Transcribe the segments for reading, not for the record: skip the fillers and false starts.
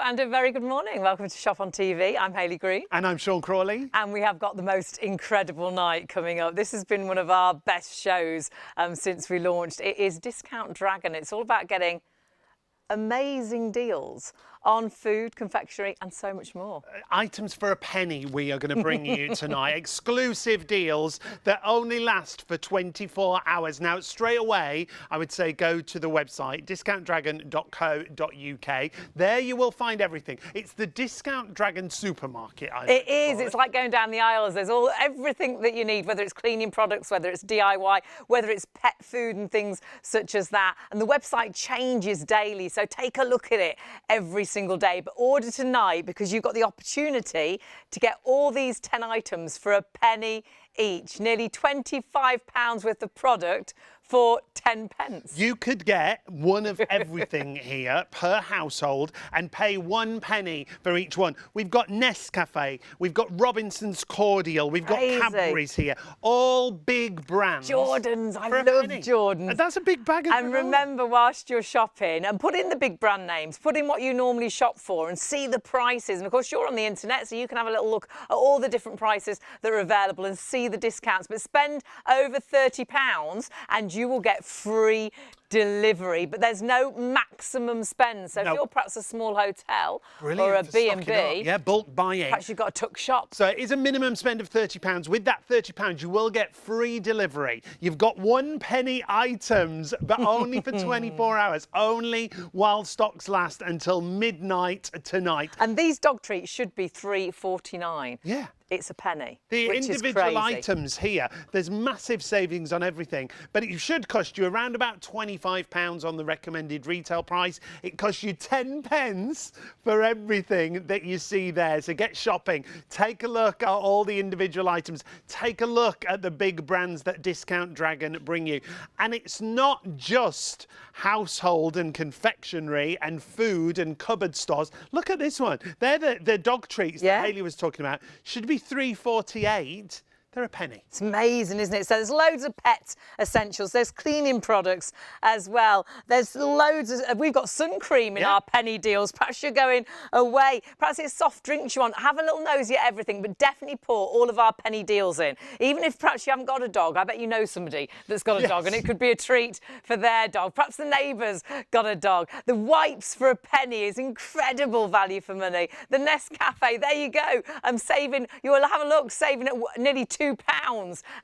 and a very good morning. Welcome to Shop on TV. I'm Hayley Green. And I'm Sean Crawley. And we have got the most incredible night coming up. This has been one of our best shows since we launched. It is Discount Dragon. It's all about getting amazing deals on food, confectionery and so much more. Items for a penny we are going to bring you tonight. Exclusive deals that only last for 24 hours. Now, straight away, I would say go to the website, discountdragon.co.uk. There you will find everything. It's the Discount Dragon supermarket. It is. It's like going down the aisles. There's everything that you need, whether it's cleaning products, whether it's DIY, whether it's pet food and things such as that. And the website changes daily, so take a look at it every single day, but order tonight because you've got the opportunity to get all these 10 items for a penny each, nearly £25 worth of product for 10 pence. You could get one of everything here per household and pay 1 penny for each one. We've got Nescafe, we've got Robinson's Cordial, we've got Cadbury's here, all big brands. Jordans, I love Jordans. And that's a big bag of And remember, whilst you're shopping, and put in the big brand names, put in what you normally shop for and see the prices. And of course, you're on the internet, so you can have a little look at all the different prices that are available and see the discounts. But spend over £30 and you will get free delivery, but there's no maximum spend. So if you're perhaps a small hotel or a B&B, yeah, bulk buying, perhaps you've got a tuck shop. So it is a minimum spend of £30. With that £30, you will get free delivery. You've got 1 penny items, but only for 24 hours, only while stocks last until midnight tonight. And these dog treats should be £3.49. Yeah. It's a penny. The which individual is crazy. items here, there's massive savings on everything, but it should cost you around about £25 on the recommended retail price. It costs you 10 pence for everything that you see there. So get shopping, take a look at all the individual items, take a look at the big brands that Discount Dragon bring you. And it's not just household and confectionery and food and cupboard stores. Look at this one. They're the dog treats that Hayley was talking about. Should be £3.48. They're a penny. It's amazing, isn't it? So there's loads of pet essentials. There's cleaning products as well. There's loads of... We've got sun cream in our penny deals. Perhaps you're going away. Perhaps it's soft drinks you want. Have a little nosy at everything, but definitely put all of our penny deals in. Even if perhaps you haven't got a dog, I bet you know somebody that's got a dog, and it could be a treat for their dog. Perhaps the neighbour's got a dog. The wipes for a penny is incredible value for money. The Nescafe, there you go. I'm saving... You will have a look, saving at nearly £2.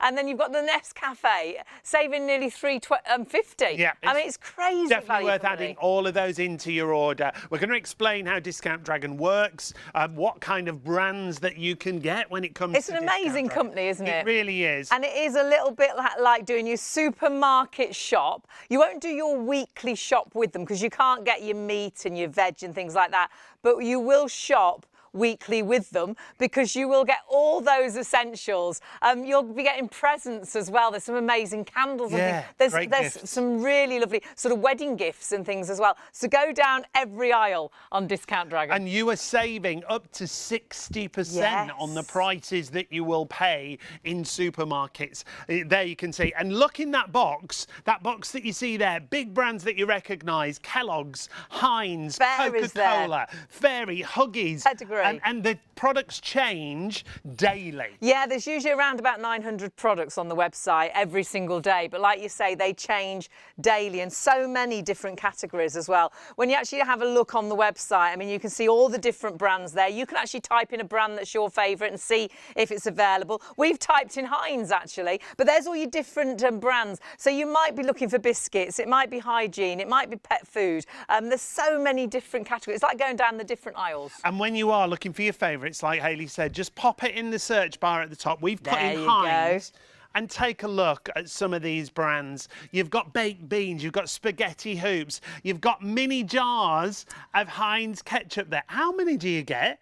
And then you've got the Nescafe saving nearly £3.50. Yeah, I mean, it's crazy. Definitely worth adding all of those into your order. We're going to explain how Discount Dragon works, what kind of brands that you can get when it comes to It's an amazing company, isn't it? It really is. And it is a little bit like doing your supermarket shop. You won't do your weekly shop with them because you can't get your meat and your veg and things like that. But you will shop weekly with them because you will get all those essentials. You'll be getting presents as well. There's some amazing candles and things. There's some really lovely sort of wedding gifts and things as well. So go down every aisle on Discount Dragon. And you are saving up to 60% on the prices that you will pay in supermarkets. There you can see. And look in that box that you see there, big brands that you recognise, Kellogg's, Heinz, Coca-Cola, Fairy, Huggies. Pedigree. And the products change daily. Yeah, there's usually around about 900 products on the website every single day. But like you say, they change daily and so many different categories as well. When you actually have a look on the website, I mean, you can see all the different brands there. You can actually type in a brand that's your favourite and see if it's available. We've typed in Heinz, actually, but there's all your different brands. So you might be looking for biscuits. It might be hygiene. It might be pet food. There's so many different categories. It's like going down the different aisles. And when you are looking for your favourites, like Hayley said, just pop it in the search bar at the top. We've put in Heinz. And take a look at some of these brands. You've got baked beans, you've got spaghetti hoops, you've got mini jars of Heinz ketchup there. How many do you get?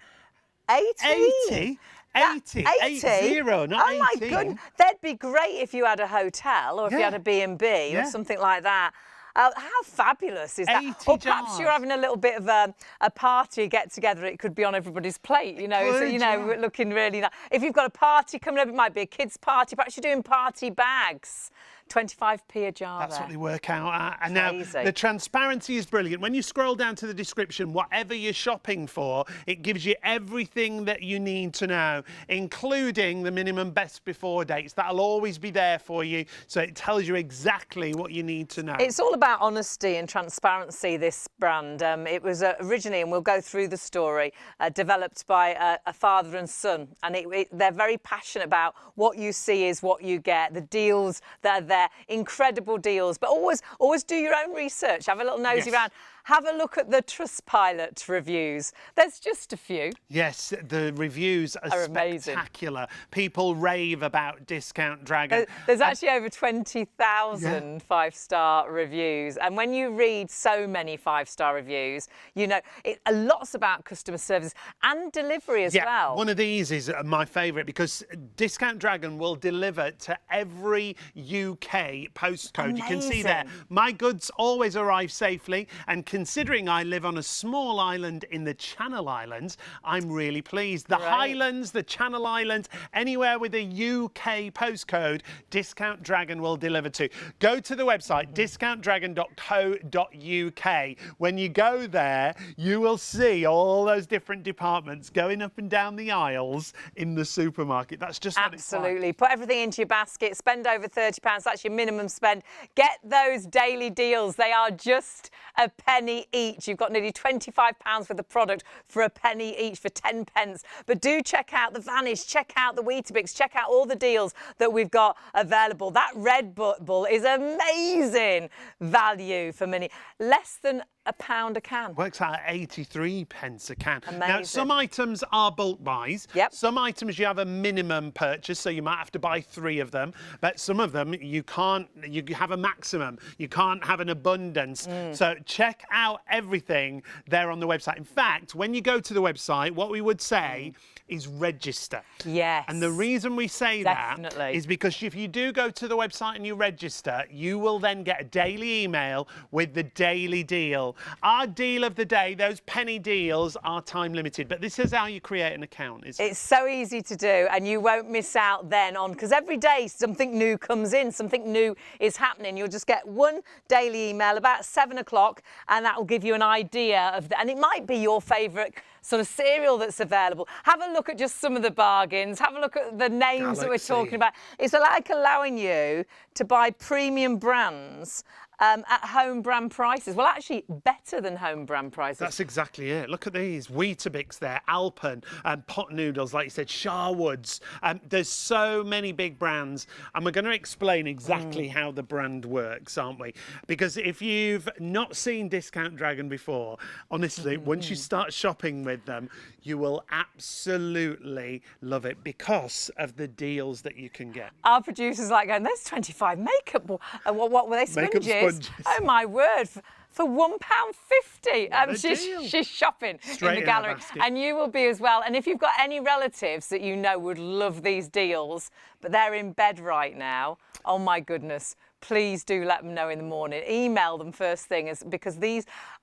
80. 80? 80, not 18. Oh my goodness, that'd be great if you had a hotel or if you had a B&B or something like that. How fabulous is that? Or perhaps you're having a little bit of a party, a get-together. It could be on everybody's plate, you know. So, you know, looking really nice. If you've got a party coming up, it might be a kids' party. Perhaps you're doing party bags. 25p a jar. That's there. what they work out at. And now Crazy. the transparency is brilliant. When you scroll down to the description, whatever you're shopping for, it gives you everything that you need to know, including the minimum best before dates. That'll always be there for you. So it tells you exactly what you need to know. It's all about honesty and transparency, this brand. It was originally, and we'll go through the story, developed by a father and son. And they're very passionate about what you see is what you get, the deals that are there, incredible deals. But always do your own research. Have a little nosy around. Have a look at the Trustpilot reviews. There's just a few. Yes, the reviews are amazing. Spectacular. People rave about Discount Dragon. There's actually over 20,000 five-star reviews. And when you read so many five-star reviews, you know, a lot's about customer service and delivery as well. One of these is my favourite because Discount Dragon will deliver to every UK postcode. You can see there, my goods always arrive safely, and considering I live on a small island in the Channel Islands, I'm really pleased. The Highlands, the Channel Islands, anywhere with a UK postcode, Discount Dragon will deliver to. Go to the website, discountdragon.co.uk. When you go there, you will see all those different departments going up and down the aisles in the supermarket. That's just what it's like. Absolutely. Put everything into your basket, spend over £30. That's your minimum spend. Get those daily deals. They are just a penny each. You've got nearly £25 worth of product for a penny each, for 10 pence. But do check out the Vanish, check out the Weetabix, check out all the deals that we've got available. That Red Bull is amazing value for money. Less than £1 a can. Works out at 83 pence a can. Amazing. Now, some items are bulk buys. Yep. Some items you have a minimum purchase, so you might have to buy 3 of them. But some of them you can't, you have a maximum. You can't have an abundance. So check out everything there on the website. In fact, when you go to the website, what we would say is register. Yes. And the reason we say that is because if you do go to the website and you register, you will then get a daily email with the daily deal. Our deal of the day, those penny deals, are time limited, but this is how you create an account, isn't it? It's so easy to do, and you won't miss out then on, because every day something new comes in, something new is happening. You'll just get one daily email about 7 o'clock, and that will give you an idea of and it might be your favourite sort of cereal that's available. Have a look at just some of the bargains. Have a look at the names that we're talking about. It's like allowing you to buy premium brands at home brand prices. Well, actually, better than home brand prices. That's exactly it. Look at these. Weetabix there, Alpen, pot noodles, like you said, Sharwood's. There's so many big brands, and we're going to explain exactly how the brand works, aren't we? Because if you've not seen Discount Dragon before, honestly, once you start shopping with them, you will absolutely love it because of the deals that you can get. Our producer's like going, there's 25 makeup. What were they, sponges? Makeup sponges. Oh, my word. For £1.50. She's shopping Straight in the gallery. basket. And you will be as well. And if you've got any relatives that you know would love these deals, but they're in bed right now, oh, my goodness, please do let them know in the morning. Email them first thing, because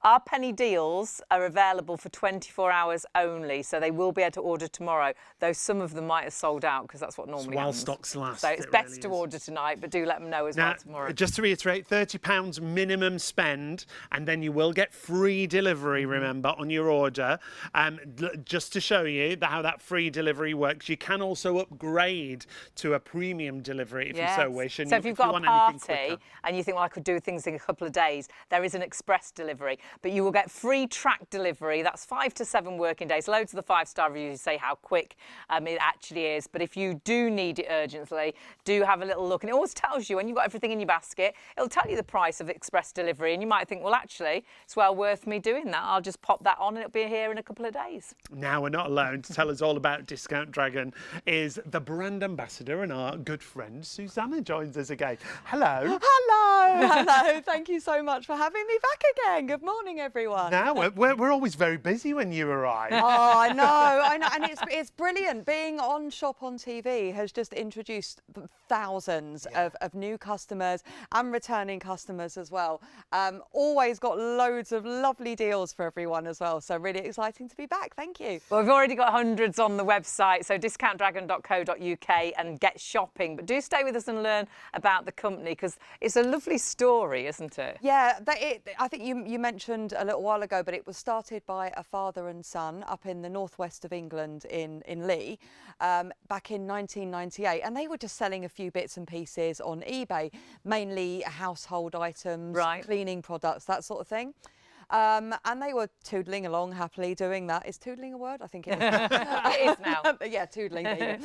our penny deals are available for 24 hours only, so they will be able to order tomorrow, though some of them might have sold out, because that's what normally While happens. stocks last. So it's best to order tonight, but do let them know as well tomorrow. Just to reiterate, £30 minimum spend, and then you will get free delivery, remember, on your order. Just to show you how that free delivery works, you can also upgrade to a premium delivery if you so wish. And so if you've got a party and you think, well, I could do things in a couple of days, there is an express delivery, but you will get free track delivery. That's 5 to 7 working days. Loads of the 5-star reviews say how quick it actually is. But if you do need it urgently, do have a little look. And it always tells you when you've got everything in your basket, it'll tell you the price of express delivery. And you might think, well, actually, it's well worth me doing that. I'll just pop that on and it'll be here in a couple of days. Now we're not alone. To tell us all about Discount Dragon is the brand ambassador and our good friend Susanna joins us again. Hello. Hello, hello. Thank you so much for having me back again. Good morning, everyone. Now we're always very busy when you arrive. Oh, I know, and it's brilliant. Being on ShopOnTV has just introduced thousands of new customers and returning customers as well. Always got loads of lovely deals for everyone as well. So really exciting to be back. Thank you. Well, we've already got hundreds on the website, so discountdragon.co.uk, and get shopping. But do stay with us and learn about the company, because because it's a lovely story, isn't it? Yeah, I think you mentioned a little while ago, but it was started by a father and son up in the northwest of England in Lee back in 1998, and they were just selling a few bits and pieces on eBay, mainly household items, cleaning products, that sort of thing. And they were toodling along happily doing that. Is toodling a word? I think it is. It is now. Yeah, toodling.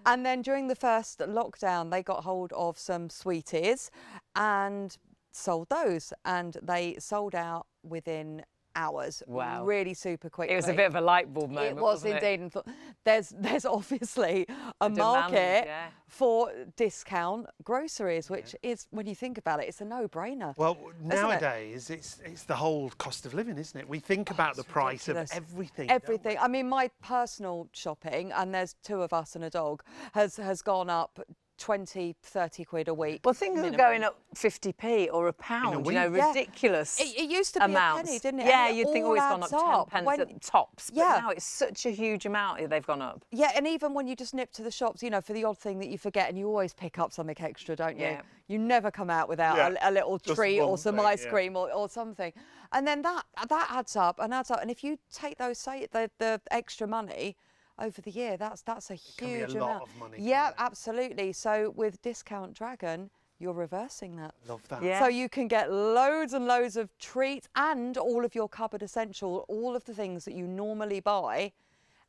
And then during the first lockdown, they got hold of some sweeties and sold those. And they sold out within hours. Wow. Really super quickly. It was a bit of a light bulb moment. It was wasn't indeed. And there's obviously a market for discount groceries, which is, when you think about it, it's a no-brainer. Well, nowadays it's the whole cost of living, isn't it? We think about the price of everything. Everything. I mean, my personal shopping, and there's 2 of us and a dog, has gone up 20, 30 quid a week. Well, things are going up 50p or £1, you know, ridiculous. It used to be amounts. a penny, didn't it? Yeah, you'd think, oh, it's gone up 10 pence at tops. But yeah. now it's such a huge amount they've gone up. Yeah, and even when you just nip to the shops, you know, for the odd thing that you forget, and you always pick up something extra, don't you? Yeah. You never come out without a little treat or some ice cream or something. And then that adds up and adds up. And if you take those, say, the extra money over the year, that's a huge amount. Lot of money. Yeah, absolutely. So with Discount Dragon, you're reversing that. Love that. Yeah. So you can get loads and loads of treats and all of your cupboard essential, all of the things that you normally buy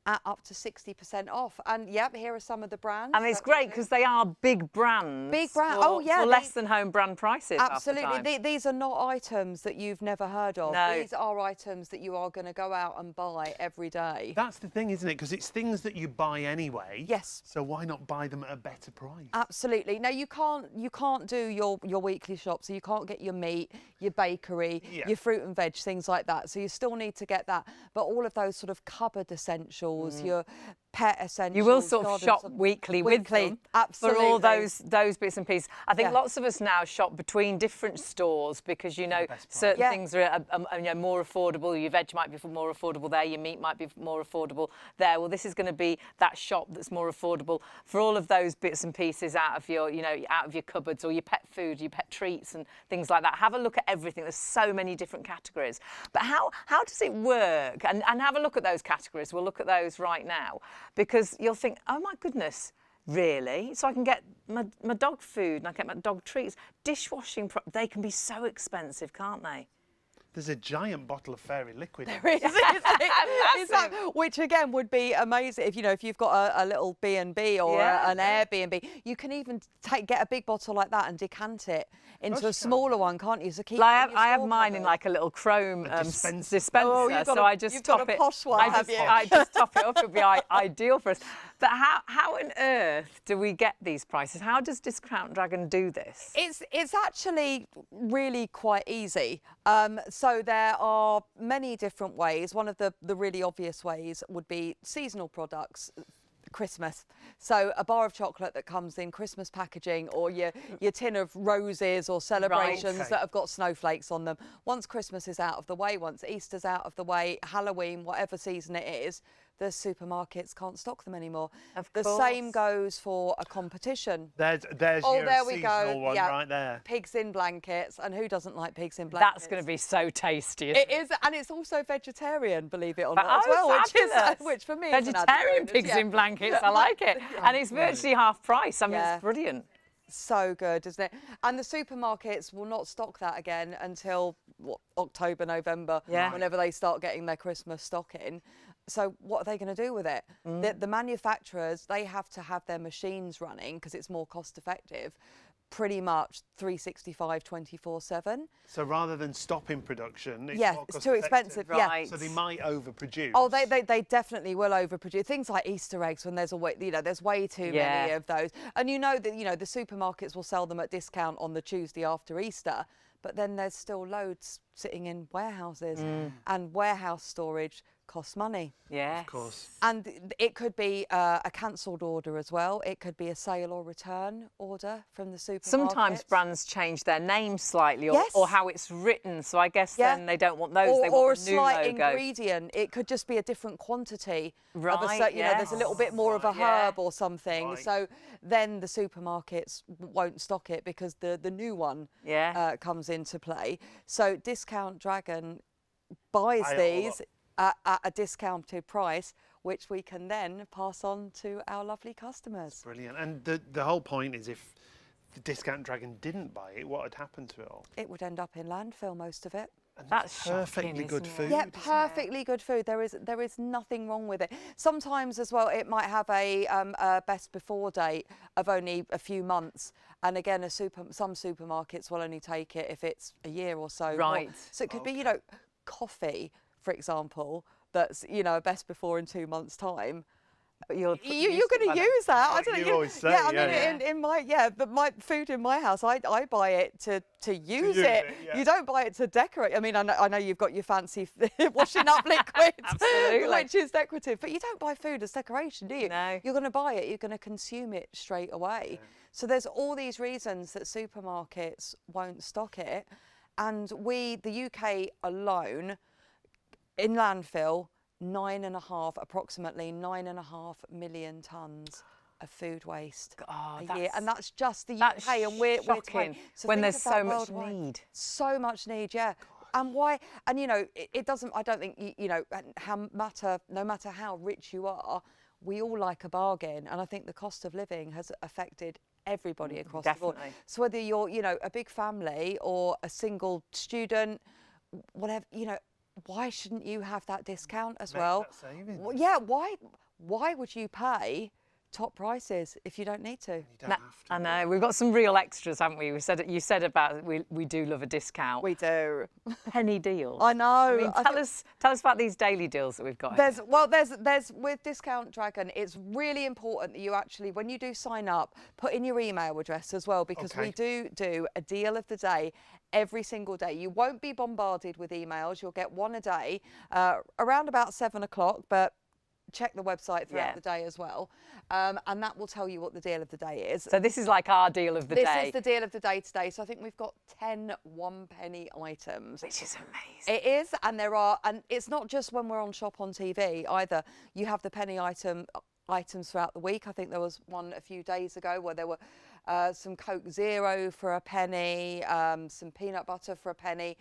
at up to 60% off. And yep, here are some of the brands. And it's great because they are big brands. Big brands. Oh yeah. For less than home brand prices. Absolutely. These are not items that you've never heard of. No. These are items that you are going to go out and buy every day. That's the thing, isn't it? Because it's things that you buy anyway. Yes. So why not buy them at a better price? Absolutely. Now you can't do your weekly shop, so you can't get your meat, your bakery, your fruit and veg, things like that. So you still need to get that. But all of those sort of cupboard essentials, your pet essentials. You will sort of shop weekly with them absolutely. for all those bits and pieces. I think lots of us now shop between different stores because, you know, certain things are you know, more affordable. Your veg might be more affordable there, your meat might be more affordable there. Well, this is going to be that shop that's more affordable for all of those bits and pieces out of your, you know, out of your cupboards, or your pet food, your pet treats and things like that. Have a look at everything. There's so many different categories. But how does it work? And have a look at those categories. We'll look at those right now, because you'll think, oh my goodness, really? So I can get my dog food and I get my dog treats. Dishwashing, they can be so expensive, can't they? There's a giant bottle of fairy liquid. There is, which again would be amazing if you've got a little B&B or an Airbnb. You can even get a big bottle like that and decant it into a smaller one, can't you? So keep. I have mine in like a little chrome dispenser. Oh, so I just top it. Posh one, I just top it up. It'll be ideal for us. But how on earth do we get these prices? How does Discount Dragon do this? It's actually really quite easy. So there are many different ways. One of the really obvious ways would be seasonal products. Christmas. So a bar of chocolate that comes in Christmas packaging, or your tin of roses or celebrations that have got snowflakes on them. Once Christmas is out of the way, once Easter's out of the way, Halloween, whatever season it is, the supermarkets can't stock them anymore. The same goes for a competition. There's your seasonal one right there. Pigs in blankets, and who doesn't like pigs in blankets? That's going to be so tasty. It is, and it's also vegetarian, believe it or not, as well, which for me vegetarian is pigs in blankets. I like it, and it's virtually half price. I mean, it's brilliant. So good, isn't it? And the supermarkets will not stock that again until October, November, whenever they start getting their Christmas stock in. So what are they going to do with it? The manufacturers, they have to have their machines running because it's more cost effective, pretty much 365, 24/7. So rather than stopping production, it's too expensive. Right. So they might overproduce. Oh, they definitely will overproduce. Things like Easter eggs, when there's there's way too many of those. And you know that the supermarkets will sell them at discount on the Tuesday after Easter, but then there's still loads sitting in warehouses, and warehouse storage costs money. Yeah. Of course. And it could be a cancelled order as well. It could be a sale or return order from the supermarket. Sometimes brands change their name slightly, or, Yes. or how it's written. So I guess then they don't want those. They Or want a the new slight logo. ingredient. It could just be a different quantity. Of a Right, you know, there's a little bit more of a yeah. herb or something. Right. So then the supermarkets won't stock it because the new one comes into play. So Discount Dragon buys Buy it all these at a discounted price, which we can then pass on to our lovely customers. Brilliant. And the whole point is, if the Discount Dragon didn't buy it, what would happen to it all? It would end up in landfill, most of it. And That's perfectly shocking, good isn't it? food. Yeah, isn't it? perfectly good food. There is nothing wrong with it. Sometimes as well, it might have a best before date of only a few months. And again, some supermarkets will only take it if it's a year or so. Right. So it could be, you know, coffee, for example, that's, you know, a best before in 2 months' time. But you're You're going to use that. I don't know. you always say, yeah, I yeah. mean, in my but my food in my house, I buy it to use use it. it, yeah. You don't buy it to decorate. I mean, I know you've got your fancy washing up liquid, Absolutely. which is decorative, but you don't buy food as decoration, do you? No. You're going to buy it. You're going to consume it straight away. So there's all these reasons that supermarkets won't stock it, and the UK alone, in landfill, approximately 9.5 million tonnes of food waste a year, and that's just the UK, and we're shocking 20. So when think there's of so that much worldwide. need. So much need, yeah. And why? And you know, it doesn't. I don't think you know. No matter how rich you are, we all like a bargain, and I think the cost of living has affected everybody across the board. Definitely. So whether you're, you know, a big family or a single student, whatever, you know, why shouldn't you have that discount as well? that saving. Well, yeah, why would you pay top prices if you don't need to? You don't have to. I know, we've got some real extras, haven't we? You said about we do love a discount. We do. Penny deals. I know. I mean, I tell think- us about these daily deals that we've got. here. There's with Discount Dragon, it's really important that you actually, when you do sign up, put in your email address as well, because we do a deal of the day every single day. You won't be bombarded with emails. You'll get one a day around about 7 o'clock, but check the website throughout the day as well. And that will tell you what the deal of the day is. So this is like our deal of the day. This is the deal of the day today. So I think we've got 10 1-penny items. Which is amazing. It is, and and it's not just when we're on Shop on TV either. You have the penny items throughout the week. I think there was one a few days ago where there were some Coke Zero for a penny, some peanut butter for a penny.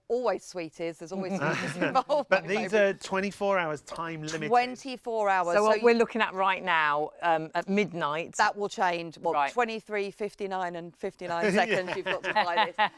Always sweeties. There's always sweeties involved. But these are 24 hours time limited. 24 hours. So what we're looking at right now at midnight. That will change. Well, Right. 23, 59 and 59 seconds you've got to buy this.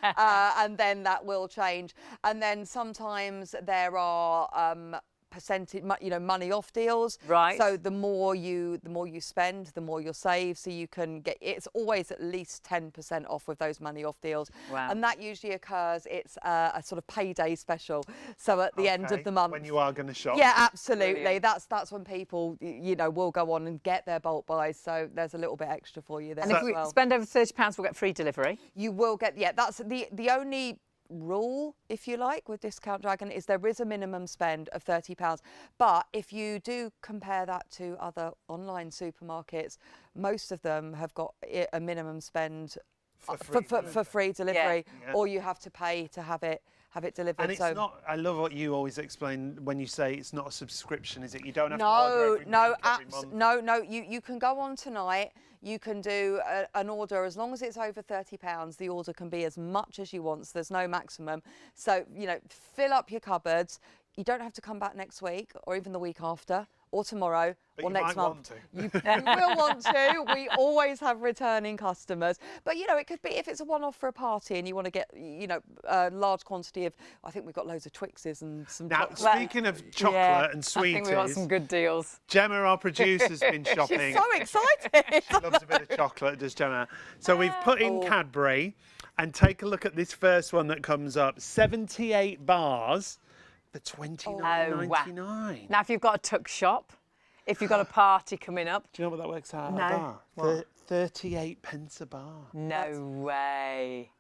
And then that will change. And then sometimes there are percentage, you know, money off deals. Right. So the more you spend, the more you'll save. So you can get, it's always at least 10% off with those money off deals. Wow. And that usually occurs, it's a sort of payday special. So at the end of the month. When you are going to shop. Yeah, absolutely. Brilliant. That's when people, you know, will go on and get their bulk buys. So there's a little bit extra for you there And as if we well. spend over £30, we'll get free delivery. You will get, yeah, that's the only rule, if you like, with Discount Dragon is there is a minimum spend of £30. But if you do compare that to other online supermarkets, most of them have got a minimum spend for free delivery, Yeah. or you have to pay to have it delivered. And it's so not, I love what you always explain when you say it's not a subscription, is it? You don't have to no, order every no, week, every month. no. You can go on tonight. You can do an order as long as it's over £30. The order can be as much as you want. So there's no maximum. So, you know, fill up your cupboards. You don't have to come back next week or even the week after or tomorrow But or you next might month. want You will want to. We always have returning customers. But, you know, it could be if it's a one-off for a party and you want to get, you know, a large quantity of, I think we've got loads of Twixes and some Now, chocolate. speaking of chocolate and I sweeties, think we've got some good deals. Gemma, our producer, has been shopping. She's so excited. She loves a bit of chocolate, does Gemma. So we've put in Cadbury, and take a look at this first one that comes up. 78 bars for $29.99. Now, if you've got a tuck shop, if you've got a party coming up. Do you know what that works out? No. A bar? What? 38 pence a bar. No way.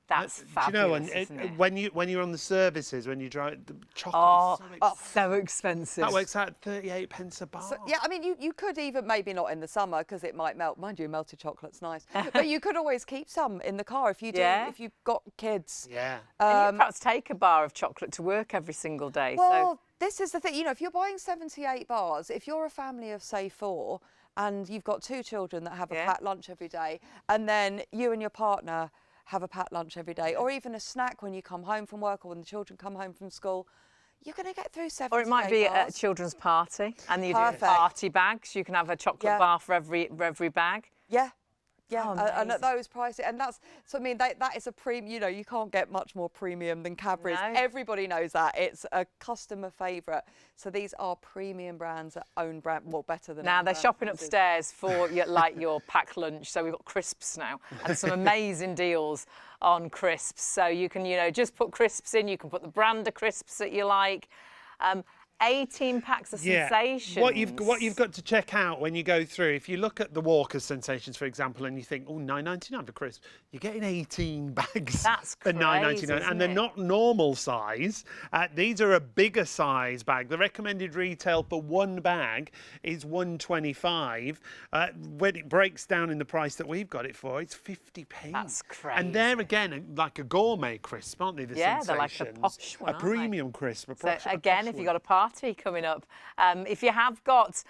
That's Do you fabulous, know, and isn't it? when you're on the services, when you drive, the chocolate So expensive. that works out 38 pence a bar. So, yeah, I mean, you could even, maybe not in the summer because it might melt. Mind you, melted chocolate's nice. But you could always keep some in the car if you do, Yeah. if you've got kids. Yeah. And you perhaps take a bar of chocolate to work every single day. Well, this is the thing, you know, if you're buying 78 bars, if you're a family of, say, 4, and you've got 2 children that have a packed lunch every day, and then you and your partner have a packed lunch every day, or even a snack when you come home from work or when the children come home from school, you're going to get through 78 Or it might be bars. at a children's party, and you do Perfect. party bags. You can have a chocolate Yeah. bar for every bag. Yeah. Yeah, Oh, and at amazing. those prices, and that's, so I mean, that is a premium, you know, you can't get much more premium than Cadbury's. No. Everybody knows that. It's a customer favourite. So these are premium brands that own brand, well, better than Now own they're brand shopping houses. upstairs for your packed lunch. So we've got crisps now, and some amazing deals on crisps. So you can, just put crisps in. You can put the brand of crisps that you like. 18 packs of sensations. What you've got to check out when you go through, if you look at the Walker's Sensations, for example, and you think, oh, $9.99 for crisp, you're getting 18 bags That's for crazy, $9.99, isn't and they're it? not normal size. These are a bigger size bag. The recommended retail for one bag is $1.25. When it breaks down in the price that we've got it for, it's 50p. That's And they're crazy. again like a gourmet crisp, aren't they? The Yeah, Sensations, they're like a posh one, a aren't they? premium crisp. A So posh, a again, posh if you've one. got a party coming up, if you have got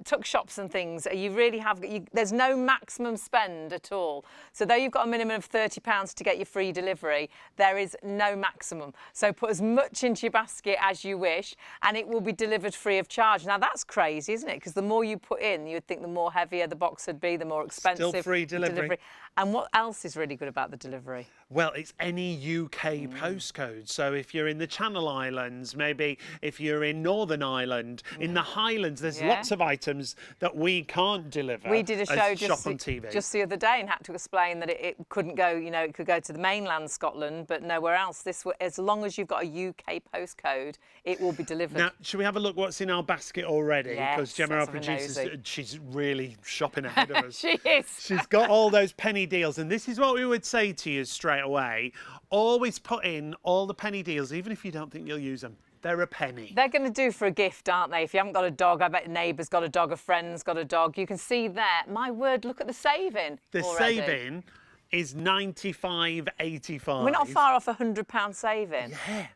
tuck shops and things, you really have. There's no maximum spend at all. So though you've got a minimum of £30 to get your free delivery, there is no maximum. So put as much into your basket as you wish, and it will be delivered free of charge. Now that's crazy, isn't it? Because the more you put in, you'd think the more heavier the box would be, the more expensive. Still free the delivery. And what else is really good about the delivery? Well, it's any UK postcode. So if you're in the Channel Islands, maybe if you're in Northern Ireland, in the Highlands, there's lots of items that we can't deliver. We did a show as Shop on TV. just the other day and had to explain that it couldn't go, it could go to the mainland Scotland, but nowhere else. As long as you've got a UK postcode, it will be delivered. Now, should we have a look what's in our basket already? Yes, Because Gemma, our let's have a producer, nosy. she's really shopping ahead of us. She is. She's got all those penny deals, and this is what we would say to you straight away. Always put in all the penny deals, even if you don't think you'll use them. They're a penny. They're going to do for a gift, aren't they? If you haven't got a dog, I bet your neighbour's got a dog, a friend's got a dog. You can see there. My word, look at the saving The already. saving is $95.85. We're not far off £100 saving. Yeah.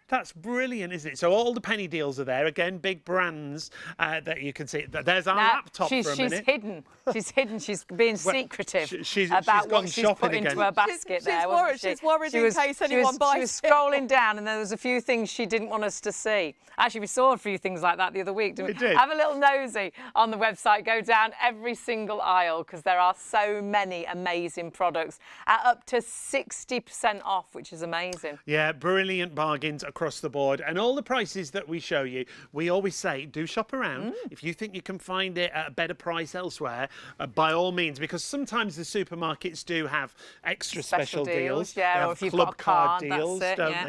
That's brilliant, isn't it? So all the penny deals are there. Again, big brands that you can see. There's our Now, laptop for a she's minute. hidden. She's hidden. She's being secretive she's about gone what she's shopping put into again. her basket She's there, worried- wasn't she? she's worried She in was- case she anyone was- buys She was it. scrolling down and there was a few things she didn't want us to see. Actually, we saw a few things like that the other week, didn't we? We did. Have a little nosy on the website. Go down every single aisle because there are so many amazing products at up to 60% off, which is amazing. Yeah, brilliant bargains across the board. And all the prices that we show you, we always say, do shop around. If you think you can find it at a better price elsewhere, by all means, because sometimes the supermarkets do have extra special deals. yeah, They or have if you've club got a card, deals, that's it, don't yeah.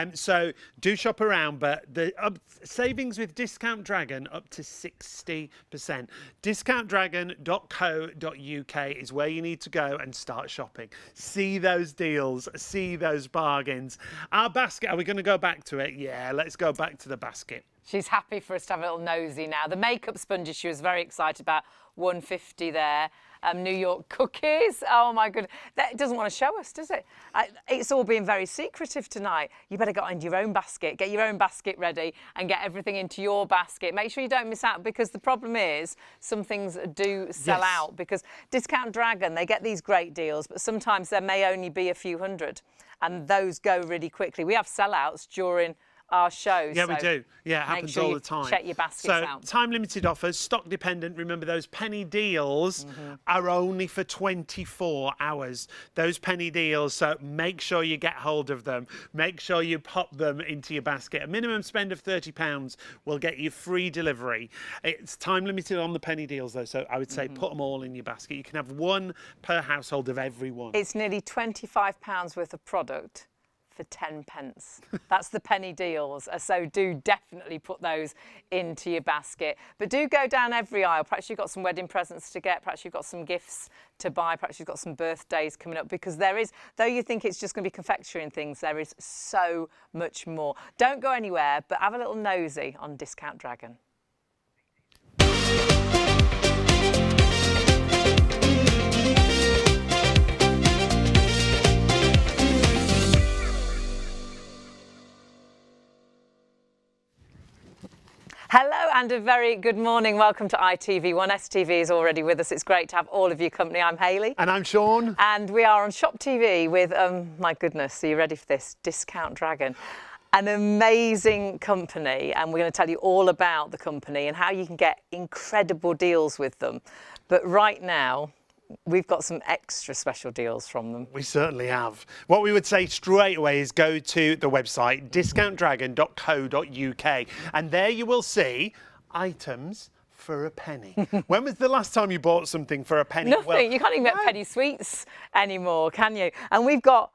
they? So do shop around, but the savings with Discount Dragon up to 60%. Discountdragon.co.uk is where you need to go and start shopping. See those deals, see those bargains. Our basket, are we going to go back to it? Yeah, let's go back to the basket. She's happy for us to have a little nosy now. The makeup sponges she was very excited about, $1.50 there. New York cookies. Oh my goodness. That doesn't want to show us, does it? It's all being very secretive tonight. You better get into your own basket, get your own basket ready and get everything into your basket. Make sure you don't miss out because the problem is some things do sell Yes. out because Discount Dragon, they get these great deals, but sometimes there may only be a few hundred and those go really quickly. We have sellouts during our shows. Yeah, we so do. Yeah, it make happens sure all you the time. Check your baskets so, out. time-limited offers, stock dependent. Remember, those penny deals are only for 24 hours. Those penny deals, so make sure you get hold of them. Make sure you pop them into your basket. A minimum spend of £30 will get you free delivery. It's time-limited on the penny deals, though, so I would say put them all in your basket. You can have one per household of every one. It's nearly £25 worth of product for 10p. That's the penny deals. So do definitely put those into your basket. But do go down every aisle. Perhaps you've got some wedding presents to get. Perhaps you've got some gifts to buy. Perhaps you've got some birthdays coming up, because there is, though you think it's just going to be confectionery and things, there is so much more. Don't go anywhere, but have a little nosy on Discount Dragon. Hello and a very good morning. Welcome to ITV1. STV is already with us. It's great to have all of your company. I'm Hayley. And I'm Sean. And we are on ShopTV with, my goodness, are you ready for this? Discount Dragon. An amazing company, and we're going to tell you all about the company and how you can get incredible deals with them. But right now, we've got some extra special deals from them. We certainly have. What we would say straight away is go to the website discountdragon.co.uk, and there you will see items for a penny. When was the last time you bought something for a penny? Nothing. Well, you can't even get penny sweets anymore, can you? And we've got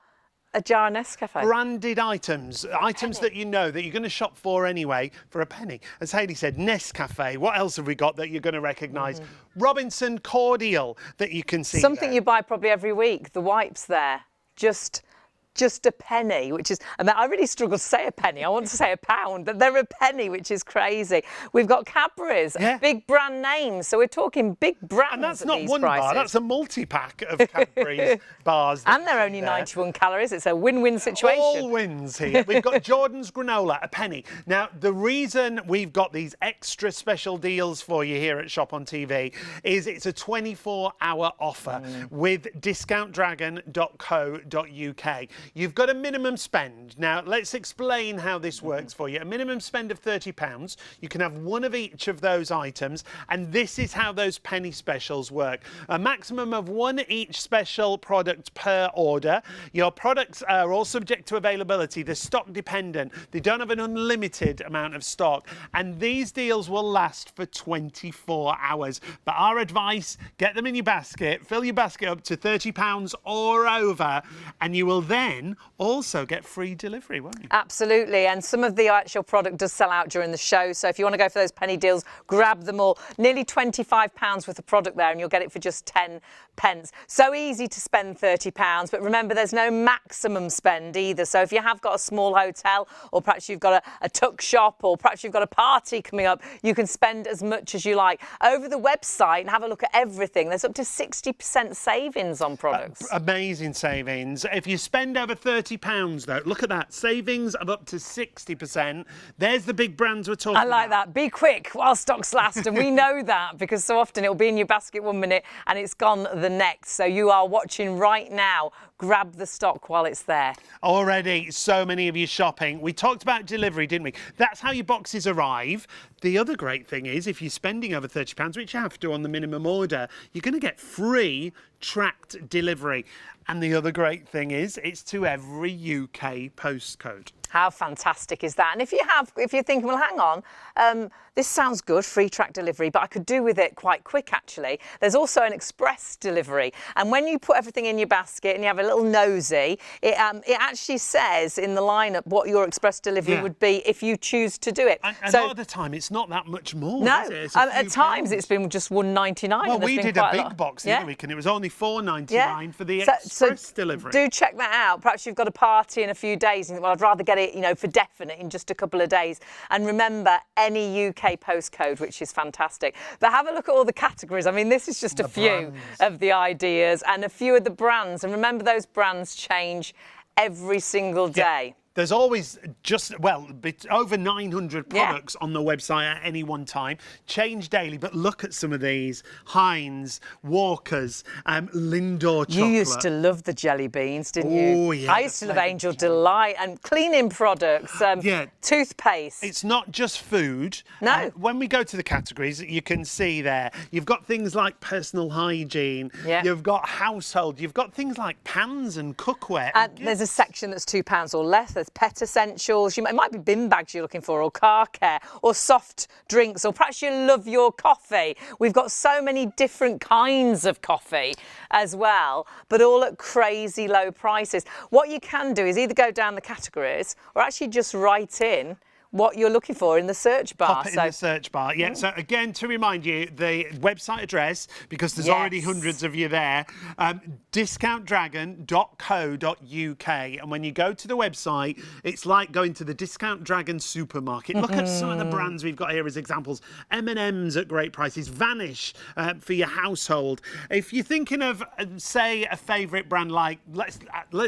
a jar of Nescafe. Branded items that you know that you're going to shop for anyway for a penny. As Hayley said, Nescafe. What else have we got that you're going to recognise? Robinson cordial that you can see. Something there. you buy probably every week. The wipes there, just a penny, which is, and I really struggle to say a penny. I want to say a pound, but they're a penny, which is crazy. We've got Cadbury's, big brand names, so we're talking big brands. And that's at not these one prices. bar, that's a multi-pack of Cadbury's bars. And they're only 91 calories. It's a win-win situation. All wins here. We've got Jordan's granola, a penny. Now, the reason we've got these extra special deals for you here at ShopOnTV is it's a 24-hour offer with discountdragon.co.uk. You've got a minimum spend. Now, let's explain how this works for you. A minimum spend of £30. You can have one of each of those items, and this is how those penny specials work. A maximum of one each special product per order. Your products are all subject to availability. They're stock dependent. They don't have an unlimited amount of stock, and these deals will last for 24 hours. But our advice, get them in your basket, fill your basket up to £30 or over, and you will then also get free delivery, won't you? Absolutely, and some of the actual product does sell out during the show, so if you want to go for those penny deals, grab them all. Nearly £25 worth of product there, and you'll get it for just 10p. So easy to spend £30, but remember there's no maximum spend either. So if you have got a small hotel, or perhaps you've got a tuck shop, or perhaps you've got a party coming up, you can spend as much as you like. Over the website and have a look at everything. There's up to 60% savings on products. Amazing savings. If you spend over £30 though, look at that, savings of up to 60%. There's the big brands we're talking about. I like that. Be quick while stocks last, and we know that because so often it'll be in your basket 1 minute and it's gone the next. So you are watching right now. Grab the stock while it's there. Already, so many of you shopping. We talked about delivery, didn't we? That's how your boxes arrive. The other great thing is if you're spending over £30, which you have to on the minimum order, you're going to get free tracked delivery. And the other great thing is it's to every UK postcode. How fantastic is that? And if you're thinking, well, hang on, this sounds good, free track delivery, but I could do with it quite quick, actually. There's also an express delivery. And when you put everything in your basket and you have a little nosy, it actually says in the lineup what your express delivery would be if you choose to do it. And so, a lot of the time, it's not that much more, no, is it? It's a few at times pounds. it's been just £1.99. Well, we did a big box the other week, and it was only £4.99 for the express delivery. Do check that out. Perhaps you've got a party in a few days and you think, well, I'd rather get it, for definite in just a couple of days. And remember, any UK postcode, which is fantastic. But have a look at all the categories. I mean, this is just a few of the ideas and a few of the brands. And remember, those brands change every single day. There's always over 900 products on the website at any one time. Change daily, but look at some of these. Heinz, Walker's, Lindor chocolate. You used to love the jelly beans, didn't you? Oh, yeah. I used to love Angel Delight and cleaning products, toothpaste. It's not just food. No. When we go to the categories, you can see there, you've got things like personal hygiene. Yeah. You've got household. You've got things like pans and cookware. There's a section that's £2 or less. There's there's pet essentials. It might be bin bags you're looking for, or car care, or soft drinks, or perhaps you love your coffee. We've got so many different kinds of coffee as well, but all at crazy low prices. What you can do is either go down the categories or actually just write in what you're looking for in the search bar. Pop it in the search bar. Yeah, so again, to remind you, the website address, because there's already hundreds of you there, discountdragon.co.uk. And when you go to the website, it's like going to the Discount Dragon supermarket. Look at some of the brands we've got here as examples. M&M's at great prices. Vanish for your household. If you're thinking of, say, a favourite brand like, let's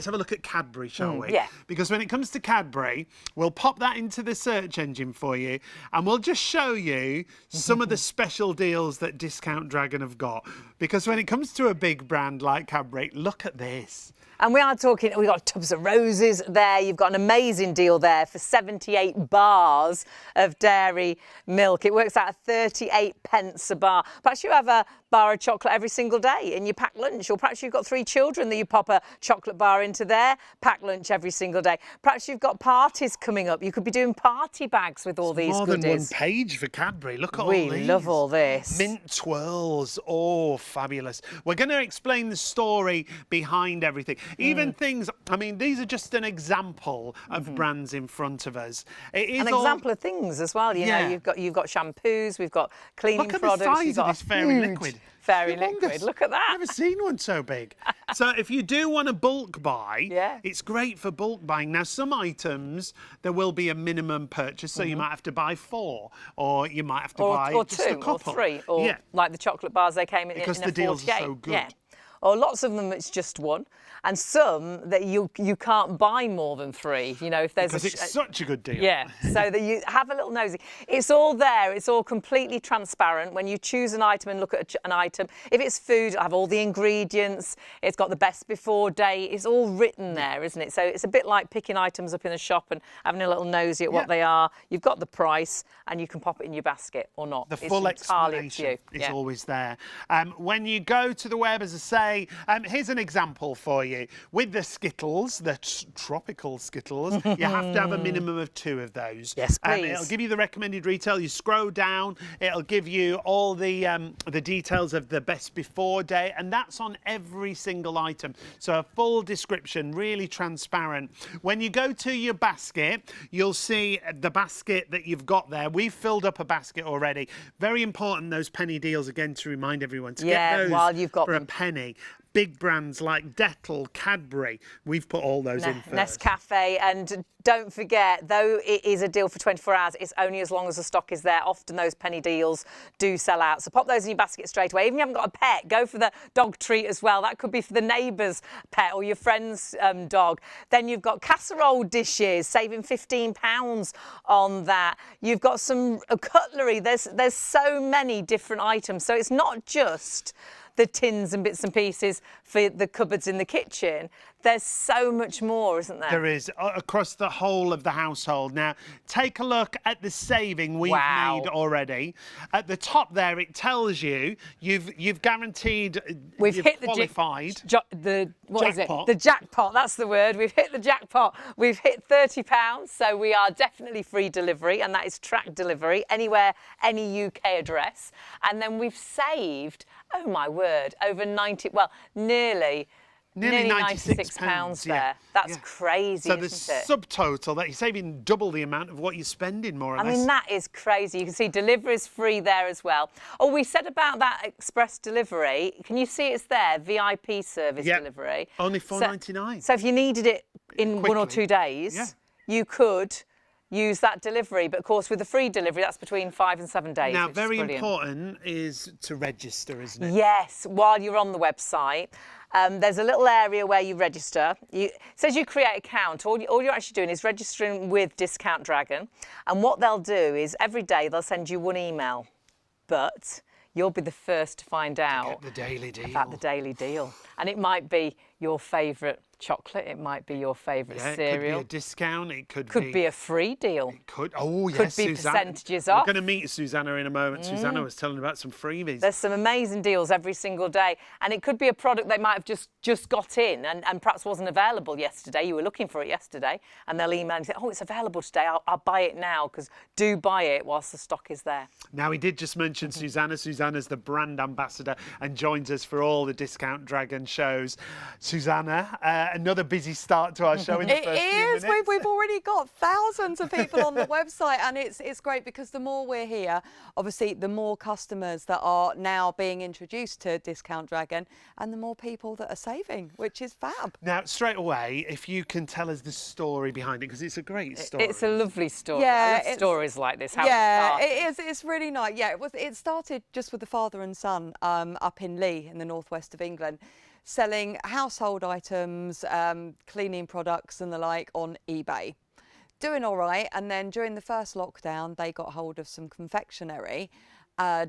have a look at Cadbury, shall we? Yeah. Because when it comes to Cadbury, we'll pop that into the search engine for you, and we'll just show you some of the special deals that Discount Dragon have got. Because when it comes to a big brand like Cadbury, look at this. And we are talking, we've got tubs of roses there. You've got an amazing deal there for 78 bars of dairy milk. It works out at 38 pence a bar. Perhaps you have a bar of chocolate every single day in your packed lunch, or perhaps you've got 3 children that you pop a chocolate bar into their packed lunch every single day. Perhaps you've got parties coming up. You could be doing party bags with all these goodies. More than one page for Cadbury. Look at all these. We love all this. Mint twirls. Oh, fabulous. We're going to explain the story behind everything. Even things, I mean, these are just an example of brands in front of us. It is an example of things as well. You know, you've got shampoos, we've got cleaning products. Look at the size of this fairy liquid. Fairy liquid. Look at that. I've never seen one so big. So if you do want to bulk buy, it's great for bulk buying. Now, some items, there will be a minimum purchase, so you might have to buy 4, or you might have to buy or just a 2 couple. or 3, or like the chocolate bars, they came in because in a the deals 48. are so good. Yeah. Or lots of them, it's just 1. And some that you can't buy more than 3. You know, if there's because it's such a good deal. Yeah, so that you have a little nosy. It's all there. It's all completely transparent. When you choose an item and look at an item, if it's food, I have all the ingredients. It's got the best before date. It's all written there, isn't it? So it's a bit like picking items up in a shop and having a little nosy at what they are. You've got the price and you can pop it in your basket or not. The full explanation is always there. When you go to the web, as I say, here's an example for you. With the Skittles, the tropical Skittles, you have to have a minimum of 2 of those. Yes, please. It'll give you the recommended retail. You scroll down, it'll give you all the details of the best before date, and that's on every single item. So a full description, really transparent. When you go to your basket, you'll see the basket that you've got there. We've filled up a basket already. Very important, those penny deals, again, to remind everyone to get those while you've got for them. a penny. Big brands like Dettol, Cadbury, we've put all those in first. Nescafe, and don't forget, though it is a deal for 24 hours, it's only as long as the stock is there. Often those penny deals do sell out. So pop those in your basket straight away. Even if you haven't got a pet, go for the dog treat as well. That could be for the neighbour's pet or your friend's dog. Then you've got casserole dishes, saving £15 on that. You've got some cutlery. There's so many different items. So it's not just the tins and bits and pieces for the cupboards in the kitchen. There's so much more, isn't there? There is, across the whole of the household. Now, take a look at the saving we've made already. At the top there, it tells you you've guaranteed, we've hit qualified. The jackpot. The jackpot, that's the word. We've hit the jackpot. We've hit £30, so we are definitely free delivery, and that is tracked delivery, anywhere, any UK address. And then we've saved, oh my word, over 90, well, nearly £96 there. That's crazy, so isn't it? the subtotal that you're saving double the amount of what you're spending, more or less. I mean, that is crazy. You can see delivery is free there as well. Oh, we said about that express delivery. Can you see it's there? VIP service delivery. Only $4.99. So if you needed it in 1 or 2 days, you could use that delivery. But of course, with the free delivery, that's between 5 and 7 days. Now, very important is to register, isn't it? Yes, while you're on the website. There's a little area where you register. It says you create an account. All you're actually doing is registering with Discount Dragon. And what they'll do is every day they'll send you 1 email. But you'll be the first to find out the daily deal. about the daily deal. And it might be your favourite chocolate. It might be your favourite cereal. It could be a discount. It could be a free deal. It could. Oh, yes. Could be percentages off. We're going to meet Susanna in a moment. Susanna was telling about some freebies. There's some amazing deals every single day. And it could be a product they might have just got in and perhaps wasn't available yesterday. You were looking for it yesterday. And they'll email and say, oh, it's available today. I'll buy it now, because do buy it whilst the stock is there. Now, we did just mention Susanna. Susanna's the brand ambassador and joins us for all the Discount Dragon shows. Susanna, another busy start to our show in the first few minutes. It is. We've already got thousands of people on the website, and it's great because the more we're here, obviously, the more customers that are now being introduced to Discount Dragon, and the more people that are saving, which is fab. Now, straight away, if you can tell us the story behind it, because it's a great story. It's a lovely story. Yeah, I love stories like this. How it is. It's really nice. Yeah, it started just with the father and son up in Lee in the northwest of England, selling household items, cleaning products and the like on eBay. Doing all right, and then during the first lockdown they got hold of some confectionery,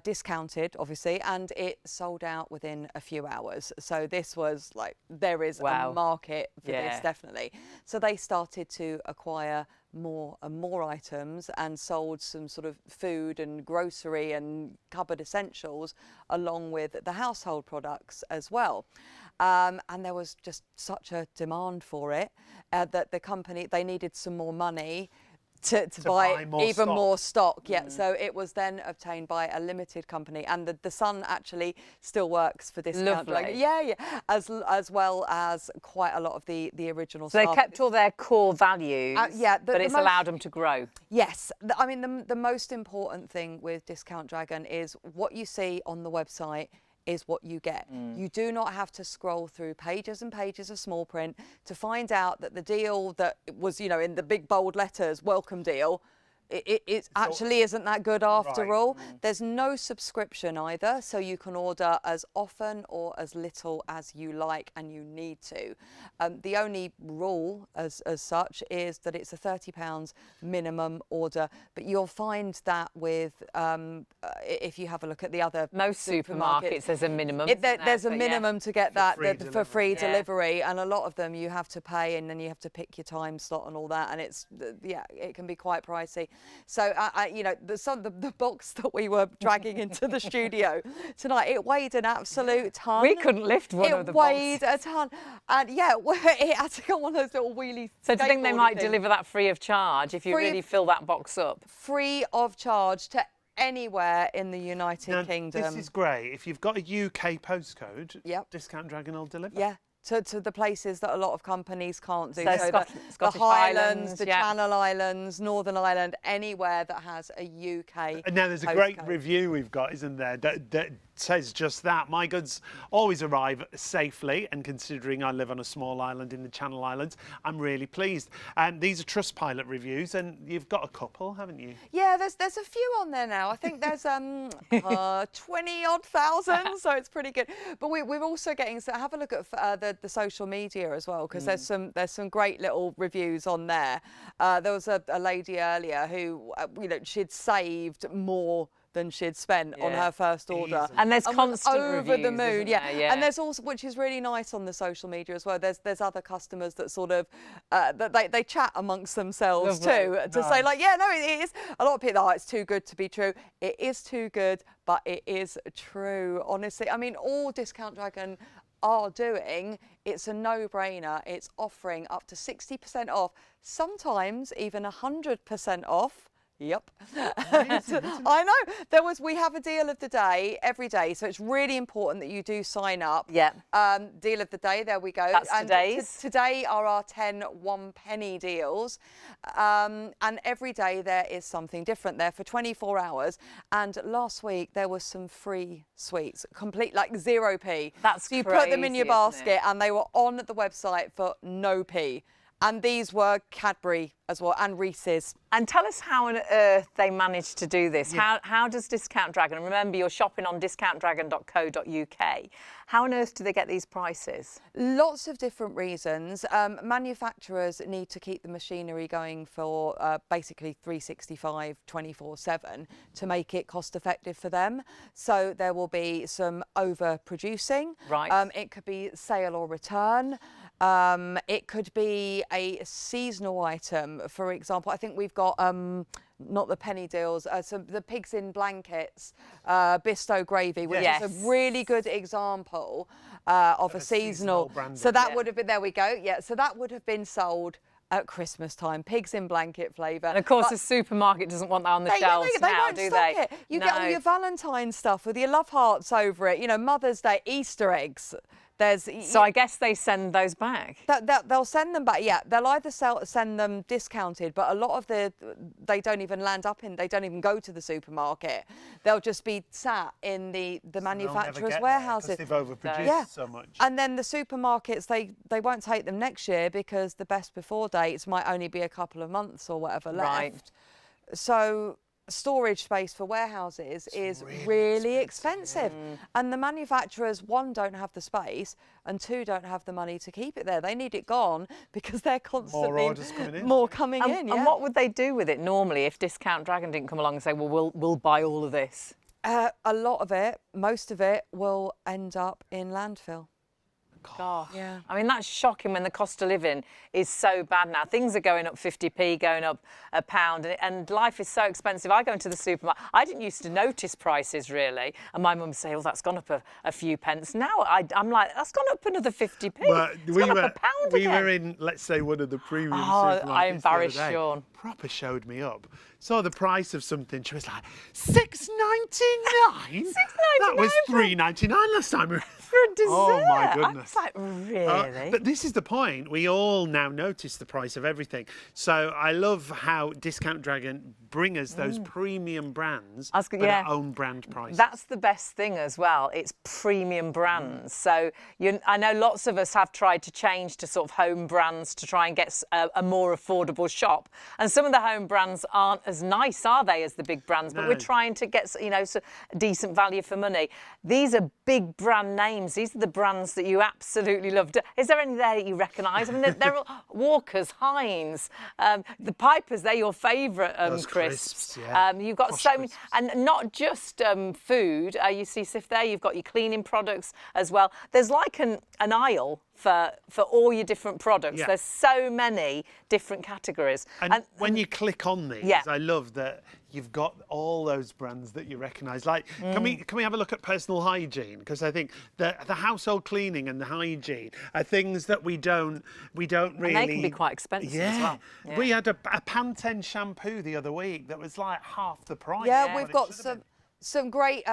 discounted obviously, and it sold out within a few hours. So this was like, there is a market for this, definitely. So they started to acquire more and more items and sold some sort of food and grocery and cupboard essentials along with the household products as well. And there was just such a demand for it that the company, they needed some more money to buy even more stock. Yeah, so it was then obtained by a limited company, and the son actually still works for Discount Dragon. Yeah, as well as quite a lot of the original so stuff. They kept all their core values, but it's allowed them to grow. Yes, I mean the most important thing with Discount Dragon is what you see on the website is what you get. You do not have to scroll through pages and pages of small print to find out that the deal that was, you know, in the big bold letters, welcome deal, it actually isn't that good after all. There's no subscription either, so you can order as often or as little as you like and you need to. The only rule as such is that it's a £30 minimum order, but you'll find that with, if you have a look at the other most supermarkets, there's a minimum. There's a minimum to get that for free delivery, and a lot of them you have to pay, and then you have to pick your time slot and all that, and it's, it can be quite pricey. So, you know, the box that we were dragging into the studio tonight, it weighed an absolute ton. We couldn't lift one of the boxes. It weighed a ton. And yeah, it had to go on those little wheelie. So do you think they might deliver that free of charge if you really fill that box up? Free of charge to anywhere in the United Kingdom. This is great. If you've got a UK postcode, Discount Dragon will deliver. Yeah. To the places that a lot of companies can't do. So the Highlands, the Channel Islands, Northern Ireland, anywhere that has a UK And now there's a great review we've got, isn't there, that says just that. My goods always arrive safely, and considering I live on a small island in the Channel Islands, I'm really pleased. And these are Trustpilot reviews, and you've got a couple, haven't you? Yeah, there's a few on there now. I think there's 20-odd thousand, so it's pretty good. But we're also getting, so have a look at the social media as well, because there's some great little reviews on there. There was a lady earlier who, you know, she'd saved more than she'd spent on her first order. And there's constant over reviews, the moon, yeah. And there's also, which is really nice on the social media as well, there's other customers that sort of, that they chat amongst themselves too, to say like, yeah, no, it is. A lot of people, oh, it's too good to be true. It is too good, but it is true, honestly. I mean, all Discount Dragon are doing, it's a no-brainer. It's offering up to 60% off, sometimes even 100% off. Yep. I know. We have a deal of the day every day, so it's really important that you do sign up. Yeah. Deal of the day, there we go. That's today's. Today are our 10 1-penny deals. And every day there is something different there for 24 hours. And last week there was some free sweets, complete like 0p. That's so you crazy, put them in your basket and they were on the website for no p. And these were Cadbury as well, and Reese's. And tell us how on earth they managed to do this. How does Discount Dragon, and remember you're shopping on discountdragon.co.uk, how on earth do they get these prices? Lots of different reasons. Manufacturers need to keep the machinery going for basically 365, 24/7 to make it cost effective for them. So there will be some overproducing. Right. It could be sale or return. It could be a seasonal item. For example, I think we've got not the penny deals, so the pigs in blankets, Bisto gravy, which is a really good example of a seasonal brand. So that would have been, there we go, so that would have been sold at Christmas time, pigs in blanket flavour. And of course the supermarket doesn't want that on the shelves they now, won't do stock they? it. You get all your Valentine's stuff with your love hearts over it, you know, Mother's Day, Easter eggs. So I guess they send those back. They'll send them back. Yeah, they'll either send them discounted, but a lot of they don't even land up in. They don't even go to the supermarket. They'll just be sat in the manufacturers' warehouses. They've overproduced so much. And then the supermarkets they won't take them next year because the best before dates might only be a couple of months or whatever left. Right. So storage space for warehouses is really expensive. And the manufacturers, one, don't have the space, and two, don't have the money to keep it there. They need it gone because they're constantly more orders coming in. More coming in. And what would they do with it normally if Discount Dragon didn't come along and say, well, we'll buy all of this? A lot of it, most of it, will end up in landfill. Gosh. Yeah. I mean, that's shocking when the cost of living is so bad now. Things are going up 50p, going up £1, and life is so expensive. I go into the supermarket. I didn't used to notice prices, really, and my mum would say, oh, that's gone up a few pence. Now I'm like, that's gone up another 50p. Well, it's gone up £1 we again. were in, let's say, one of the premium supermarkets. I embarrassed the other day. Sean. Proper showed me up. Saw the price of something. She was like, $6.99? That was $3.99 last time. For a dessert. Oh my goodness. I was like, really? But this is the point. We all now notice the price of everything. So I love how Discount Dragon bring us those premium brands at our own brand prices. That's the best thing as well. It's premium brands. So I know lots of us have tried to change to sort of home brands to try and get a more affordable shop. And some of the home brands aren't as nice, are they, as the big brands? But we're trying to get, you know, decent value for money. These are big brand names. These are the brands that you absolutely love. Is there any there that you recognise? I mean, they're all Walkers, Heinz, the Pipers. They're your favourite crisps. You've got so many, and not just food. You see Sif there. You've got your cleaning products as well. There's like an aisle for all your different products. There's so many different categories. And when you click on these, I love that you've got all those brands that you recognise. Like, can we have a look at personal hygiene? Because I think the household cleaning and the hygiene are things that we don't really. And they can be quite expensive as well. Yeah. We had a Pantene shampoo the other week that was like half the price. Yeah, we've got some great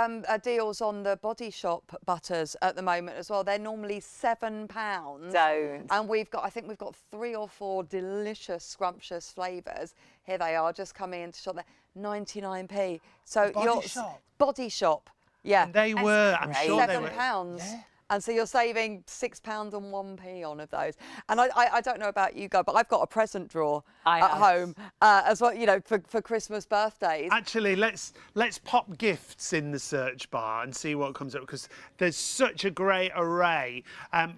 deals on the Body Shop butters at the moment as well. They're normally £7. Don't. And I think we've got 3 or 4 delicious, scrumptious flavours. Here they are, just coming into shop there, 99p. So Body Shop. Yeah. And they were, I'm sure they were. £7. Yeah. And so you're saving £6 and 1p on of those. And I don't know about you guys, but I've got a present drawer at home as well, you know, for Christmas birthdays. Actually, let's pop gifts in the search bar and see what comes up, because there's such a great array.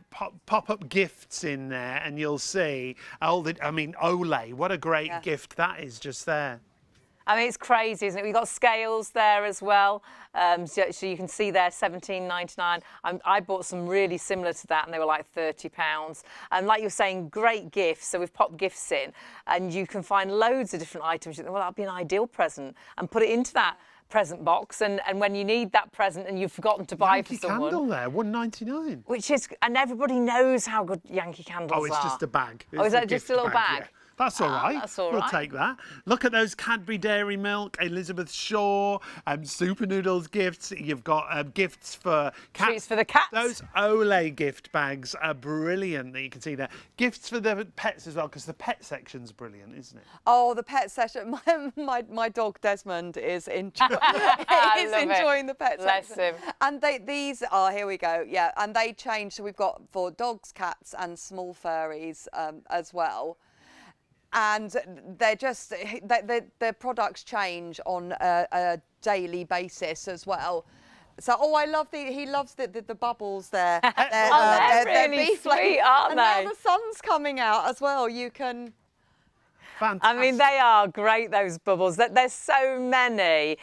Pop up gifts in there and you'll see all the, I mean, Olay, what a great gift that is just there. I mean, it's crazy, isn't it? We've got scales there as well. So you can see there, £17.99. I bought some really similar to that, and they were like £30. And like you're saying, great gifts. So we've popped gifts in, and you can find loads of different items. You think, well, that'd be an ideal present, and put it into that present box, and when you need that present and you've forgotten to buy for someone. Yankee Candle there, £1.99. Which is, and everybody knows how good Yankee Candles are. Oh, it's just a bag. Oh, is that just a little bag? Yeah. That's all right. That's all We'll right. take that. Look at those Cadbury Dairy Milk, Elizabeth Shaw, Super Noodles gifts. You've got gifts for cats. Treats for the cats. Those Olay gift bags are brilliant that you can see there. Gifts for the pets as well, because the pet section's brilliant, isn't it? Oh, the pet session. My dog Desmond is enjoying the pet Bless section. him. And these are, here we go, yeah, and they change. So we've got for dogs, cats and small furries as well. And they're just, their products change on a daily basis as well. So, I love he loves the bubbles there. They're really sweet, aren't and they? now the sun's coming out as well. You can... Fantastic. I mean, they are great, those bubbles. There's so many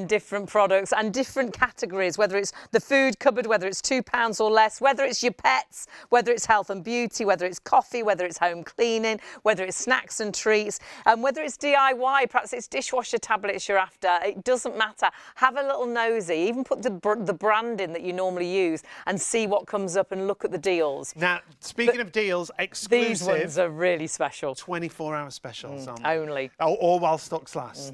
different products and different categories, whether it's the food cupboard, whether it's £2 or less, whether it's your pets, whether it's health and beauty, whether it's coffee, whether it's home cleaning, whether it's snacks and treats, and whether it's DIY, perhaps it's dishwasher tablets you're after. It doesn't matter. Have a little nosy. Even put the brand in that you normally use and see what comes up and look at the deals. Now, speaking of deals, exclusive. These ones are really special. 24-hour specials on Only. or while stocks last.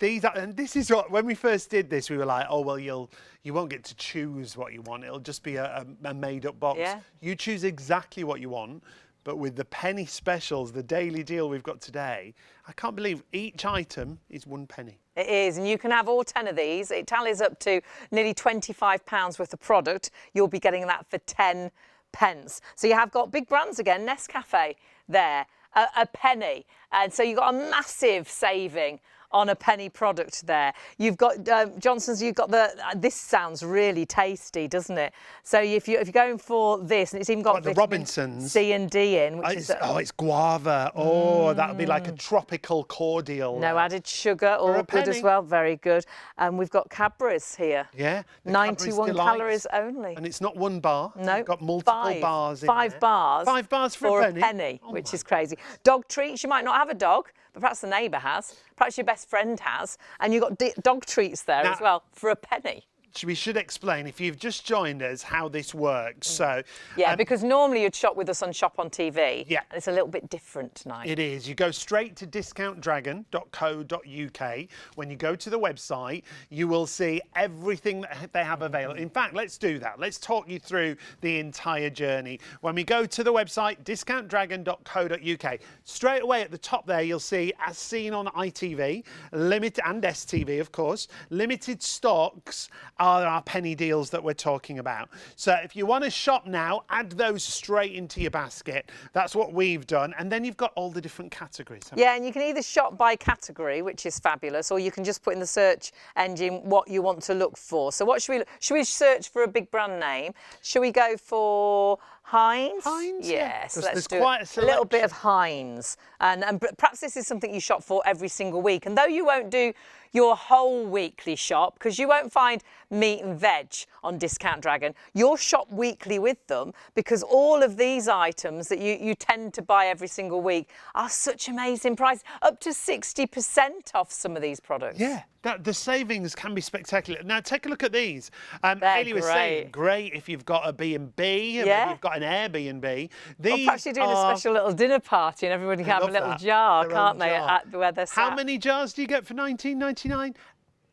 These are, and this is what, when we first did this, we were like, oh well, you won't get to choose what you want. It'll just be a made-up box. Yeah. You choose exactly what you want. But with the penny specials, the daily deal we've got today, I can't believe each item is 1 penny. It is, and you can have all 10 of these. It tallies up to nearly £25 worth of product. You'll be getting that for 10 pence. So you have got big brands again, Nescafe there, a penny. And so you've got a massive saving on a penny product there. You've got Johnson's. You've got this sounds really tasty, doesn't it? So if you're going for this, and it's even got the Robinsons C and D in, which is it's guava. Oh, that would be like a tropical cordial. no added sugar, all good as penny. well. Very good. And we've got Cadbury's here. Yeah, the 91 Cadbury's calories only. and it's not 1 bar. No, You've got multiple five. bars in 5 there. bars. 5 bars for a penny, Oh which my is crazy. Dog treats. You might not have a dog, but perhaps the neighbour has. Perhaps your best friend has, and you've got dog treats there Now- as well for a penny. We should explain, if you've just joined us, how this works. So, Yeah, because normally you'd shop with us on ShopOnTV. Yeah. And it's a little bit different tonight. it is. You go straight to discountdragon.co.uk. When you go to the website, you will see everything that they have available. In fact, let's do that. Let's talk you through the entire journey. When we go to the website, discountdragon.co.uk, straight away at the top there, you'll see, as seen on ITV, limited and STV, of course, limited stocks are our penny deals that we're talking about. So if you want to shop now, add those straight into your basket. That's what we've done. And then you've got all the different categories. Yeah, and you can either shop by category, which is fabulous, or you can just put in the search engine what you want to look for. So what should we search for a big brand name? Should we go for Heinz? Heinz, yeah. Yes, There's let's do quite a little bit selection. of Heinz. And perhaps this is something you shop for every single week. And though you won't do your whole weekly shop, because you won't find meat and veg on Discount Dragon, you'll shop weekly with them, because all of these items that you tend to buy every single week are such amazing prices, up to 60% off some of these products. Yeah, the savings can be spectacular. Now, take a look at these. They're Hayley was saying, great. great if you've got a B&B, Yeah. maybe you've got an Airbnb. These Or perhaps you're doing a are- special little dinner party and everybody can have a love little that. jar, Their can't own they, jar. at where they're sat. How many jars do you get for $19.99?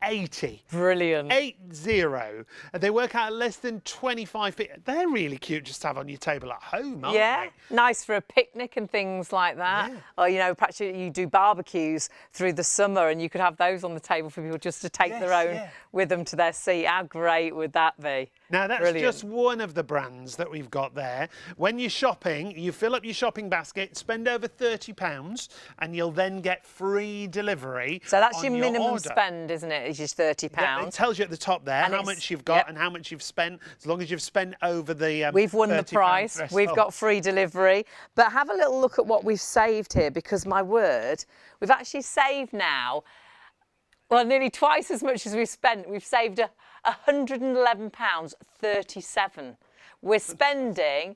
80. Brilliant. 80. They work out at less than 25p. They're really cute just to have on your table at home, aren't Yeah, they? nice for a picnic and things like that. Yeah. Or, perhaps you do barbecues through the summer and you could have those on the table for people just to take Yes, their own yeah. with them to their seat. How great would that be? Now, that's Brilliant. just one of the brands that we've got there. When you're shopping, you fill up your shopping basket, spend over £30, and you'll then get free delivery. So that's on your minimum order. spend, isn't it? Is just £30. Yeah, it tells you at the top there And how it's- much you've got yep. and how much you've spent. As long as you've spent over the We've won the £30 prize. threshold. We've got free delivery. But have a little look at what we've saved here, because my word, we've actually saved now, well, nearly twice as much as we've spent. We've saved £111.37. We're spending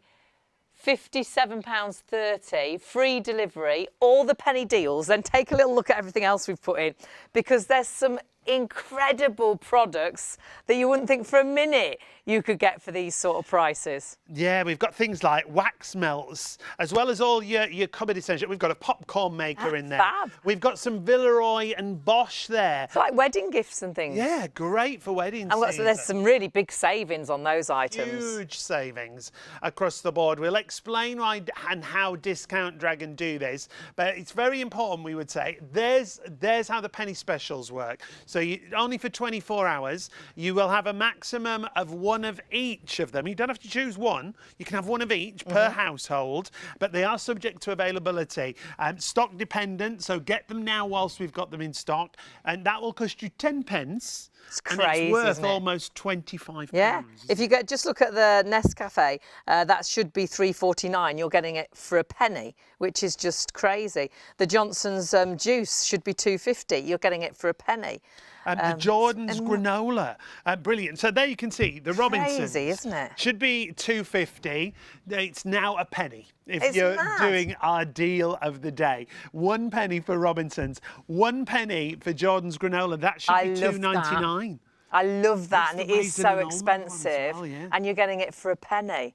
£57.30, free delivery, all the penny deals. Then take a little look at everything else we've put in, because there's some incredible products that you wouldn't think for a minute you could get for these sort of prices. Yeah, we've got things like wax melts, as well as all your cupboard essentials. We've got a popcorn maker in there. Fab. We've got some Villeroy and Bosch there. It's like wedding gifts and things. Yeah, great for weddings. So there's some really big savings on those items. Huge savings across the board. We'll explain why and how Discount Dragon do this, but it's very important, we would say. There's how the penny specials work. So only for 24 hours, you will have a maximum of one of each of them. You don't have to choose one. You can have one of each per household, but they are subject to availability. Stock dependent, so get them now whilst we've got them in stock, and that will cost you 10 pence. It's crazy, and it's worth isn't it? almost £25. Yeah, if you just look at the Nescafe, that should be £3.49. You're getting it for a penny, which is just crazy. The Johnson's juice should be £2.50. You're getting it for a penny. The Jordan's granola, brilliant. So there you can see the Robinsons. Crazy, isn't it? Should be £2.50. It's now a penny. If It's you're mad. doing our deal of the day, 1 penny for Robinsons, 1 penny for Jordan's granola. That should be £2.99. I love that, That's and the it is raisin so and almond one as expensive, well, yeah. and you're getting it for a penny.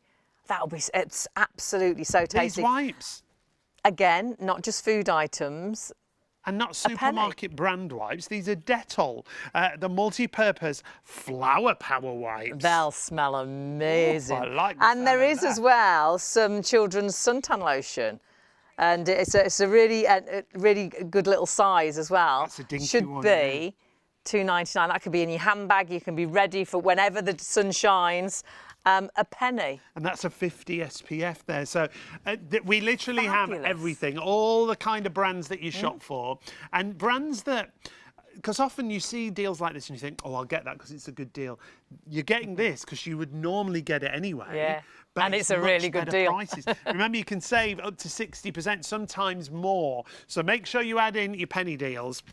It's absolutely so tasty. These wipes. Again, not just food items. And not supermarket brand wipes. These are Dettol, the multi-purpose flower power wipes. They'll smell amazing. I like the And there sound of is as that. well some children's suntan lotion. And it's a really good little size as well. That's a dinky Should one, be £2.99. That could be in your handbag. You can be ready for whenever the sun shines. A penny. And that's a 50 SPF there. So we literally have Fabulous. everything, all the kind of brands that you shop for, and brands that, because often you see deals like this and you think, oh, I'll get that because it's a good deal. You're getting this because you would normally get it anyway. Yeah. But And it's a really much good better deal. Prices. Remember, you can save up to 60%, sometimes more. So make sure you add in your penny deals.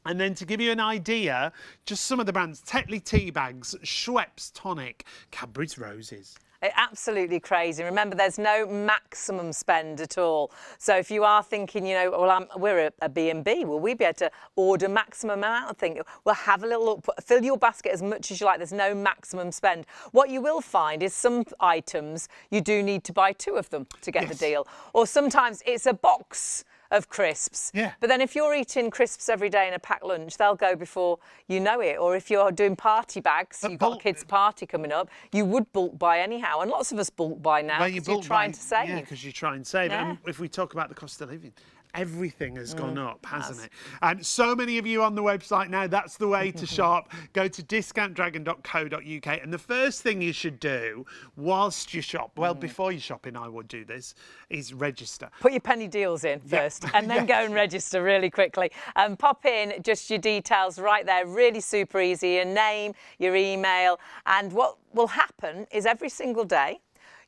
And then to give you an idea, just some of the brands: Tetley tea bags, Schweppes tonic, Cadbury's roses. Absolutely crazy. Remember, there's no maximum spend at all. So if you are thinking, well, we're a B&B, will we be able to order maximum amount of things? Well, have a little look, fill your basket as much as you like. There's no maximum spend. What you will find is some items you do need to buy 2 of them to get the deal. Or sometimes it's a box of crisps. Yeah. But then if you're eating crisps every day in a packed lunch, they'll go before you know it. Or if you're doing party bags, you've got a kids' party coming up, you would bulk buy anyhow. And lots of us bulk buy now because you're trying to save. Yeah, because you try and save. Yeah. And if we talk about the cost of living, everything has gone up, hasn't it? And so many of you on the website now, that's the way to shop. Go to discountdragon.co.uk. And the first thing you should do whilst you shop, well, before you're shopping, I would do this, is register. Put your penny deals in first and then go and register really quickly. Pop in just your details right there, really super easy, your name, your email. And what will happen is every single day,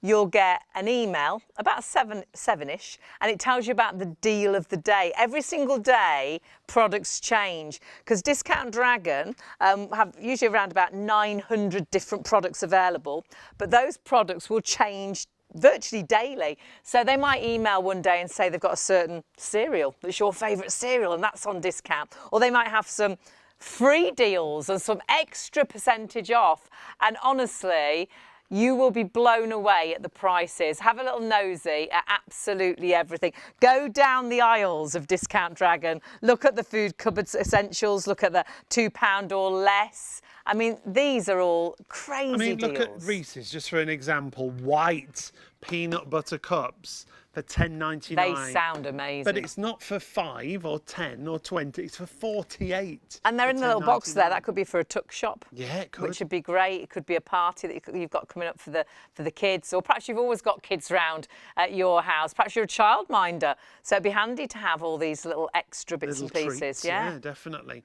you'll get an email about seven-ish, and it tells you about the deal of the day. Every single day, products change because Discount Dragon have usually around about 900 different products available, but those products will change virtually daily. So they might email one day and say they've got a certain cereal that's your favourite cereal and that's on discount, or they might have some free deals and some extra percentage off. And honestly, you will be blown away at the prices. Have a little nosy at absolutely everything. Go down the aisles of Discount Dragon. Look at the food cupboard essentials. Look at the £2 or less. I mean, these are all crazy deals. Look at Reese's, just for an example. White peanut butter cups for £10.99. They sound amazing. But it's not for 5 or 10 or 20, it's for 48. And they're in the little box there. That could be for a tuck shop. Yeah, it could. Which would be great. It could be a party that you've got coming up for the kids, or perhaps you've always got kids round at your house. Perhaps you're a childminder, so it'd be handy to have all these little extra bits and pieces. Treats, yeah, definitely.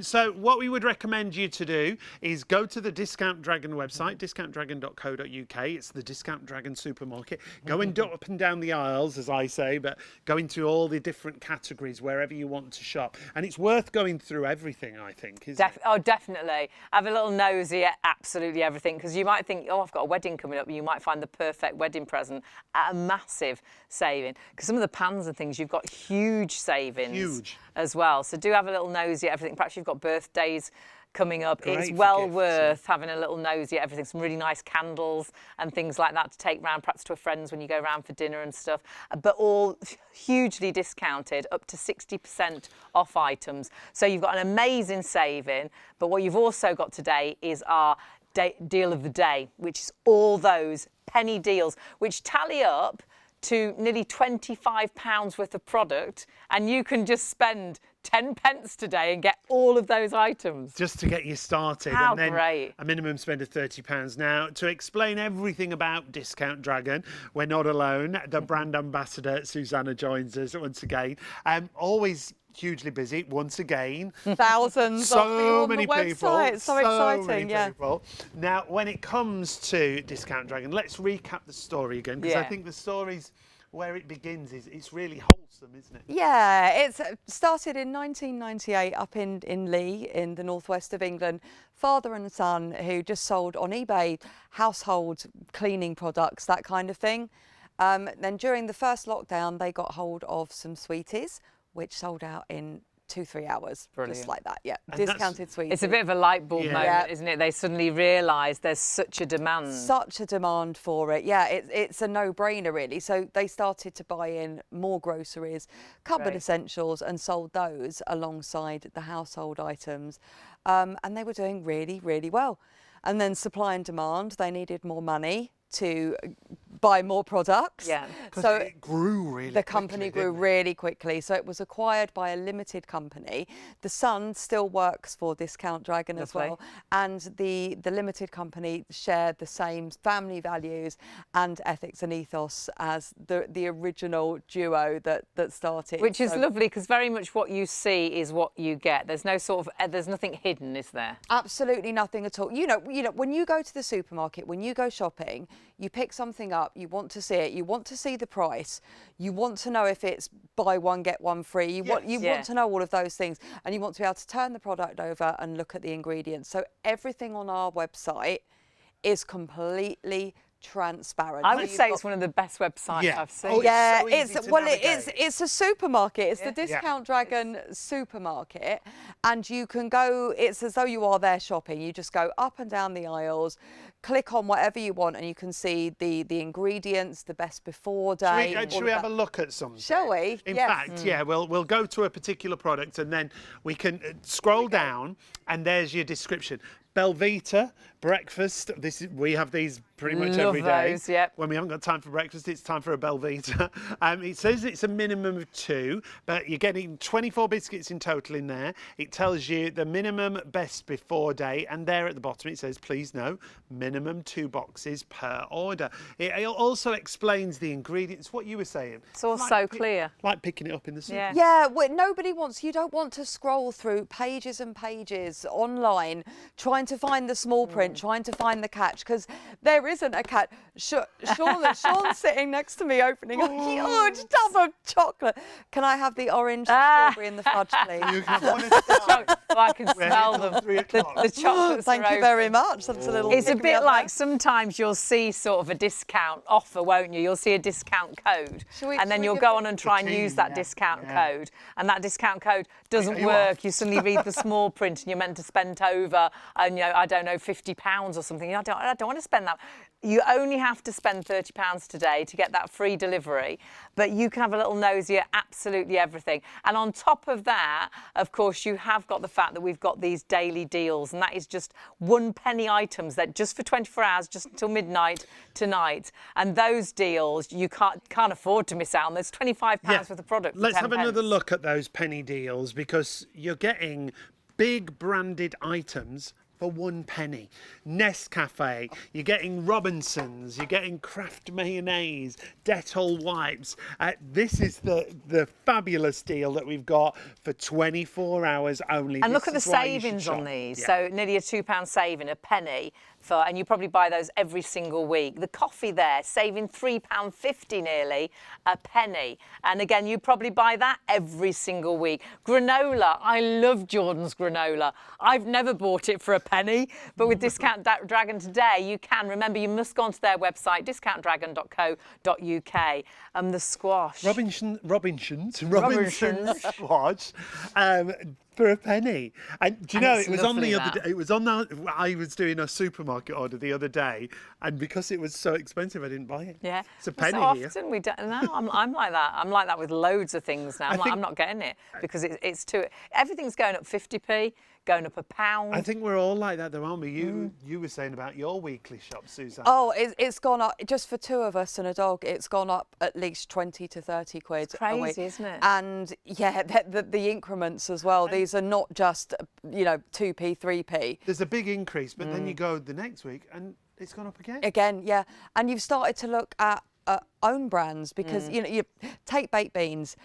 So what we would recommend you to do is go to the Discount Dragon website, discountdragon.co.uk. It's the Discount Dragon supermarket. Go and up and down the aisle. aisles, as I say, but go into all the different categories wherever you want to shop. And it's worth going through everything, I think, isn't it? Oh, definitely. Have a little nosy at absolutely everything, because you might think, oh, I've got a wedding coming up, and you might find the perfect wedding present at a massive saving. Because some of the pans and things, you've got huge savings as well. So do have a little nosy at everything. Perhaps you've got birthdays coming up. It's well worth having a little nosy at everything. Some really nice candles and things like that to take round, perhaps to a friend's when you go round for dinner and stuff. But all hugely discounted, up to 60% off items. So you've got an amazing saving. But what you've also got today is our deal of the day, which is all those penny deals, which tally up to nearly £25 worth of product, and you can just spend 10 pence today and get all of those items. Just to get you started. How and then great. A minimum spend of £30. Now, to explain everything about Discount Dragon, we're not alone. The brand ambassador, Susanna, joins us once again. Always hugely busy, once again. Thousands so of many people on the people. website. So exciting, many yeah. people. Now, when it comes to Discount Dragon, let's recap the story again, because I think the story's where it begins it's really wholesome, isn't it? Yeah, it's started in 1998 up in Lee in the northwest of England. Father and son who just sold on eBay household cleaning products, that kind of thing. Then during the first lockdown, they got hold of some sweeties, which sold out in 2-3 hours. Brilliant. Just like that, yeah. And discounted sweeties. It's a bit of a light bulb moment, isn't it? They suddenly realise there's such a demand. Such a demand for it. Yeah, it's a no-brainer, really. So they started to buy in more groceries, cupboard essentials, and sold those alongside the household items. And they were doing really, really well. And then supply and demand, they needed more money to buy more products. Yeah. So it grew really The company grew really quickly. So it was acquired by a limited company. The son still works for Discount Dragon as well. And the limited company shared the same family values and ethics and ethos as the original duo that started. Which is lovely, because very much what you see is what you get. There's no sort of, there's nothing hidden, is there? Absolutely nothing at all. You know, when you go to the supermarket, when you go shopping, you pick something up, you want to see it, you want to see the price, you want to know if it's buy one, get one free, you want to know all of those things, and you want to be able to turn the product over and look at the ingredients. So everything on our website is completely transparent. I would say it's one of the best websites I've seen. Oh, yeah, it's it's a supermarket. It's the Discount Dragon supermarket, and you can go. It's as though you are there shopping. You just go up and down the aisles, click on whatever you want, and you can see the ingredients, the best before date. Should we have a look at something? Shall we? In fact, we'll go to a particular product, and then we can scroll down, and there's your description. Belvita breakfast. We have these pretty much every day. Those, yep. When we haven't got time for breakfast, it's time for a Belvita. It says it's a minimum of 2, but you're getting 24 biscuits in total in there. It tells you the minimum best before date, and there at the bottom it says, please no, minimum 2 boxes per order. It also explains the ingredients. What you were saying. It's all so clear. Like picking it up in the supermarket. Yeah, you don't want to scroll through pages and pages online trying to find the small print, trying to find the catch, because there isn't a catch. Sean's sitting next to me opening a huge tub of chocolate. Can I have the orange, strawberry and the fudge, please? You can have one at a time. I can smell them. The chocolates Thank you very much. That's a little. It's a bit like sometimes you'll see sort of a discount offer, won't you? You'll see a discount code, and then you'll go on and try and use that discount code, and that discount code doesn't work. You suddenly read the small print, and you're meant to spend over, and I don't know, £50 or something. I don't want to spend that. You only have to spend £30 today to get that free delivery, but you can have a little nosy at absolutely everything. And on top of that, of course, you have got the fact that we've got these daily deals, and that is just 1 penny items that just for 24 hours, just until midnight tonight. And those deals you can't afford to miss out on. There's £25 worth of product. Let's have another look at those penny deals, because you're getting big branded items for 1 penny. Nescafe, you're getting Robinsons, you're getting Kraft mayonnaise, Dettol wipes. This is the fabulous deal that we've got for 24 hours only. And look at the savings on these. So nearly a £2 saving, a penny and you probably buy those every single week. The coffee there, saving £3.50 nearly a penny. And again, you probably buy that every single week. Granola, I love Jordan's granola. I've never bought it for a penny, but with Discount Dragon today, you can. Remember, you must go onto their website, discountdragon.co.uk. The squash. Robinson's squash. For a penny. And do you know, it was on the other day, I was doing a supermarket order the other day, and because it was so expensive, I didn't buy it. Yeah. It's a penny so here. often we don't know. I'm like that. I'm like that with loads of things now. I'm not getting it because it's too. Everything's going up 50p, going up £1. I think we're all like that, though, aren't we? You were saying about your weekly shop, Suzanne. Oh, it's gone up just for two of us and a dog. It's gone up at least 20 to 30 quid. It's crazy, isn't it? And yeah, the increments as well. These are not just 2p, 3p. There's a big increase, but then you go the next week and it's gone up again. Again, yeah. And you've started to look at own brands because you take baked beans,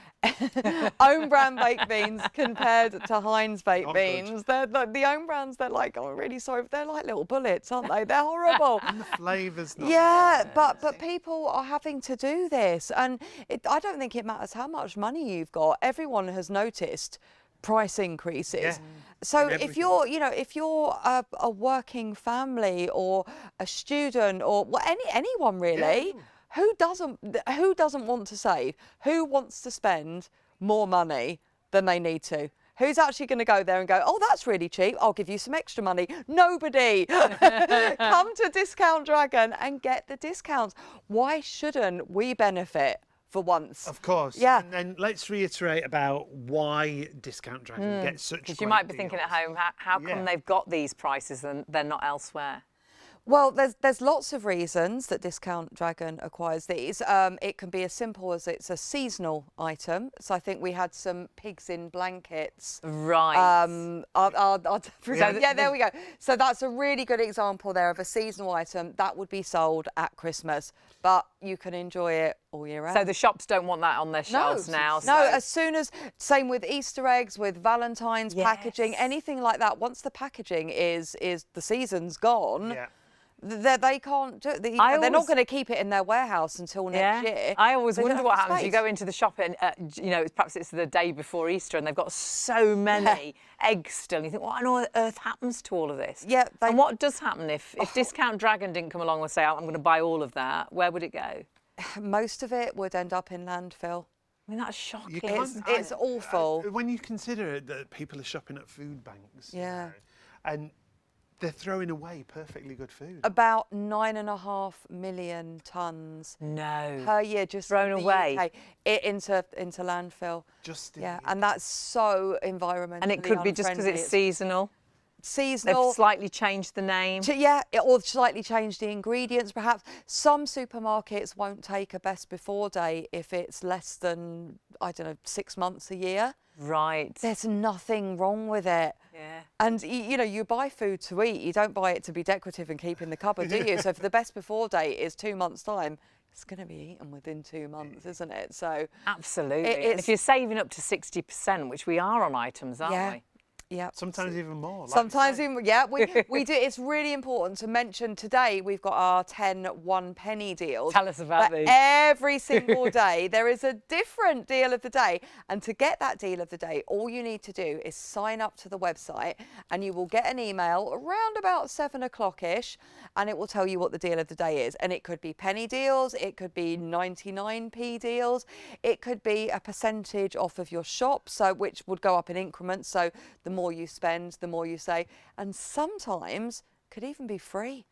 own brand baked beans compared to Heinz baked beans. They're like, the own brands. They're like, oh, I'm really sorry, but they're like little bullets, aren't they? They're horrible. And the flavours. Yeah, but people are having to do this, and I don't think it matters how much money you've got. Everyone has noticed price increases. Yeah. So if you're, if you're a working family or a student or anyone really. Yeah. Who doesn't want to save? Who wants to spend more money than they need to? Who's actually going to go there and go, oh, that's really cheap, I'll give you some extra money? Nobody. Come to Discount Dragon and get the discounts. Why shouldn't we benefit for once? Of course. Yeah. And then let's reiterate about why Discount Dragon gets such Because great you might be deals. thinking at home, how come they've got these prices and they're not elsewhere? Well, there's lots of reasons that Discount Dragon acquires these. It can be as simple as it's a seasonal item. So I think we had some pigs in blankets. Right. There we go. So that's a really good example there of a seasonal item that would be sold at Christmas, but you can enjoy it all year round. So the shops don't want that on their shelves now. No, as soon as, same with Easter eggs, with Valentine's packaging, anything like that. Once the packaging is the season's gone. Yeah. They can't do it. They're not going to keep it in their warehouse until next year. I always They don't wonder have what the happens. You space. go into the shop and, perhaps it's the day before Easter and they've got so many eggs still. And you think, what on earth happens to all of this? Yeah. And what does happen if Discount Dragon didn't come along and say, oh, I'm going to buy all of that? Where would it go? Most of it would end up in landfill. I mean, that's shocking. It's awful. When you consider that people are shopping at food banks. Yeah. And they're throwing away perfectly good food. About 9.5 million tonnes per year just thrown from the away UK, into landfill. Just and that's so environmentally And it could be just because it's seasonal. Seasonal. They've slightly changed the name. Or slightly changed the ingredients perhaps. Some supermarkets won't take a best before date if it's less than, 6 months a year. Right. There's nothing wrong with it. Yeah. And you buy food to eat. You don't buy it to be decorative and keep in the cupboard, do you? So if the best before date is 2 months' time, it's going to be eaten within 2 months, isn't it? So absolutely. And if you're saving up to 60%, which we are on items, aren't we? Yeah. Sometimes even more. Sometimes even, we do. It's really important to mention today we've got our 10 1-penny deals. Tell us about these. Every single day there is a different deal of the day. And to get that deal of the day, all you need to do is sign up to the website and you will get an email around about 7 o'clock-ish and it will tell you what the deal of the day is. And it could be penny deals, it could be 99p deals, it could be a percentage off of your shop, so which would go up in increments. So the more you spend, the more you save, and sometimes could even be free.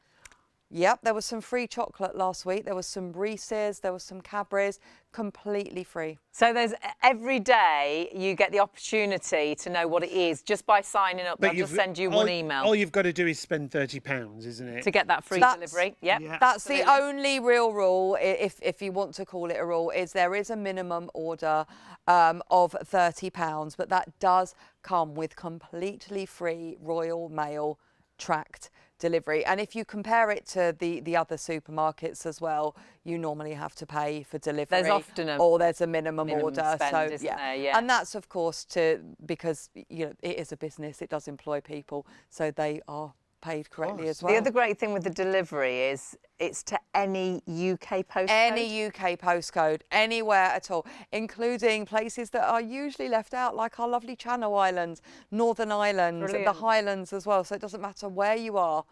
Yep, there was some free chocolate last week. There was some Reese's, there was some Cadbury's, completely free. So there's every day you get the opportunity to know what it is just by signing up. They'll just send you one email. All you've got to do is spend £30, isn't it? To get that free delivery. Yep. Yeah. That's the only real rule, if you want to call it a rule, is there is a minimum order of £30, but that does come with completely free Royal Mail tracked delivery. And if you compare it to the other supermarkets as well, you normally have to pay for delivery. There's often there's a minimum order. Spend, isn't there? Yeah. And that's of course because it is a business, it does employ people, so they are paid correctly as well. The other great thing with the delivery is it's to any UK postcode. Any UK postcode, anywhere at all, including places that are usually left out, like our lovely Channel Islands, Northern Ireland, the Highlands as well. So it doesn't matter where you are.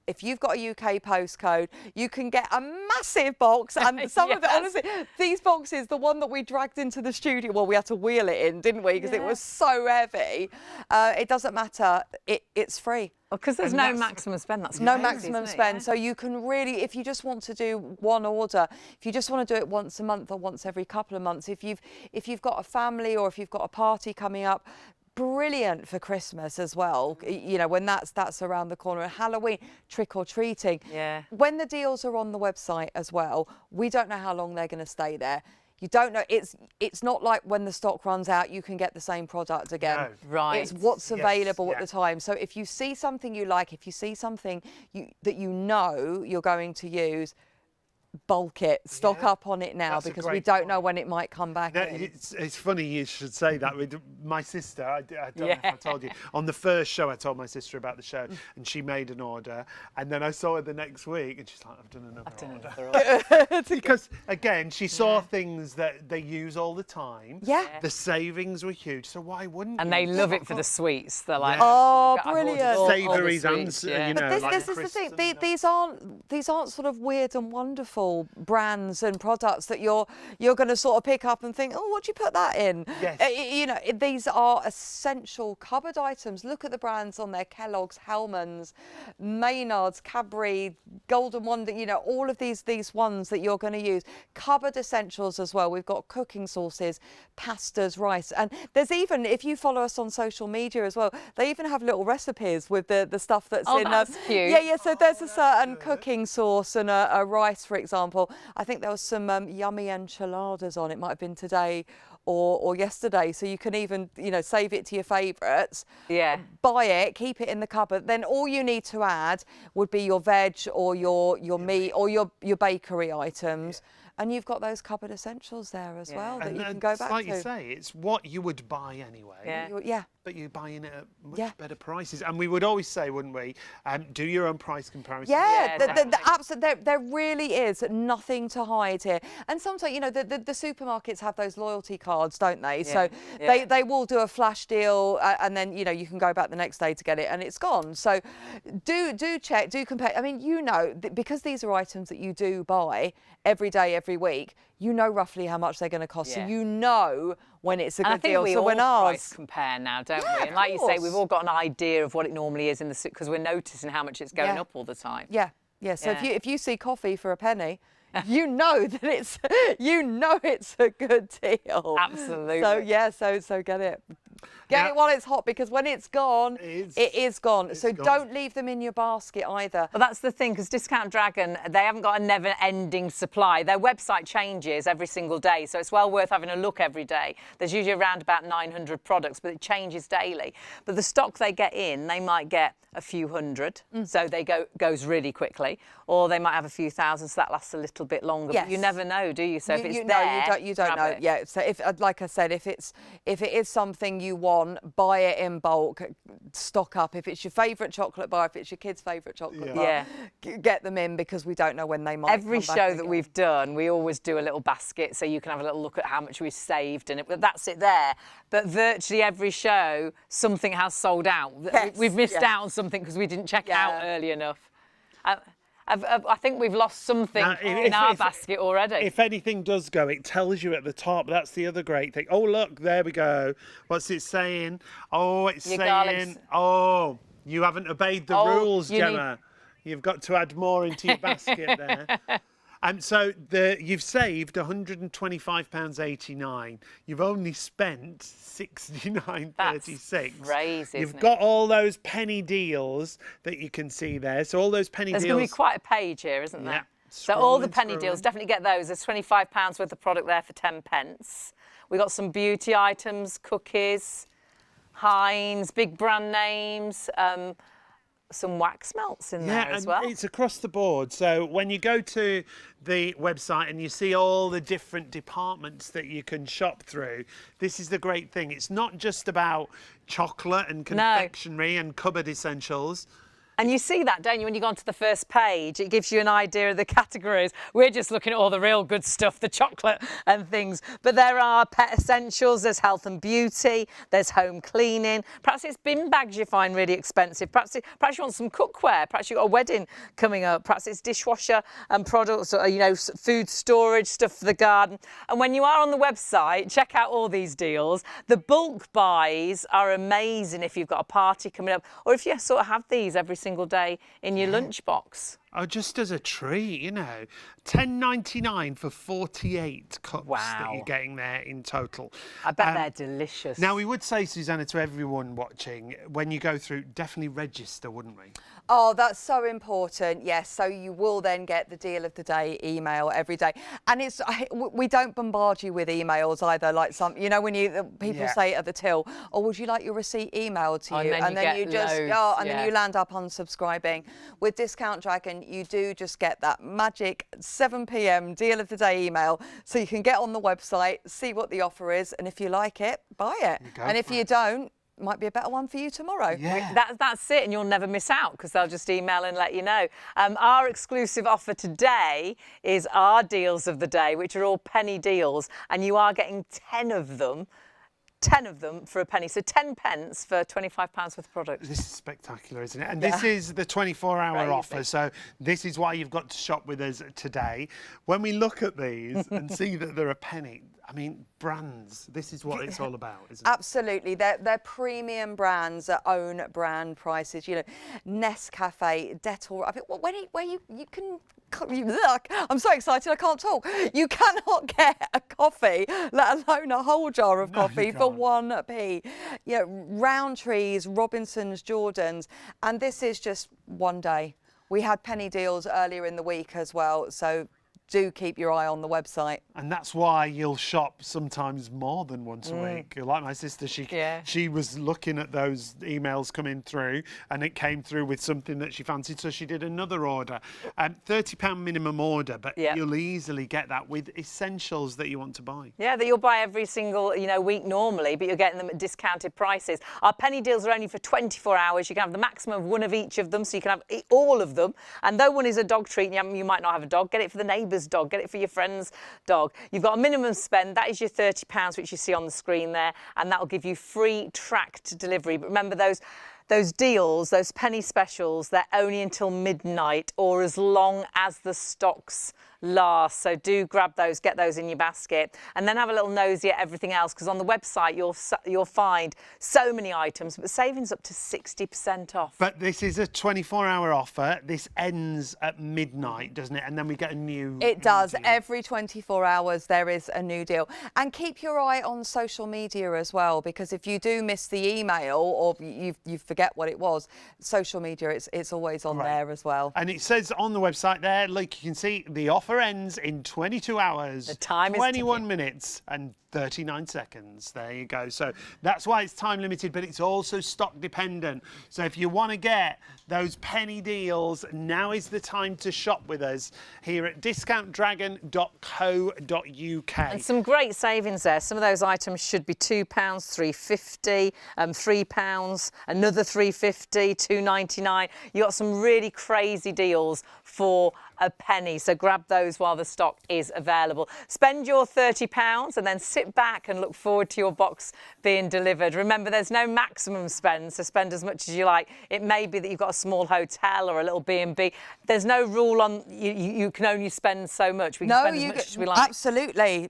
If you've got a UK postcode, you can get a massive box. And some of it, honestly, these boxes, the one that we dragged into the studio, well, we had to wheel it in, didn't we? Because it was so heavy. It doesn't matter. It's free. Because there's no maximum spend. That's no crazy, maximum spend. So you can really, if you just want to do one order, if you just want to do it once a month or once every couple of months, if you've got a family or if you've got a party coming up, brilliant for Christmas as well, you know, when that's around the corner. And Halloween, trick or treating. Yeah. When the deals are on the website as well, we don't know how long they're going to stay there. You don't know. It's not like when the stock runs out, you can get the same product again. No. Right. It's what's available at the time. So if you see something you like, if you see something that you know you're going to use, bulk it, stock up on it now, because we don't know when it might come back in. It's funny you should say that. With my sister, I don't know if I told you, on the first show I told my sister about the show and she made an order, and then I saw her the next week and she's like, I've done another order. Because again, she saw things that they use all the time. The savings were huge, so why wouldn't and you? they love it for the sweets. They're like, oh, brilliant. Savouries and But this is the thing. These aren't sort of weird and wonderful brands and products that you're going to sort of pick up and think, oh, what'd you put that in? You know, these are essential cupboard items. Look at the brands on there: Kellogg's, Hellmann's, Maynard's, Cadbury, Golden Wonder. You know, all of these ones that you're going to use. Cupboard essentials as well. We've got cooking sauces, pastas, rice, and there's even, if you follow us on social media as well, they even have little recipes with the stuff that's in. That's cute. Yeah. So there's a certain cooking sauce and a rice, for example. I think there was some yummy enchiladas on. It might have been today or yesterday. So you can even, you know, save it to your favourites. Buy it, keep it in the cupboard. Then all you need to add would be your veg or your meat or your bakery items. And you've got those cupboard essentials there as well that you can go back to. Like you say, it's what you would buy anyway. But you're buying it at much better prices. And we would always say, wouldn't we, do your own price comparison. Absolutely. There really is nothing to hide here. And sometimes, you know, the supermarkets have those loyalty cards, don't they? So they will do a flash deal and then, you know, you can go back the next day to get it and it's gone. So do check, do compare. I mean, you know, because these are items that you do buy every day, every week, you know roughly how much they're going to cost. So you know when it's a good deal. We so all when price compare now, don't we? And like you say, we've all got an idea of what it normally is in the because we're noticing how much it's going up all the time. So if you see coffee for a penny, you know that it's a good deal. Absolutely. So get it. Get it while it's hot, because when it's gone, it is gone. So don't leave them in your basket either. Well, that's the thing, because Discount Dragon, they haven't got a never-ending supply. Their website changes every single day, so it's well worth having a look every day. There's usually around about 900 products, but it changes daily. But the stock they get in, they might get a few hundred, so they goes really quickly, or they might have a few thousand, so that lasts a little bit longer. But you never know, do you? So if it's you don't know. Yeah. So if, like I said, if it is something you want, buy it in bulk, stock up. If it's your favourite chocolate bar, if it's your kid's favourite chocolate bar, get them in, because we don't know when they might. Every show that we've done, we always do a little basket, so you can have a little look at how much we've saved, and that's it there. But virtually every show, something has sold out. We've missed out on something because we didn't check it out early enough. I think we've lost something in our basket already. If anything does go, it tells you at the top. That's the other great thing. Oh, look, there we go. What's it saying? Oh, it's saying, oh, you haven't obeyed the rules, Gemma. You've got to add more into your basket there. And so you've saved £125.89. You've only spent £69.36. That's crazy. You've got all those penny deals that you can see there. So all those penny deals. There's going to be quite a page here, isn't there? Yeah. So all the penny deals, definitely get those. There's £25 worth of product there for 10p. We got some beauty items, cookies, Heinz, big brand names. Some wax melts in there as well. It's across the board. So when you go to the website and you see all the different departments that you can shop through, this is the great thing. It's not just about chocolate and confectionery and cupboard essentials. And you see that, don't you, when you go onto the first page? It gives you an idea of the categories. We're just looking at all the real good stuff, the chocolate and things. But there are pet essentials, there's health and beauty, there's home cleaning. Perhaps it's bin bags you find really expensive. Perhaps you want some cookware. Perhaps you've got a wedding coming up. Perhaps it's dishwasher and products, or, you know, food storage, stuff for the garden. And when you are on the website, check out all these deals. The bulk buys are amazing if you've got a party coming up, or if you sort of have these every single day in your lunchbox. Oh, just as a treat, you know. $10.99 for 48 cups that you're getting there in total. I bet they're delicious. Now, we would say, Susanna, to everyone watching, when you go through, definitely register, wouldn't we? Oh, that's so important. Yes, so you will then get the deal of the day email every day, and we don't bombard you with emails either. Like some, you know, when people say at the till, "Oh, would you like your receipt emailed to you?" And then you just then you land up unsubscribing. With Discount Dragon, you do just get that magic 7 p.m. deal of the day email, so you can get on the website, see what the offer is, and if you like it, buy it. And if you don't, might be a better one for you tomorrow. Yeah. That's it, and you'll never miss out because they'll just email and let you know. Our exclusive offer today is our deals of the day, which are all penny deals, and you are getting 10 of them for a penny. So 10 pence for £25 worth of products. This is spectacular, isn't it? And this is the 24-hour offer. So this is why you've got to shop with us today. When we look at these and see that they're a penny, I mean, brands, this is what it's all about, isn't it? Absolutely. They're premium brands at own brand prices. You know, Nescafe, Dettol. I mean, where you can... I'm so excited I can't talk. You cannot get a coffee, let alone a whole jar of coffee for 1p. You know, Rowntree's, Robinson's, Jordan's, and this is just one day. We had penny deals earlier in the week as well, so do keep your eye on the website. And that's why you'll shop sometimes more than once a week. Like my sister, she was looking at those emails coming through, and it came through with something that she fancied, so she did another order. £30 minimum order, but you'll easily get that with essentials that you want to buy. Yeah, that you'll buy every single week normally, but you're getting them at discounted prices. Our penny deals are only for 24 hours. You can have the maximum of one of each of them, so you can have all of them. And though one is a dog treat, you might not have a dog, get it for the neighbour's dog, get it for your friend's dog. You've got a minimum spend, that is your £30, which you see on the screen there, and that will give you free tracked delivery. But remember, those deals, those penny specials, they're only until midnight or as long as the stocks last. So do grab those, get those in your basket, and then have a little nosy at everything else, because on the website you'll find so many items, but savings up to 60% off. But this is a 24-hour offer. This ends at midnight, doesn't it? And then we get a new... It does. Every 24 hours there is a new deal. And keep your eye on social media as well, because if you do miss the email or you forget what it was, social media, it's always on there as well. And it says on the website there, like you can see, the offer ends in 22 hours, the time 21 minutes and 39 seconds. There you go. So that's why it's time limited, but it's also stock dependent. So if you want to get those penny deals, now is the time to shop with us here at discountdragon.co.uk. And some great savings there. Some of those items should be £2, £3.50, £3, another £3.50, £2.99. You got some really crazy deals for a penny, so grab those while the stock is available. Spend your £30 and then sit back and look forward to your box being delivered. Remember, there's no maximum spend, so spend as much as you like. It may be that you've got a small hotel or a little B&B. There's no rule on you can only spend so much. We can spend as much as we like. Absolutely,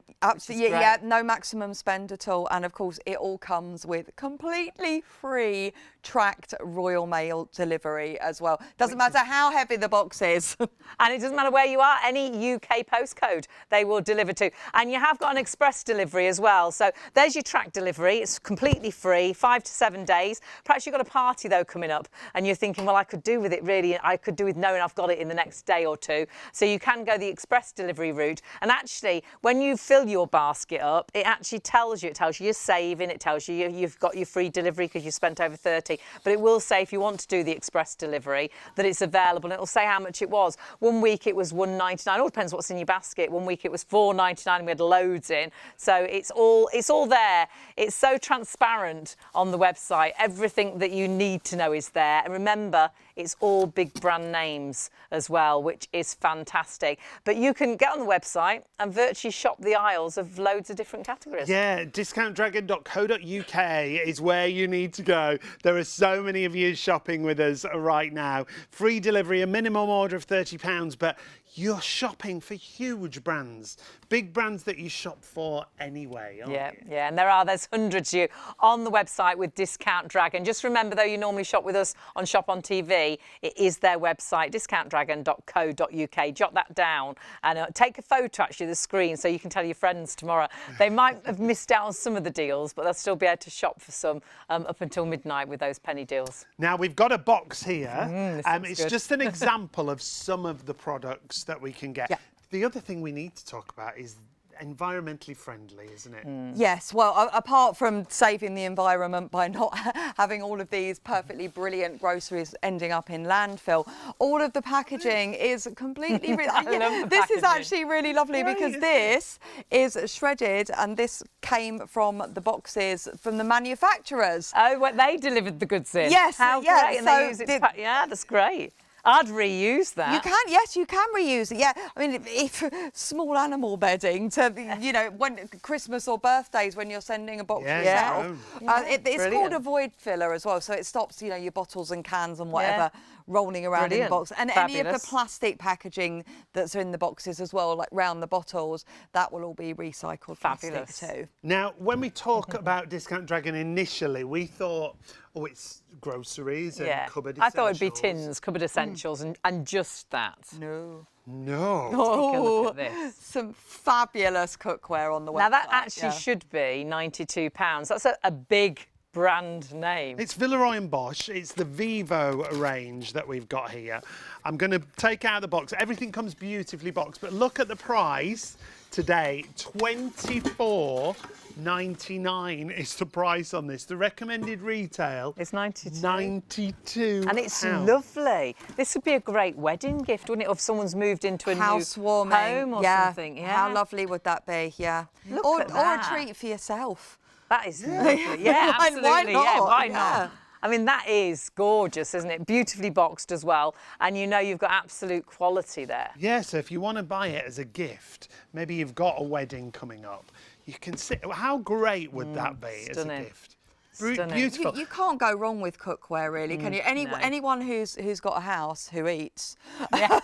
no maximum spend at all. And of course, it all comes with completely free tracked Royal Mail delivery as well. Doesn't matter how heavy the box is. And it doesn't matter where you are, any UK postcode they will deliver to. And you have got an express delivery as well. So there's your tracked delivery. It's completely free, 5 to 7 days. Perhaps you've got a party, though, coming up, and you're thinking, well, I could do with it, really. I could do with knowing I've got it in the next day or two. So you can go the express delivery route. And actually, when you fill your basket up, it actually tells you. It tells you you're saving. It tells you you've got your free delivery because you spent over 30. But it will say, if you want to do the express delivery, that it's available. And it will say how much it was. One week it was £1.99. It all depends what's in your basket. One week it was £4.99 and we had loads in. So it's all there. It's so transparent on the website. Everything that you need to know is there. And remember, It's all big brand names as well, which is fantastic. But you can get on the website and virtually shop the aisles of loads of different categories. Yeah, discountdragon.co.uk is where you need to go. There are so many of you shopping with us right now. Free delivery, a minimum order of £30, but you're shopping for huge brands, big brands that you shop for anyway, aren't you? Yeah, and there's hundreds of you on the website with Discount Dragon. Just remember, though, you normally shop with us on ShopOnTV. It is their website, discountdragon.co.uk. Jot that down and take a photo, actually, of the screen, so you can tell your friends tomorrow. They might have missed out on some of the deals, but they'll still be able to shop for some up until midnight with those penny deals. Now, we've got a box here. It's good. just an example of some of the products that we can get. Yeah. The other thing we need to talk about is environmentally friendly, isn't it? Yes, well, apart from saving the environment by not having all of these perfectly brilliant groceries ending up in landfill, all of the packaging is completely... This is actually really lovely because this is shredded and this came from the boxes from the manufacturers. Oh, well, they delivered the goods in? Yes, How yeah, great, and they use it yeah, that's great. I'd reuse that. You can, yes, you can reuse it. Yeah, I mean, if small animal bedding to, you know, when Christmas or birthdays when you're sending a box yourself. It's called a void filler as well, so it stops, you know, your bottles and cans and whatever rolling around in the box. And any of the plastic packaging that's in the boxes as well, like round the bottles, that will all be recycled plastic too. Now, when we talk about Discount Dragon initially, we thought, oh, it's groceries and cupboard essentials. I thought it'd be tins, cupboard essentials, and just that. No. Take a look at this. Some fabulous cookware on the website. Now, that actually should be £92. That's a big brand name. It's Villeroy and Bosch. It's the Vivo range that we've got here. I'm going to take out the box. Everything comes beautifully boxed, but look at the price today. £24.99 is the price on this. The recommended retail is 92. £92. And it's lovely. This would be a great wedding gift, wouldn't it? If someone's moved into a new home or something. Yeah. How lovely would that be? Yeah. Or a treat for yourself. That is lovely. Yeah, absolutely. Why not? Yeah, why not? I mean, that is gorgeous, isn't it? Beautifully boxed as well. And you know you've got absolute quality there. Yeah, so if you want to buy it as a gift, maybe you've got a wedding coming up, you can sit. How great would that be as a gift? Beautiful. You can't go wrong with cookware, really, can you? Anyone who's got a house who eats. Yeah.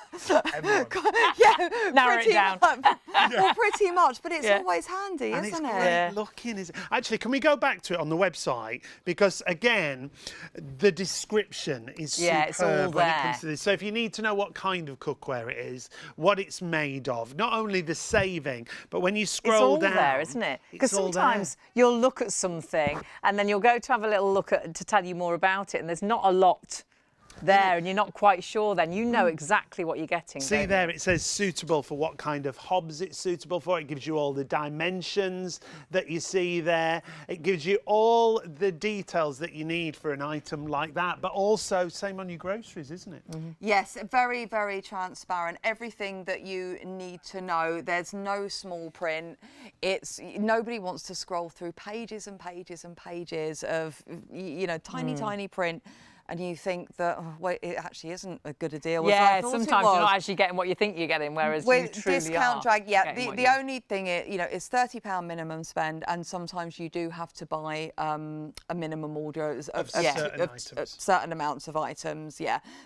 Narrow it down. Well, pretty much, but it's always handy, and isn't it's it? great looking, is it? Actually, can we go back to it on the website? Because again, the description is superb it's all when it there. comes to this. So if you need to know what kind of cookware it is, what it's made of, not only the saving, but when you scroll down, it's all there, isn't it? Because sometimes you'll look at something and then you'll go to have a little look at to tell you more about it, and there's not a lot there, and you're not quite sure. Then you know exactly what you're getting. See there, it says suitable for what kind of hobs it's suitable for. It gives you all the dimensions that you see there. It gives you all the details that you need for an item like that. But also, same on your groceries, isn't it? Yes, very, very transparent. Everything that you need to know. There's no small print. Nobody wants to scroll through pages and pages and pages of, you know, tiny print. And you think that, well, it actually isn't as good a deal as I thought sometimes it was. you're not actually getting what you think you're getting, whereas you truly Discount are. Drag, the only thing is, you know, it's £30 minimum spend, and sometimes you do have to buy a minimum order of certain amounts of items,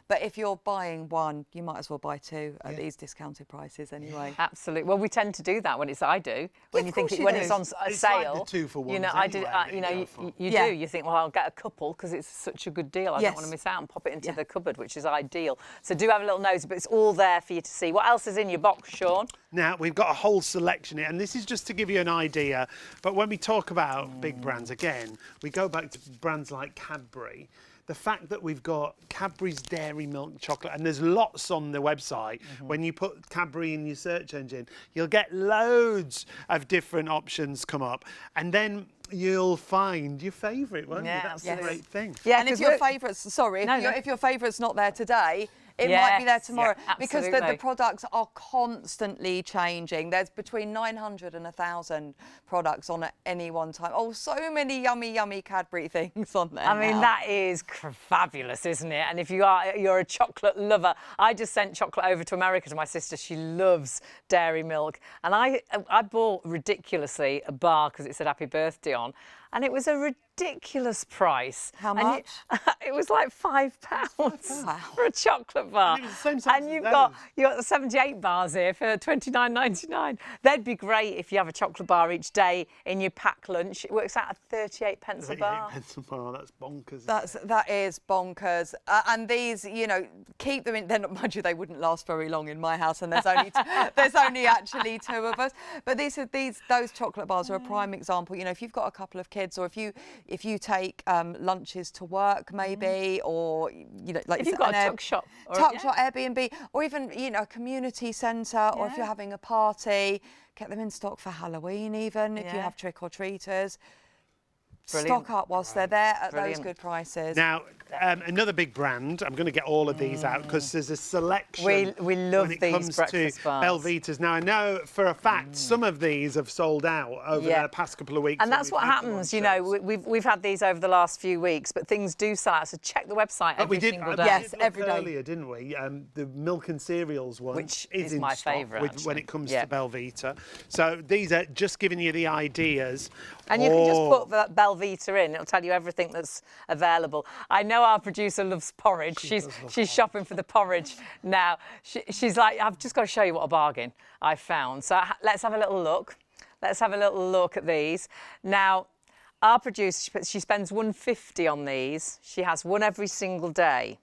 But if you're buying one, you might as well buy two at these discounted prices anyway. Absolutely. Well, we tend to do that when it's when you think you when do. it's on a It's sale. like the 2 for 1s you know, you do. You think, well, I'll get a couple because it's such a good deal. I don't want to miss out and pop it into the cupboard, which is ideal. So do have a little nosy, but it's all there for you to see. What else is in your box, Sean? Now, we've got a whole selection here, and this is just to give you an idea. But when we talk about big brands, again, we go back to brands like Cadbury. The fact that we've got Cadbury's Dairy Milk Chocolate, and there's lots on the website. When you put Cadbury in your search engine, you'll get loads of different options come up. And then you'll find your favourite, won't you? That's the great thing. Yeah, and if your favourite's, if your favourite's not there today, It might be there Yes, tomorrow yeah, because the absolutely. products are constantly changing. There's between 900 and 1,000 products on at any one time. Oh, so many yummy, yummy Cadbury things on there. I mean, now. that is fabulous, isn't it? And if you're a chocolate lover, I just sent chocolate over to America to my sister. She loves dairy milk, and I bought ridiculously a bar because it said happy birthday on, and it was a ridiculous price. How And much? it was like £5 for a chocolate bar. And it was the same size And as you've those. got the 78 bars here for $29.99. They'd be great if you have a chocolate bar each day in your packed lunch. It works out at 38 pence a bar. 38 pence a bar, that's bonkers. That is bonkers. And these, you know, keep them in. They're not, mind you, they wouldn't last very long in my house, and there's only actually 2 of us. But those chocolate bars are a prime example. You know, if you've got a couple of kids, or if you take lunches to work, maybe, or you know, like If you've got a tuck shop, Airbnb, or even a community centre, or if you're having a party, get them in stock for Halloween. Even if you have trick or treaters. Brilliant. Stock up whilst they're there at Brilliant. those good prices. Now, another big brand, I'm going to get all of these out because there's a selection We love when it these comes breakfast to bars. Belvitas. Now, I know for a fact some of these have sold out over the past couple of weeks. And that's what happens, you know, we've had these over the last few weeks, but things do sell out, so check the website every single day. Yes, look every day. earlier, didn't we? The milk and cereals one, Which is is in my stock favourite, when actually. it comes Yeah. to Belvita. So these are just giving you the ideas. And you can just put that Belvita in, it'll tell you everything that's available. I know our producer loves porridge. She's shopping for the porridge now. She's like, I've just got to show you what a bargain I found. So let's have a little look. Let's have a little look at these. Now, our producer, she spends £1.50 on these. She has one every single day.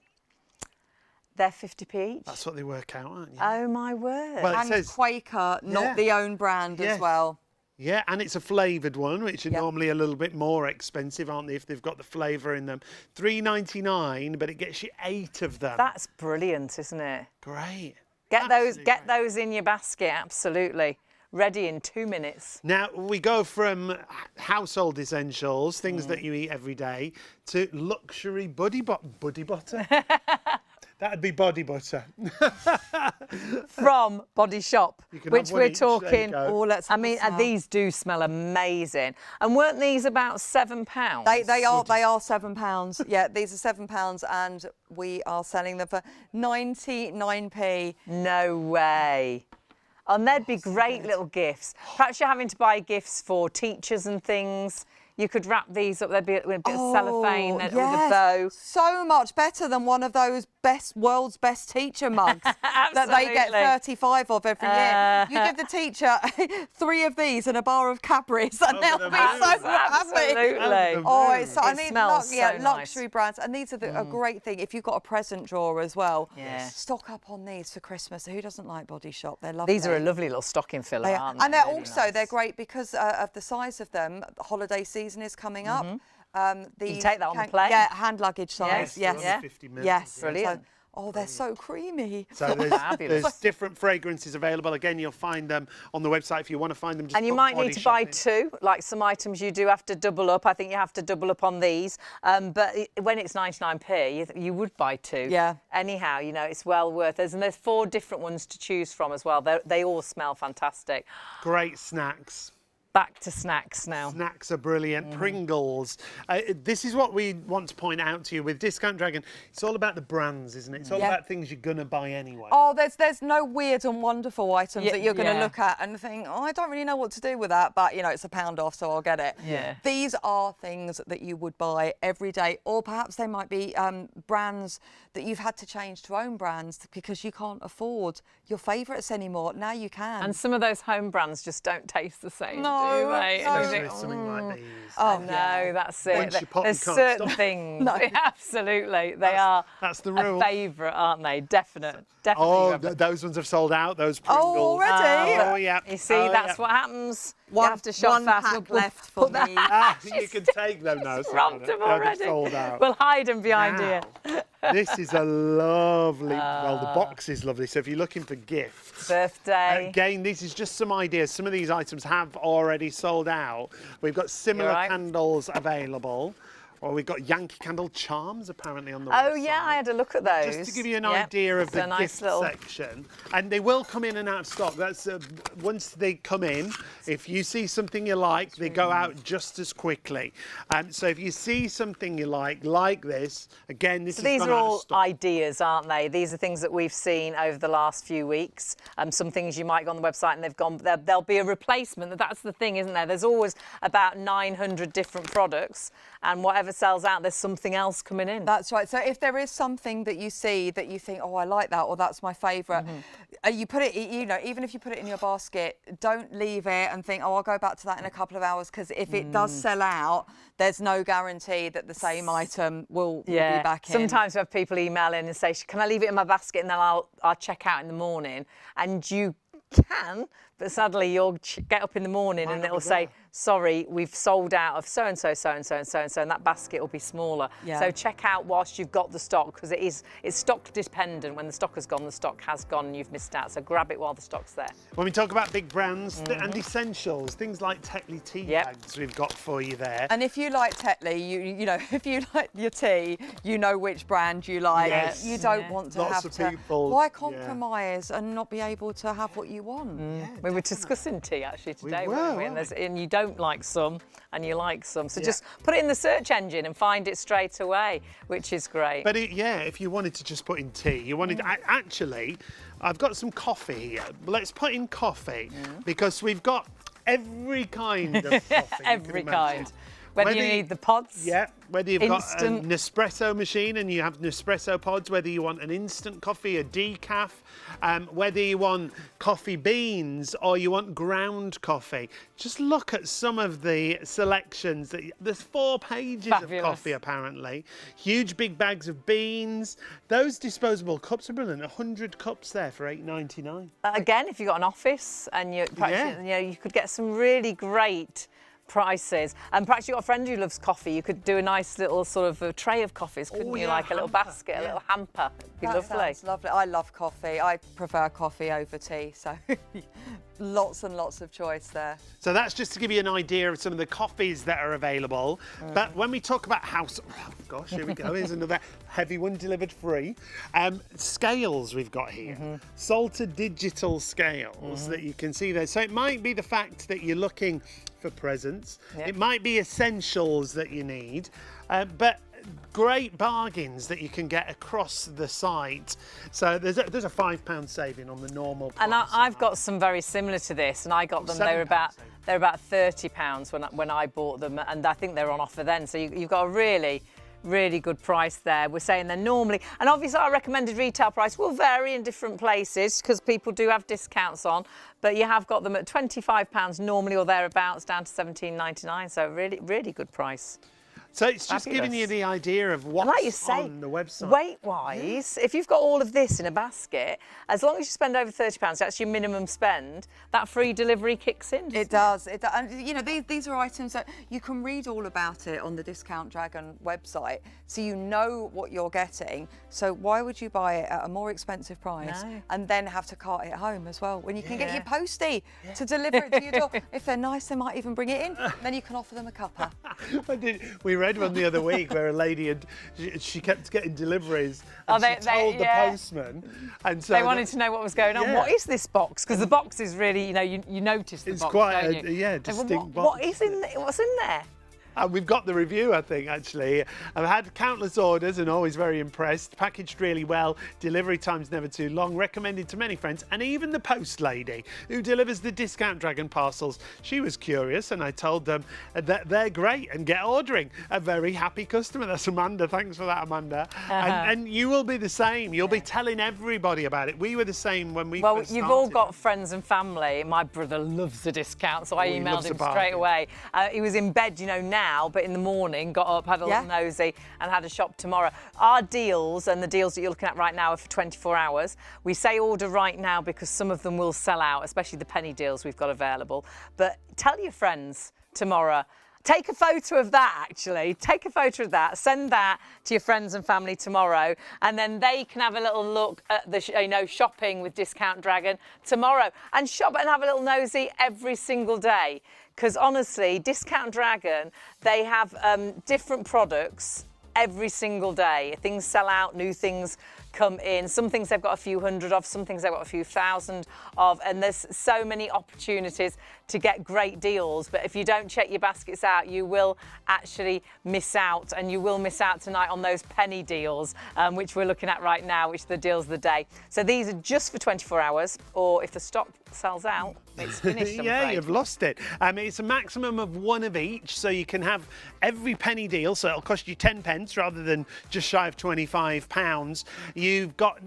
They're 50p each. That's what they work out, aren't you? Oh, my word. Well, it And says Quaker, not the own brand Yes. as well. Yeah, and it's a flavoured one, which are normally a little bit more expensive, aren't they, if they've got the flavour in them. $3.99, but it gets you 8 of them. That's brilliant, isn't it? Great. Get Absolutely great. those in your basket, absolutely. Ready in 2 minutes. Now, we go from household essentials, things that you eat every day, to luxury buddy butter. That'd be body butter. From Body Shop, can which have one we're each, there you talking. go. Oh, let's I have a mean, smell. these do smell amazing. And weren't these about £7? They are £7. Yeah, these are £7, and we are selling them for 99p. No way. And they'd be great little gifts. Perhaps you're having to buy gifts for teachers and things. You could wrap these up. There'd be a bit of cellophane with a bow. So much better than one of those world's best teacher mugs that they get Absolutely. 35 of every year. You give the teacher 3 of these and a bar of Cadbury's, and they'll be so happy. Absolutely. Oh, it's, I It mean, smells so nice. luxury brands, and these are a great thing if you've got a present drawer as well. Yeah. Stock up on these for Christmas. Who doesn't like Body Shop? They're lovely. These are a lovely little stocking filler, aren't they? And they're Really also nice. they're great because of the size of them. The holiday season is coming up. You can take that on the plane. Yeah, hand luggage size. Yes, Yes. yeah. 50 mil. Yes. Brilliant. So, oh, they're so creamy. So Fabulous. there's different fragrances available. Again, you'll find them on the website if you want to find them. Just And you put might Body need to Shop buy in. 2, like some items you do have to double up. I think you have to double up on these. But when it's 99p, you would buy 2. Yeah. Anyhow, you know, it's well worth it. And there's 4 different ones to choose from as well. They all smell fantastic. Great snacks. Back to snacks now. Snacks are brilliant. Pringles. This is what we want to point out to you with Discount Dragon. It's all about the brands, isn't it? It's all about things you're going to buy anyway. Oh, there's no weird and wonderful items Yeah, that you're going to yeah. look at and think, oh, I don't really know what to do with that, but you know, it's £1 off, so I'll get it. Yeah. These are things that you would buy every day, or perhaps they might be brands that you've had to change to own brands because you can't afford your favourites anymore. Now you can. And some of those home brands just don't taste the same, No, do they? no. And you Especially think, something like these. Oh, no, that's it. Once you pop, There's you can't certain stop. things. Absolutely. They are that's the a rule. favourite, aren't they? Definitely. Oh, those ones have sold out, those Pringles. already? Oh, yeah. You see, Oh, that's yeah. what happens. One- you have to shop one fast. pack left for me. You can take them now. Robbed them already. Sold out. We'll hide them behind Now, here. This is a lovely, well, the box is lovely. So if you're looking for gifts, Birthday. again, this is just some ideas. Some of these items have already sold out. We've got similar You're right. candles available. Well, we've got Yankee Candle charms apparently on the website. Oh yeah, I had a look at those. Just to give you an idea of the nice gift little section, and they will come in and out of stock. That's once they come in. If you see something you like, they go out just as quickly. So if you see something you like this, again, this is these gone are out of all stock. ideas, aren't they? These are things that we've seen over the last few weeks. Some things you might go on the website and they've gone. There'll be a replacement. That's the thing, isn't there? There's always about 900 different products, and whatever sells out, there's something else coming in. That's right. So if there is something that you see that you think, oh, I like that, or that's my favourite, you put it, you know, even if you put it in your basket, don't leave it and think, oh, I'll go back to that in a couple of hours, because if it does sell out, there's no guarantee that the same item will be back in. Sometimes we have people email in and say, can I leave it in my basket and then I'll check out in the morning? And you can, but sadly you'll get up in the morning and it'll say, sorry, we've sold out of so-and-so, so-and-so, and so-and-so, and that basket will be smaller. Yeah. So check out whilst you've got the stock, because it's stock dependent. When the stock has gone, the stock has gone and you've missed out. So grab it while the stock's there. When we talk about big brands and essentials, things like Tetley tea bags we've got for you there. And if you like Tetley, you know, if you like your tea, you know which brand you like. Yes. You don't want to Lots have of to. people, Why compromise and not be able to have what you want? We were discussing tea actually today, were, weren't we? And you don't like some and you like some. So just put it in the search engine and find it straight away, which is great. But if you wanted to just put in tea, you wanted actually, I've got some coffee here. Let's put in coffee because we've got every kind of coffee. Every kind. Whether you need the pods. Yeah, whether you've got instant. an Nespresso machine and you have Nespresso pods, whether you want an instant coffee, a decaf, whether you want coffee beans or you want ground coffee. Just look at some of the selections. There's 4 pages of coffee apparently. Huge big bags of beans. Those disposable cups are brilliant. 100 cups there for $8.99. Again, if you've got an office and you could get some really great prices. And perhaps you've got a friend who loves coffee, you could do a nice little sort of a tray of coffees, couldn't you? Like a little basket, a little hamper. It'd be lovely. Sounds lovely. I love coffee. I prefer coffee over tea, so lots and lots of choice there. So that's just to give you an idea of some of the coffees that are available. But when we talk about house, oh gosh, here we go. Here's another heavy one delivered free. Scales we've got here. Salted digital scales that you can see there. So it might be the fact that you're looking for presents. It might be essentials that you need, but great bargains that you can get across the site. So there's a £5 saving on the normal price. And I've got some very similar to this, and I got them. They're about £30 when I bought them, and I think they're on offer then. So you've got a really good price there. We're saying they're normally, and obviously our recommended retail price will vary in different places because people do have discounts on, but you have got them at £25 normally or thereabouts, down to £17.99. So really good price. So it's just giving you the idea of what's like you say, on the website. Weight-wise, if you've got all of this in a basket, as long as you spend over £30, that's your minimum spend, that free delivery kicks in. It does. It does. And you know, these are items that you can read all about it on the Discount Dragon website, so you know what you're getting. So why would you buy it at a more expensive price and then have to cart it home as well, when you can get your postie to deliver it to your door? If they're nice, they might even bring it in. Then you can offer them a cuppa. We read one the other week where a lady she kept getting deliveries and she told the postman, and so they wanted to know what was going on. What is this box? Because the box is really, you notice the box. It's quite a distinct box. What is in there? What's in there? And we've got the review, I think, actually. I've had countless orders and always very impressed. Packaged really well. Delivery time's never too long. Recommended to many friends. And even the post lady who delivers the Discount Dragon parcels. She was curious and I told them that they're great and get ordering. A very happy customer. That's Amanda. Thanks for that, Amanda. And you will be the same. You'll be telling everybody about it. We were the same when we first you've started. all got friends and family. My brother loves the discount, so I emailed him straight away. He was in bed, now, but in the morning, got up, had a little nosy and had a shop tomorrow. Our deals and the deals that you're looking at right now are for 24 hours. We say order right now because some of them will sell out, especially the penny deals we've got available. But tell your friends tomorrow Take a photo of that, actually. Take a photo of that, send that to your friends and family tomorrow, and then they can have a little look at the, shopping with Discount Dragon tomorrow, and shop and have a little nosy every single day. Because honestly, Discount Dragon, they have different products every single day. Things sell out, new things come in. Some things they've got a few hundred of, some things they've got a few thousand of, and there's so many opportunities to get great deals. But if you don't check your baskets out, you will actually miss out, and you will miss out tonight on those penny deals, which we're looking at right now, which are the deals of the day. So these are just for 24 hours, or if the stock sells out, it's finished. Yeah, you've lost it. It's a maximum of one of each, so you can have every penny deal, so it'll cost you 10 pence rather than just shy of £25. You've got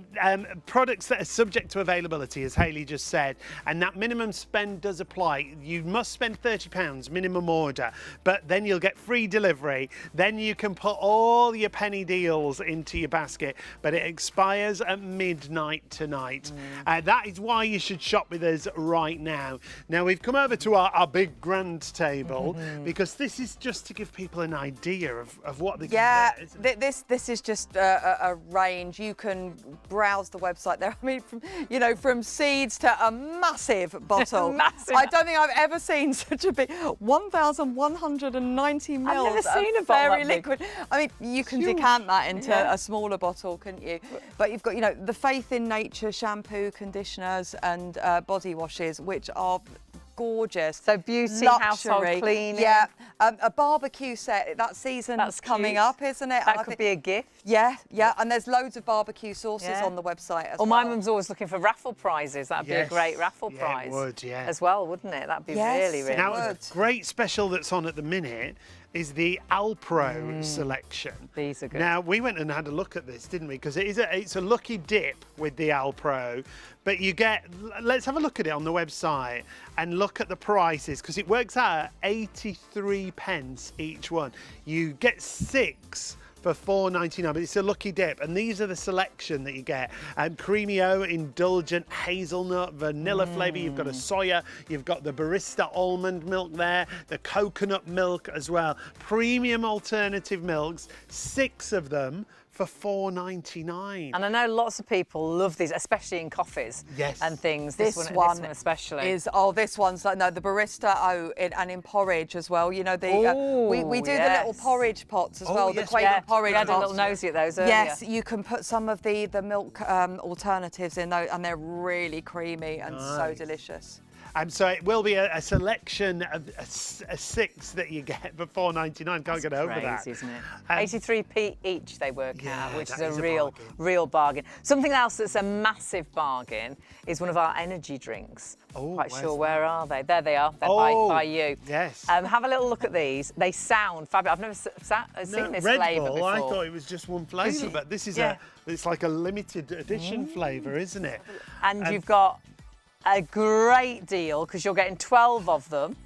products that are subject to availability, as Hayley just said, and that minimum spend does apply. You must spend £30 minimum order, but then you'll get free delivery. Then you can put all your penny deals into your basket, but it expires at midnight tonight. That is why you should shop with us right now. Now we've come over to our big grand table because this is just to give people an idea of what they can get, isn't it? This is just a range. You can browse the website there. I mean, from seeds to a massive bottle. Massive. I don't think I've ever seen such a big 1,190 mils. I've never seen a bottle very that big. liquid. I mean, you can decant that into a smaller bottle, couldn't you? But you've got, the Faith in Nature shampoo, conditioners, and body washes, which are gorgeous. So beauty, luxury. household cleaning. Yeah, a barbecue set. That season's coming up, isn't it? That could be a gift. Yeah, and there's loads of barbecue sauces on the website as well. My mum's always looking for raffle prizes. That'd be a great raffle prize. It would, yeah. As well, wouldn't it? That'd be really, really Now, good. a great special that's on at the minute is the Alpro selection. These are good. Now, we went and had a look at this, didn't we? Because it's a lucky dip with the Alpro, but you get, let's have a look at it on the website and look at the prices, because it works out at 83 pence each one. You get 6 for £4.99, but it's a lucky dip, and these are the selection that you get. Creamio, indulgent, hazelnut, vanilla flavour. You've got a soya, you've got the barista almond milk there, the coconut milk as well. Premium alternative milks, 6 of them for £4.99. And I know lots of people love these, especially in coffees and things. This one especially is this one's like the barista and in porridge as well. We do the little porridge pots as well. The Quaker porridge. We had a pots. little nosy at those earlier. Yes, you can put some of the milk alternatives in those, and they're really creamy and so delicious. So it will be a selection of a 6 that you get for £4.99. Can't get over that. Isn't it? 83p each they work out, which is a real bargain. Something else that's a massive bargain is one of our energy drinks. Quite sure where are they? There they are. They're by you. Yes. Have a little look at these. They sound fabulous. I've never seen this flavour before. I thought it was just one flavour, but this is it's like a limited edition flavour, isn't it? And you've got a great deal because you're getting 12 of them.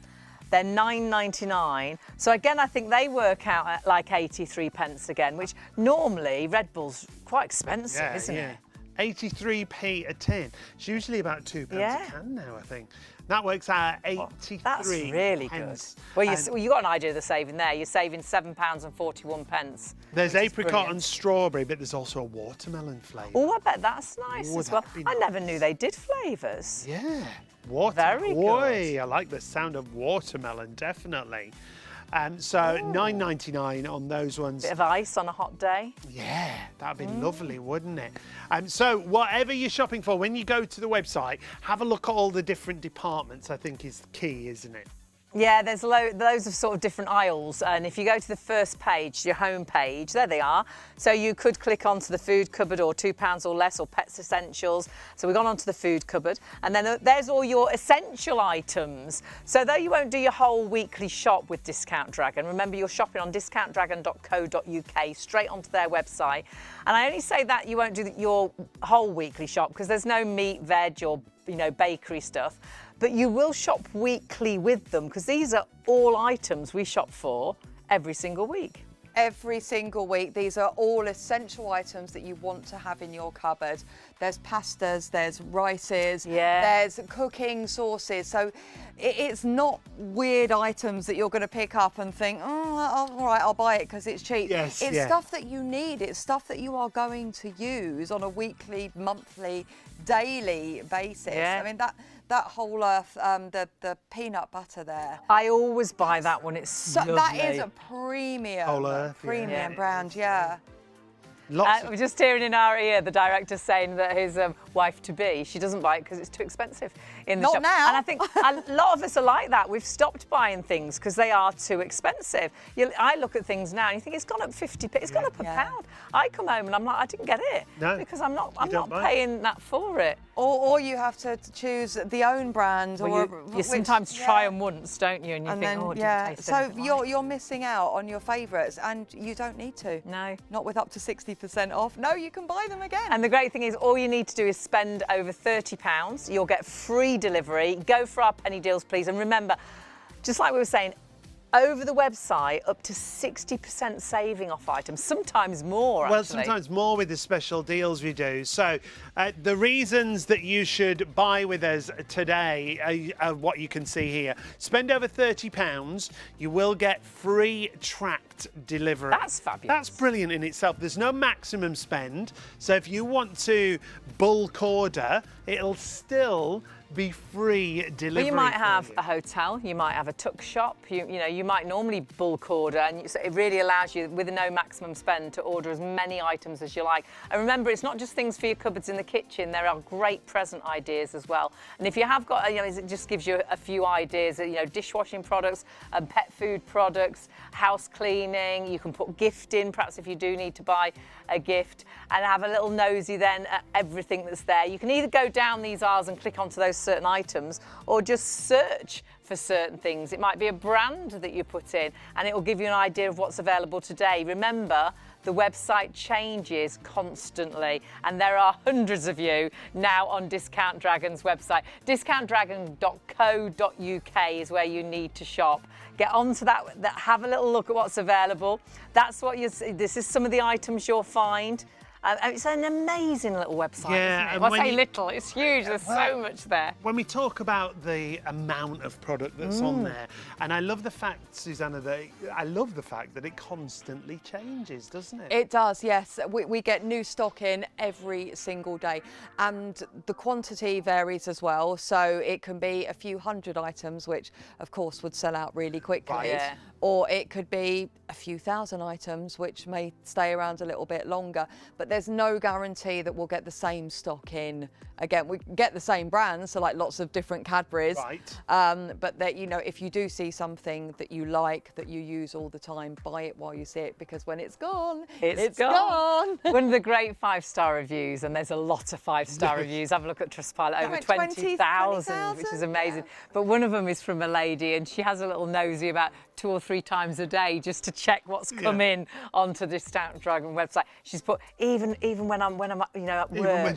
They're £9.99. So again, I think they work out at like 83 pence again, which normally Red Bull's quite expensive, isn't it? 83p a tin. It's usually about £2 a can now, I think. That works out at 83 That's really pence. good. Well, you got an idea of the saving there. You're saving £7.41. There's apricot and strawberry, but there's also a watermelon flavour. Oh, I bet that's nice as well. I never knew they did flavours. Yeah. Very good. I like the sound of watermelon, definitely. So £9.99 on those ones. Bit of ice on a hot day. Yeah, that'd be lovely, wouldn't it? So whatever you're shopping for, when you go to the website, have a look at all the different departments, I think is key, isn't it? Yeah, there's loads of sort of different aisles, and if you go to the first page, your home page, there they are. So you could click onto the food cupboard or £2 or less or pets essentials. So we've gone onto the food cupboard, and then there's all your essential items. So though you won't do your whole weekly shop with Discount Dragon, remember you're shopping on discountdragon.co.uk, straight onto their website. And I only say that you won't do your whole weekly shop because there's no meat, veg or bakery stuff. But you will shop weekly with them because these are all items we shop for every single week. every single week. These are all essential items that you want to have in your cupboard. There's pastas, there's rices, there's cooking sauces. So it's not weird items that you're going to pick up and think, oh, all right, I'll buy it because it's cheap. Yes, it's stuff that you need. It's stuff that you are going to use on a weekly, monthly, daily basis. I mean, that whole the peanut butter there. I always buy that one. It's so lovely. That is a premium, brand, We're just hearing in our ear the director saying that his wife-to-be, she doesn't buy it because it's too expensive in the shop. Not now. And I think a lot of us are like that. We've stopped buying things because they are too expensive. I look at things now and you think it's gone up 50p, it's gone up a pound. I come home and I'm like, I didn't get it because I'm not paying that for it. Or you have to choose the own brand. Well, you sometimes try them once, don't you? And you think, then, oh, it didn't taste anything like it. You're missing out on your favourites, and you don't need to. No. Not with up to 60% off. No, you can buy them again. And the great thing is, all you need to do is spend over £30. You'll get free delivery. Go for our penny deals, please. And remember, just like we were saying, over the website, up to 60% saving off items, sometimes more, Well, actually. sometimes more with the special deals we do. So the reasons that you should buy with us today are what you can see here. Spend over £30, you will get free tracked delivery. That's fabulous. That's brilliant in itself. There's no maximum spend. So if you want to bulk order, it'll still be free delivery. Well, you might have a hotel, you might have a tuck shop, you might normally bulk order, and so it really allows you, with no maximum spend, to order as many items as you like. And remember, it's not just things for your cupboards in the kitchen, there are great present ideas as well. And if you have got, it just gives you a few ideas, dishwashing products, pet food products, house cleaning, you can put gift in, perhaps if you do need to buy a gift, and have a little nosy then at everything that's there. You can either go down these aisles and click onto those certain items, or just search for certain things. It might be a brand that you put in, and it will give you an idea of what's available today. Remember, the website changes constantly, and there are hundreds of you now on Discount Dragon's website. discountdragon.co.uk is where you need to shop. Get onto that, have a little look at what's available. That's what this is some of the items you'll find. It's an amazing little website, isn't it? Well, I say little, it's huge, there's so much there. When we talk about the amount of product that's on there, and I love the fact, Susanna, that it constantly changes, doesn't it? It does, yes. We get new stock in every single day, and the quantity varies as well. So it can be a few hundred items, which of course would sell out really quickly. Right. Yeah. Or it could be a few thousand items, which may stay around a little bit longer. But there's no guarantee that we'll get the same stock in. Again, we get the same brands, so like lots of different Cadburys. Right. But that, if you do see something that you like, that you use all the time, buy it while you see it, because when it's gone, it's gone. One of the great 5-star reviews, and there's a lot of 5-star reviews. Have a look at Trustpilot, over 20,000, which is amazing. Yeah. But one of them is from a lady, and she has a little nosy about 2 or 3 times a day just to check what's come in onto the Discount Dragon website. She's put even when I'm at work,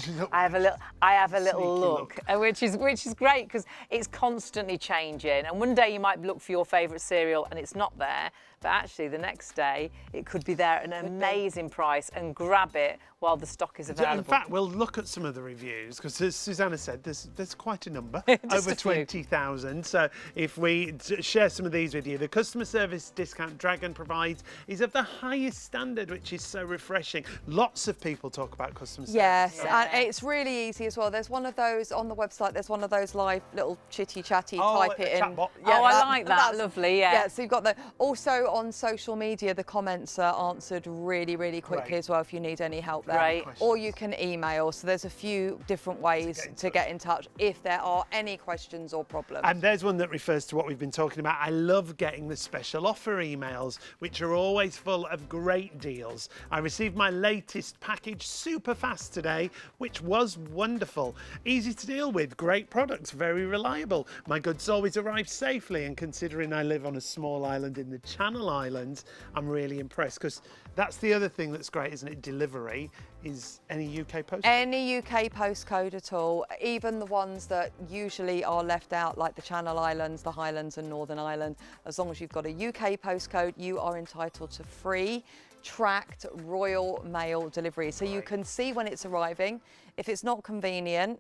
I have a little look. Which is great, because it's constantly changing. And one day you might look for your favourite cereal and it's not there, but actually the next day it could be there at an amazing price, and grab it while the stock is available. In fact, we'll look at some of the reviews, because as Susanna said, there's quite a number, over 20,000. So if we share some of these with you, the customer service Discount Dragon provides is of the highest standard, which is so refreshing. Lots of people talk about customer service. Yes, and it's really easy as well. There's one of those on the website, there's one of those live little chitty chatty, type it in. Chatbot. Yeah, I like that, lovely, yeah. Yeah, so you've got also on social media, the comments are answered really, really quickly as well if you need any help there. Right. Or you can email, so there's a few different ways to get in touch if there are any questions or problems. And there's one that refers to what we've been talking about. I love getting the special offer emails, which are always full of great deals. I received my latest package super fast today, which was wonderful. Easy to deal with, great products, very reliable. My goods always arrive safely, and considering I live on a small island in the Channel Channel Islands, I'm really impressed, because that's the other thing that's great, isn't it? Delivery is any UK postcode. Any UK postcode at all, even the ones that usually are left out, like the Channel Islands, the Highlands and Northern Ireland. As long as you've got a UK postcode, you are entitled to free tracked Royal Mail delivery. So you can see when it's arriving. If it's not convenient,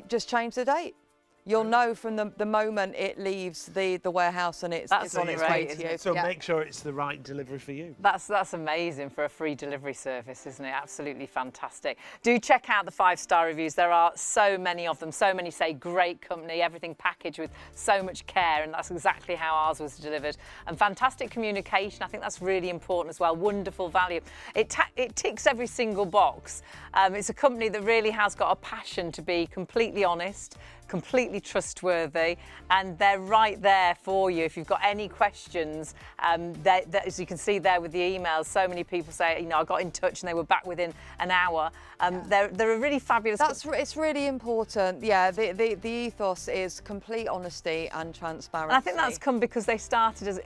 just change the date. You'll know from the moment it leaves the warehouse and it's on its way to you. So make sure it's the right delivery for you. That's amazing for a free delivery service, isn't it? Absolutely fantastic. Do check out the 5-star reviews. There are so many of them. So many say great company, everything packaged with so much care, and that's exactly how ours was delivered. And fantastic communication. I think that's really important as well. Wonderful value. It ticks every single box. It's a company that really has got a passion to be completely honest, completely trustworthy, and they're right there for you if you've got any questions. As you can see there with the emails, so many people say, you know, I got in touch and they were back within an hour. They're a really fabulous. It's really important. Yeah, the ethos is complete honesty and transparency. And I think that's come because they started as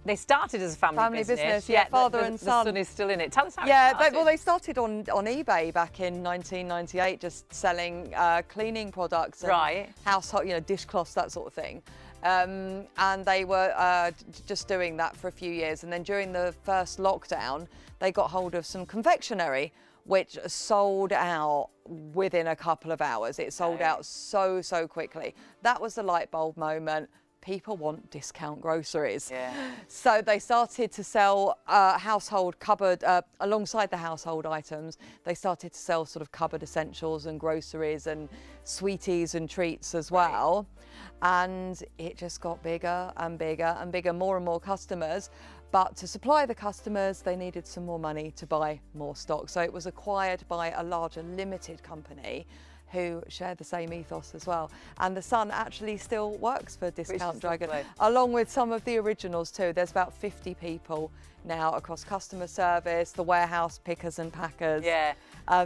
they started as a family business. Yeah, father and son. The son is still in it. Tell us how it started. They started on eBay back in 1998, just selling cleaning products. And household, you know, dishcloths, that sort of thing. And they were just doing that for a few years. And then during the first lockdown, they got hold of some confectionery, which sold out within a couple of hours. It sold out so quickly. That was the light bulb moment. People want discount groceries. Yeah. So they started to sell household cupboard, alongside the household items, they started to sell sort of cupboard essentials and groceries and sweeties and treats as well. And it just got bigger and bigger and bigger, more and more customers. But to supply the customers, they needed some more money to buy more stock. So it was acquired by a larger limited company who share the same ethos as well. And the son actually still works for Discount Dragon, along with some of the originals too. There's about 50 people now across customer service, the warehouse, pickers and packers. Yeah.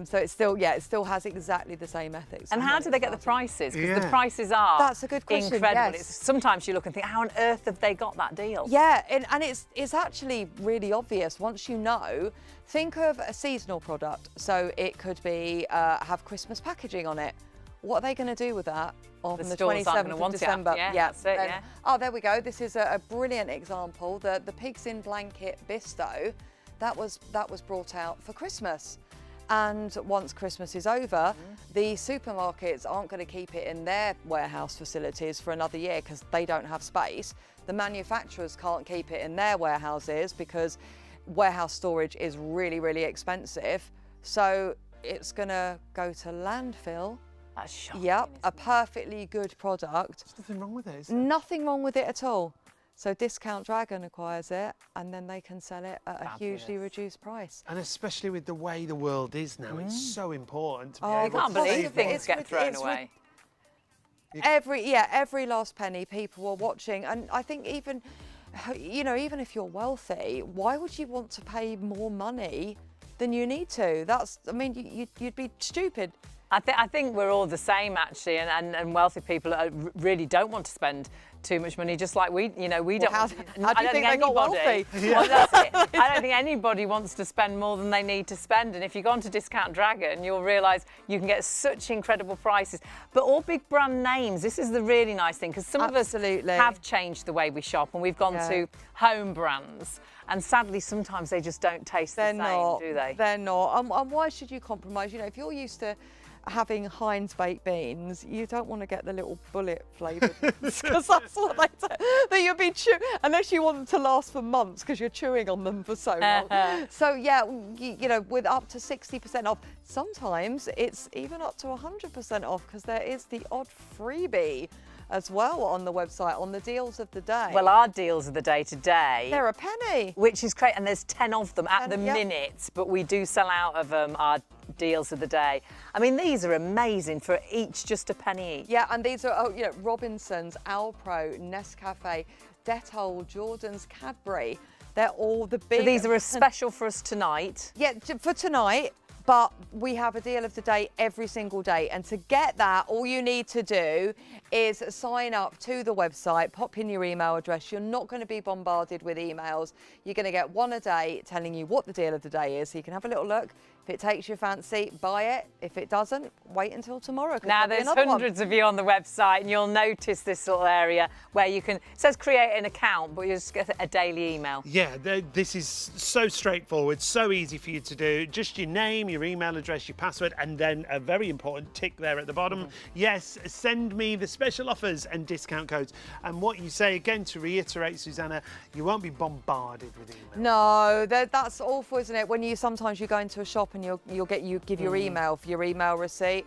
So it still has exactly the same ethics. And how do they get the prices? Because the prices are That's a good question, incredible. yes. Sometimes you look and think, how on earth have they got that deal? Yeah, and it's actually really obvious once you know. Think of a seasonal product. So it could be have Christmas packaging on it. What are they going to do with that on the 27th of December? That's it, yeah. Oh, there we go. This is a brilliant example. The Pigs in Blanket Bisto, that was brought out for Christmas. And once Christmas is over, the supermarkets aren't going to keep it in their warehouse facilities for another year because they don't have space. The manufacturers can't keep it in their warehouses because warehouse storage is really expensive. So it's going to go to landfill. That's shocking. Yep, a perfectly good product. There's nothing wrong with it, is there? Nothing wrong with it at all. So Discount Dragon acquires it and then they can sell it at a hugely reduced price. And especially with the way the world is now, it's so important to be You able can't to believe save things get thrown away. Every last penny, people are watching. And I think even if you're wealthy, why would you want to pay more money than you need to? You'd be stupid. I think we're all the same actually, and wealthy people really don't want to spend too much money, just like we don't. How do you think they got wealthy? Well, that's it. I don't think anybody wants to spend more than they need to spend. And if you go onto Discount Dragon, you'll realise you can get such incredible prices. But all big brand names. This is the really nice thing, because some of us have changed the way we shop, and we've gone to home brands. And sadly, sometimes they just don't taste the same, do they? They're not. And why should you compromise? If you're used to having Heinz baked beans, you don't want to get the little bullet flavoured ones, because that's what they say. That you'll be unless you want them to last for months because you're chewing on them for so long. So yeah, with up to 60% off, sometimes it's even up to 100% off because there is the odd freebie as well on the website, on the deals of the day. Well, our deals of the day today, they're a penny. Which is great, and there's 10 of them at the minute, but we do sell out of our deals of the day. I mean, these are amazing, for each just a penny each. Yeah, and these are Robinsons, Alpro, Nescafe, Dettol, Jordan's, Cadbury. They're all the big. So these are a special for us tonight. Yeah, for tonight. But we have a deal of the day every single day. And to get that, all you need to do is sign up to the website, pop in your email address. You're not going to be bombarded with emails. You're going to get one a day telling you what the deal of the day is, so you can have a little look. If it takes your fancy, buy it. If it doesn't, wait until tomorrow. Now, there's hundreds of you on the website, and you'll notice this little area where you can, it says create an account, but you just get a daily email. Yeah, this is so straightforward, so easy for you to do. Just your name, your email address, your password, and then a very important tick there at the bottom. Yes, send me the special offers and discount codes. And what you say, again, to reiterate, Susanna, you won't be bombarded with emails. No, that's awful, isn't it? When sometimes you go into a shop and you give your email for your email receipt,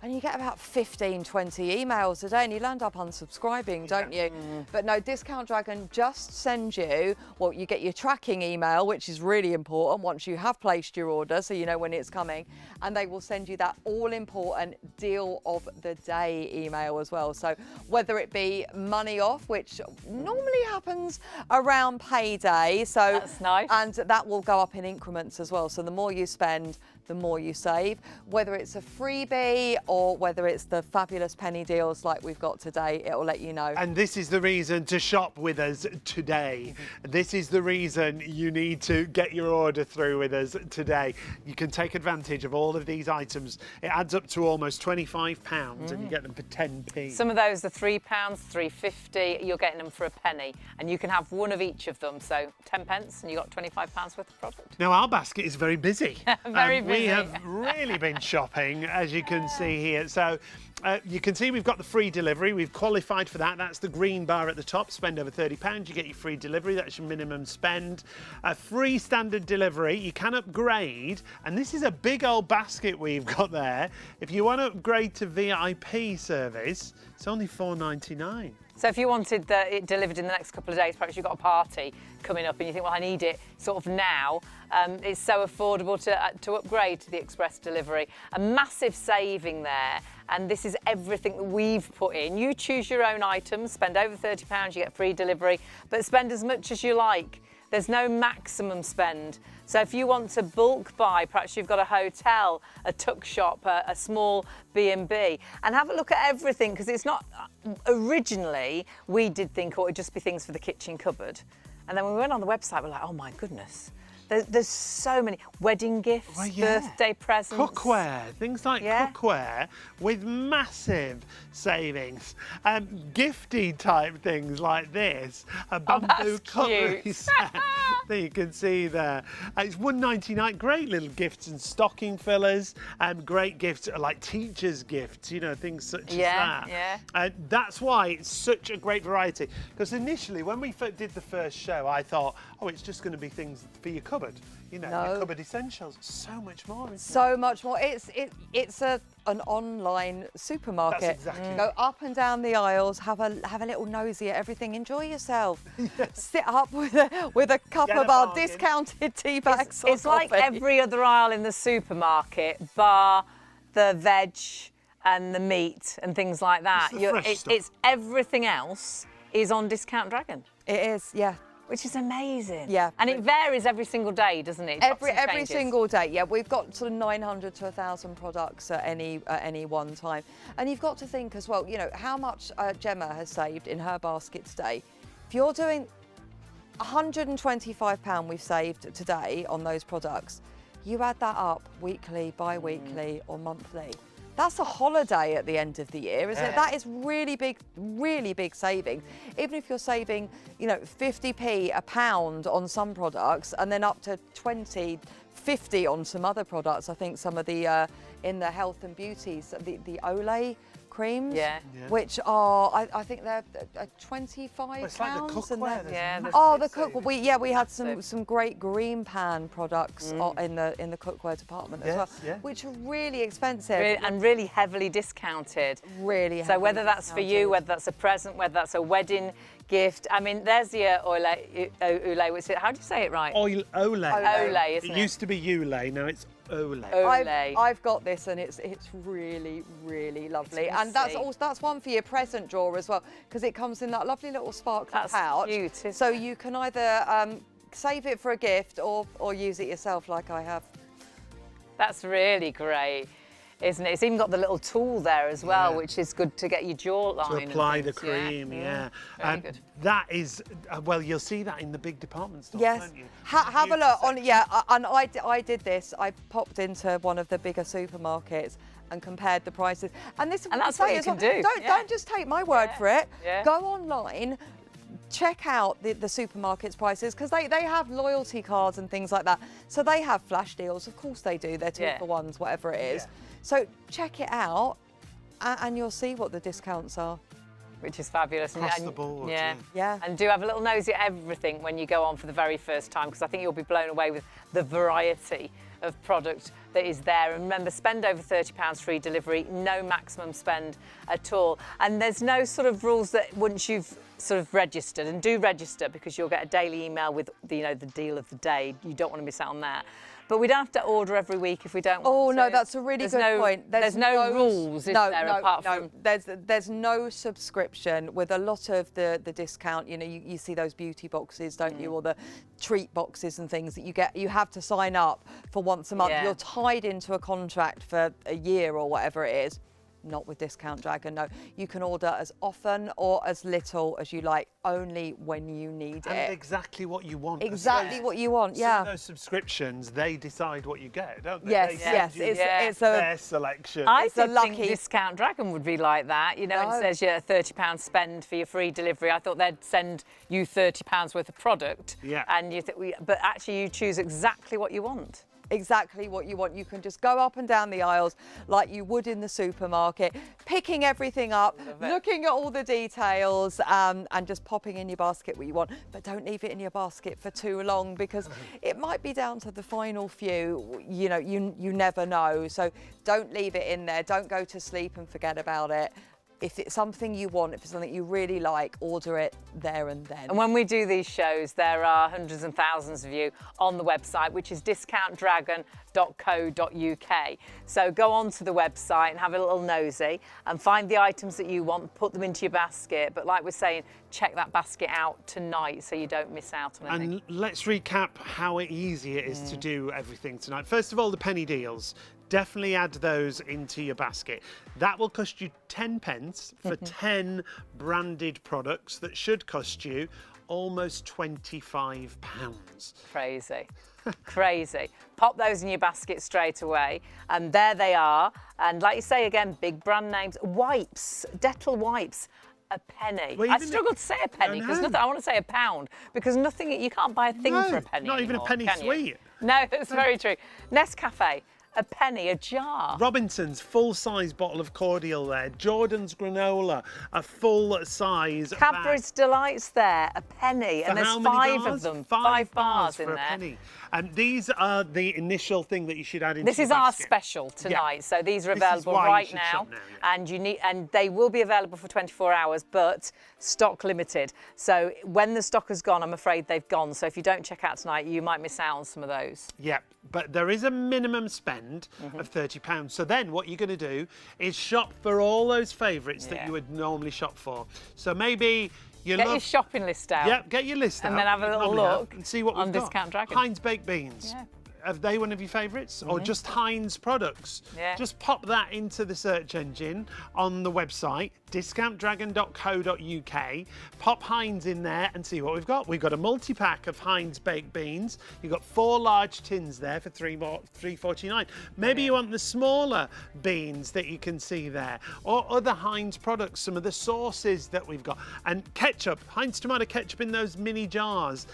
and you get about 15, 20 emails a day, and you'll end up unsubscribing, don't you? But no, Discount Dragon just sends you, well, you get your tracking email, which is really important once you have placed your order, so you know when it's coming, and they will send you that all-important deal of the day email as well. So whether it be money off, which normally happens around payday, so that's nice, and that will go up in increments as well. So the more you spend, the more you save, whether it's a freebie or whether it's the fabulous penny deals like we've got today, it will let you know. And this is the reason to shop with us today. This is the reason you need to get your order through with us today. You can take advantage of all of these items. It adds up to almost £25 and you get them for 10p. Some of those are £3, £3.50. You're getting them for a penny, and you can have one of each of them. So 10 pence, and you got £25 worth of product. Now our basket is very busy. Very busy. We have really been shopping, as you can see here. So you can see we've got the free delivery. We've qualified for that. That's the green bar at the top. Spend over £30, you get your free delivery. That's your minimum spend. A free standard delivery. You can upgrade, and this is a big old basket we've got there. If you want to upgrade to VIP service, it's only £4.99. So if you wanted it delivered in the next couple of days, perhaps you've got a party coming up and you think, well, I need it sort of now, it's so affordable to upgrade to the express delivery. A massive saving there, and this is everything that we've put in. You choose your own items, spend over £30, you get free delivery, but spend as much as you like. There's no maximum spend. So if you want to bulk buy, perhaps you've got a hotel, a tuck shop, a small B&B, and have a look at everything, because it's not, originally we did think, oh, it'd just be things for the kitchen cupboard. And then when we went on the website, we're like, oh my goodness. There's so many wedding gifts, birthday presents. Cookware, things like cookware with massive savings. Gifty type things like this, a bamboo cutlery set that you can see there. It's £1.99, great little gifts and stocking fillers, great gifts like teachers' gifts, you know, things such as that. That's why it's such a great variety. Because initially, when we did the first show, I thought, oh, it's just going to be things for your cupboard. You know, your cupboard essentials. So much more. So much more. It's an online supermarket. That's exactly. Go up and down the aisles, have a little nosy at everything. Enjoy yourself. Sit up with a cup of our discounted tea bags. It's like every other aisle in the supermarket, bar the veg and the meat and things like that. It's everything else is on Discount Dragon. It is, yeah. Which is amazing. Yeah. And it varies every single day, doesn't it? Every single day, yeah. We've got sort of 900 to 1,000 products at any one time. And you've got to think as well, you know, how much Gemma has saved in her basket today. If you're doing £125 we've saved today on those products, you add that up weekly, bi-weekly or monthly. That's a holiday at the end of the year, isn't it? That is really big savings. Even if you're saving, you know, 50p a pound on some products and then up to 20, 50 on some other products. I think some of the, in the health and beauties, the Olay creams, which are, I think they're £25. It's like the cookware. Oh, the cookware. We had some great green pan products in the cookware department as well, which are really expensive and really heavily discounted. So whether that's for you, whether that's a present, whether that's a wedding gift. I mean, there's the Olay. How do you say it right? Olay. Olay, isn't it? It used to be Ulay, now it's Olay. I've got this, and it's really lovely. And that's one for your present drawer as well, because it comes in that lovely little sparkly pouch. Cute, so you can either save it for a gift or use it yourself, like I have. That's really great. isn't it? It's even got the little tool there as well, which is good to get your jawline. To apply and the things. cream, yeah. Very good. That is, well, you'll see that in the big department stores, Yes, won't you? have a Huge look on. section. Yeah, and I did this. I popped into one of the bigger supermarkets and compared the prices. And this is And I that's what say you as can well. do, Don't just take my word for it. Yeah. Go online. Check out the supermarket's prices because they have loyalty cards and things like that. So they have flash deals. Of course they do. They're 2-for-1s, whatever it is. Yeah. So check it out and you'll see what the discounts are. Which is fabulous. Across the board, Yeah. yeah. And do have a little nosy at everything when you go on for the very first time, because I think you'll be blown away with the variety of product that is there. And remember, spend over £30 free delivery, no maximum spend at all. And there's no sort of rules that once you've sort of registered, and do register because you'll get a daily email with the deal of the day. You don't want to miss out on that. But we don't have to order every week if we don't want to. Oh no, that's a really good point. There's no rules, is there, apart from... There's no subscription with a lot of the discount. You see those beauty boxes, don't you, or the treat boxes and things that you have to sign up for once a month. Yeah. You're tied into a contract for a year or whatever it is. Not with Discount Dragon, no. You can order as often or as little as you like, only when you need And it. exactly what you want. Exactly what you want, Some yeah. of those subscriptions, they decide what you get, don't they? Yes, They send yes, you it's their a selection. I It's a did think lucky- Discount Dragon would be like that. It No. says you £30 spend for your free delivery. I thought they'd send you £30 worth of product. Yeah. And but actually you choose exactly what you want. exactly what you want. You can just go up and down the aisles like you would in the supermarket, picking everything up, looking at all the details, and just popping in your basket what you want. But don't leave it in your basket for too long because it might be down to the final few. You never know. So don't leave it in there. Don't go to sleep and forget about it. If it's something you want, if it's something you really like, order it there and then. And when we do these shows, there are hundreds and thousands of you on the website, which is discountdragon.co.uk. So go onto the website and have a little nosy and find the items that you want, put them into your basket. But like we're saying, check that basket out tonight so you don't miss out on anything. And let's recap how easy it is to do everything tonight. First of all, the penny deals. Definitely add those into your basket. That will cost you 10 pence for 10 branded products that should cost you almost £25. Crazy. Crazy. Pop those in your basket straight away. And there they are. And like you say again, big brand names. Wipes, Dettol wipes. A penny. Well, I even struggle to say a penny because know. nothing. I want to say a pound because nothing. You can't buy a thing No, for a penny. not even a anymore, penny can you? sweet. No, that's very true. Nescafe, a penny, a jar. Robinson's full-size bottle of cordial there. Jordan's granola, a full-size Cadbury's Delights there, a penny, and For there's how many 5 bars? of them. 5 bars in for a there. penny. And these are the initial thing that you should add into This your is our basket. special tonight, so these are This is available why you right should now, shop now, yeah. and they will be available for 24 hours, but stock limited. So when the stock has gone, I'm afraid they've gone. So if you don't check out tonight, you might miss out on some of those. Yep, but there is a minimum spend of £30. So then what you're going to do is shop for all those favourites that Yeah. you would normally shop for. So maybe you Get love... your shopping list out. Yep, get your list And out. then have a you little normally have, look and see what on we've got. Discount Dragon. Heinz baked beans. Yeah. Are they one of your favourites? Or just Heinz products? Yeah. Just pop that into the search engine on the website, discountdragon.co.uk. Pop Heinz in there and see what we've got. We've got a multi-pack of Heinz baked beans. You've got 4 large tins there for $3.49. Maybe you want the smaller beans that you can see there. Or other Heinz products, some of the sauces that we've got. And ketchup, Heinz tomato ketchup in those mini jars.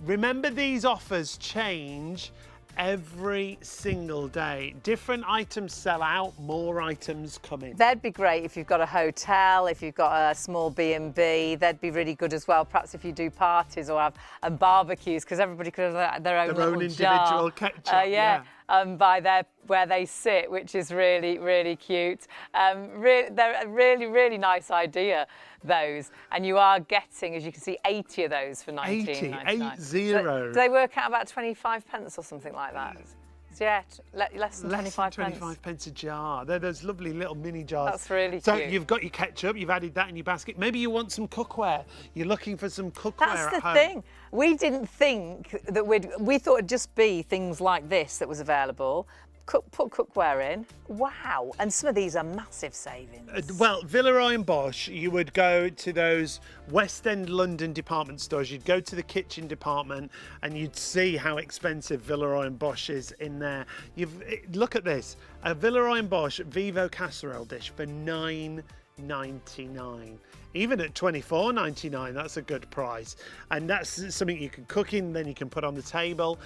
Remember, these offers change every single day. Different items sell out, more items come in. They'd be great if you've got a hotel, if you've got a small B&B. They'd be really good as well. Perhaps if you do parties or have barbecues, because everybody could have their own little individual jar. ketchup, yeah. By where they sit, which is really, really cute. They're a really, really nice idea, those. And you are getting, as you can see, 80 of those for £19.99. 80. Do they work out about 25 pence or something like that? Yeah, less than 25 25 pence a jar. They're those lovely little mini jars. That's really so cute. You've got your ketchup, you've added that in your basket. Maybe you want some cookware. You're looking for some cookware That's at the home. thing. We didn't think that we thought it'd just be things like this that was available. put cookware in. Wow, and some of these are massive savings. Well, Villeroy and Bosch, you would go to those West End London department stores, you'd go to the kitchen department and you'd see how expensive Villeroy and Bosch is in there. Look at this, a Villeroy and Bosch Vivo casserole dish for $9.99. Even at $24.99, that's a good price. And that's something you can cook in, then you can put on the table.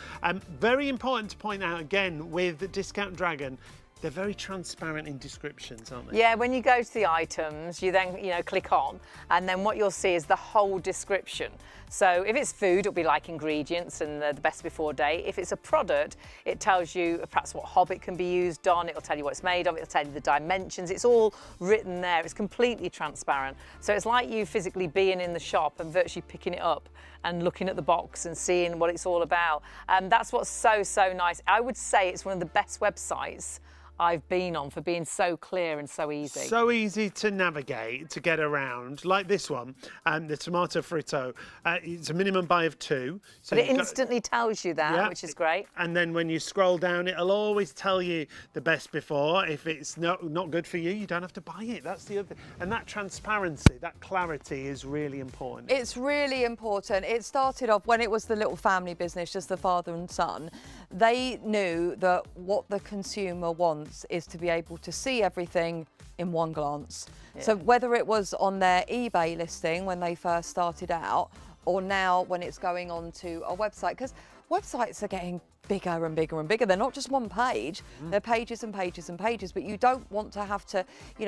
Very important to point out again with Discount Dragon, they're very transparent in descriptions, aren't they? Yeah, when you go to the items, you then click on, and then what you'll see is the whole description. So if it's food, it'll be like ingredients and the best before date. If it's a product, it tells you perhaps what hob it can be used on. It'll tell you what it's made of. It'll tell you the dimensions. It's all written there. It's completely transparent. So it's like you physically being in the shop and virtually picking it up and looking at the box and seeing what it's all about. That's what's so, so nice. I would say it's one of the best websites I've been on for being so clear and so easy. So easy to navigate, to get around, like this one, the tomato fritto. It's a minimum buy of 2. So But it instantly tells you that, which is great. And then when you scroll down, it'll always tell you the best before. If it's not good for you, you don't have to buy it. That's the other thing. And that transparency, that clarity is really important. It's really important. It started off when it was the little family business, just the father and son. They knew that what the consumer wants is to be able to see everything in one glance. Yeah. So whether it was on their eBay listing when they first started out, or now when it's going on to a website, because websites are getting bigger and bigger and bigger. They're not just one page, they're pages and pages and pages, but you don't want to have to,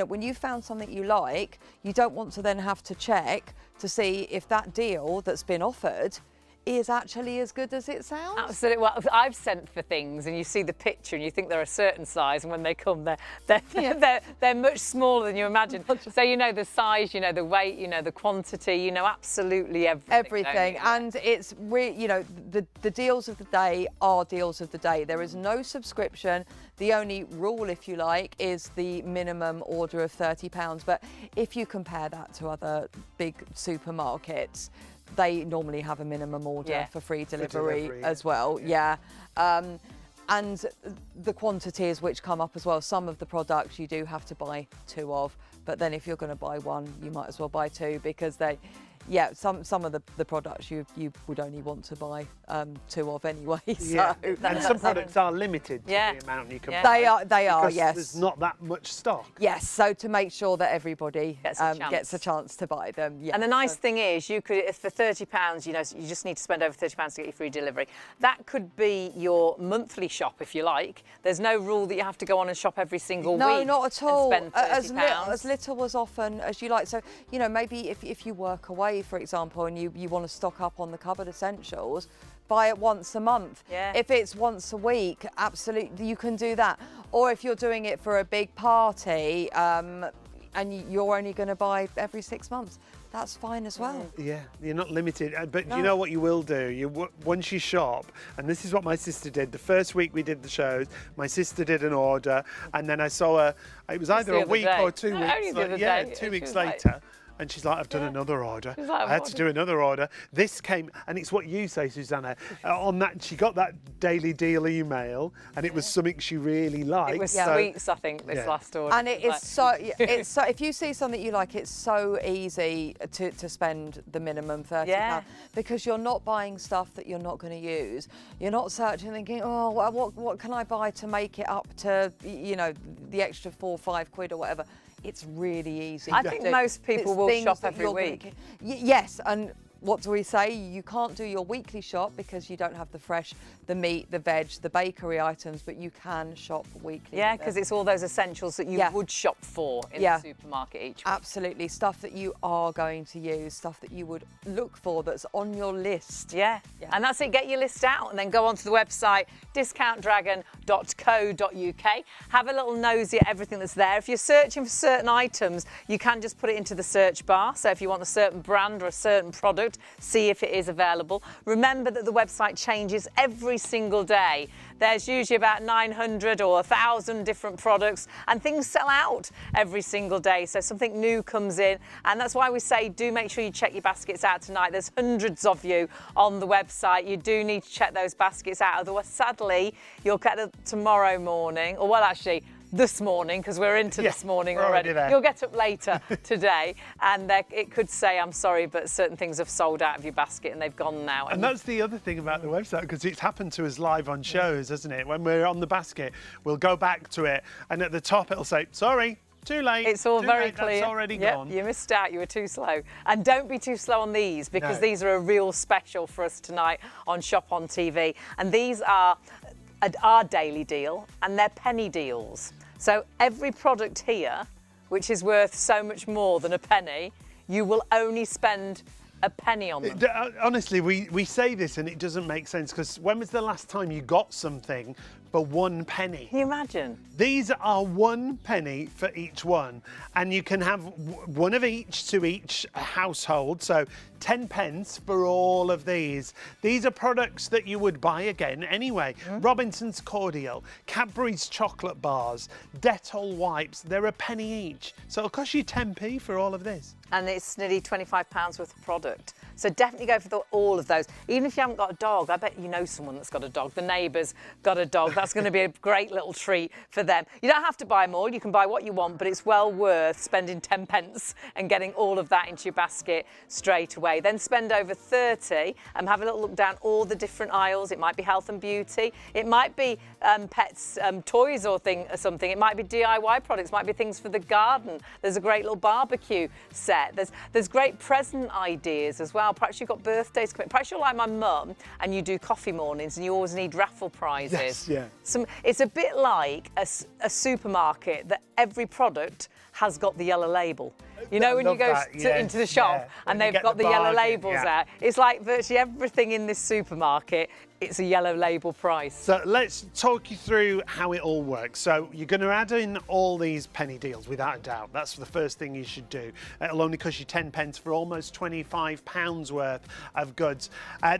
when you found something you like, you don't want to then have to check to see if that deal that's been offered is actually as good as it sounds. Absolutely. Well, I've sent for things and you see the picture and you think they're a certain size, and when they come, they're much smaller than you imagine. So you know the size, you know the weight, you know the quantity, you know absolutely everything. Everything, and it's the deals of the day are deals of the day. There is no subscription. The only rule, if you like, is the minimum order of £30. But if you compare that to other big supermarkets, they normally have a minimum order for free delivery as well. Yeah. And the quantities which come up as well. Some of the products you do have to buy 2 of, but then if you're going to buy 1, you might as well buy 2, because some of the products you would only want to buy 2 of anyway. So. And some products are limited to the amount you can buy. They are, yes. There's not that much stock. Yes, so to make sure that everybody gets a chance to buy them. Yes. And the nice thing is, you could, if for £30, you just need to spend over £30 to get your free delivery. That could be your monthly shop if you like. There's no rule that you have to go on and shop every single week. No, not at all. And spend £30. As little as often as you like. So, maybe if you work away, for example, and you want to stock up on the cupboard essentials, buy it once a month. Yeah. If it's once a week, absolutely, you can do that. Or if you're doing it for a big party and you're only going to buy every 6 months, that's fine as well. Yeah, you're not limited. But you know what you will do? Once you shop, and this is what my sister did. The first week we did the shows, my sister did an order, and then I saw her, it was either a week or 2 weeks. Only the other day. 2 weeks later. And she's like, I've done another order. Like, I had to do another order. This came, and it's what you say, Susanna. On that, she got that daily deal email, and it was something she really liked. It was sweets, I think, this last order. And it is so. If you see something you like, it's so easy to spend the minimum £30 because you're not buying stuff that you're not going to use. You're not searching, thinking, oh, what can I buy to make it up to the extra £4 or £5 or whatever. It's really easy. I think most people will shop every week. Yes, and what do we say? You can't do your weekly shop because you don't have the fresh, the meat, the veg, the bakery items, but you can shop weekly. Yeah, because it's all those essentials that you would shop for in the supermarket each week. Absolutely. Stuff that you are going to use, stuff that you would look for that's on your list. Yeah. And that's it. Get your list out and then go onto the website discountdragon.co.uk. Have a little nosy at everything that's there. If you're searching for certain items, you can just put it into the search bar. So if you want a certain brand or a certain product, product, see if it is available. Remember that the website changes every single day. There's usually about 900 or 1,000 different products, and things sell out every single day. So something new comes in, and that's why we say do make sure you check your baskets out tonight. There's hundreds of you on the website. You do need to check those baskets out. Otherwise, sadly, you'll get it tomorrow morning, or well, actually, this morning, because we're into this morning already. You'll get up later today, and it could say, I'm sorry, but certain things have sold out of your basket and they've gone now. And that's the other thing about the website, because it's happened to us live on shows, hasn't it? When we're on the basket, we'll go back to it, and at the top it'll say, sorry, too late. It's all very clear. That's already gone. You missed out. You were too slow. And don't be too slow on these, because these are a real special for us tonight on Shop on TV. And these are our daily deal, and they're penny deals. So every product here, which is worth so much more than a penny, you will only spend a penny on them. Honestly, we say this and it doesn't make sense, because when was the last time you got something for 1 penny? Can you imagine? These are 1 penny for each one, and you can have one of each to each household, so 10 pence for all of these. These are products that you would buy again anyway. Robinson's cordial, Cadbury's chocolate bars, Dettol wipes, they're a penny each. So it'll cost you 10p for all of this. And it's nearly £25 worth of product. So definitely go for all of those. Even if you haven't got a dog, I bet you know someone that's got a dog. The neighbour's got a dog. That's going to be a great little treat for them. You don't have to buy them all. You can buy what you want, but it's well worth spending 10 pence and getting all of that into your basket straight away. Then spend over 30 and have a little look down all the different aisles. It might be health and beauty. It might be pets, toys or something. It might be DIY products. It might be things for the garden. There's a great little barbecue set. There's great present ideas as well. Perhaps you've got birthdays coming. Perhaps you're like my mum and you do coffee mornings and you always need raffle prizes. Yes, yeah. It's a bit like a supermarket that every product has got the yellow label. You know, when you go into the shop and they've got the yellow labels out. It's like virtually everything in this supermarket, it's a yellow label price. So let's talk you through how it all works. So you're going to add in all these penny deals, without a doubt. That's the first thing you should do. It'll only cost you 10 pence for almost £25 worth of goods.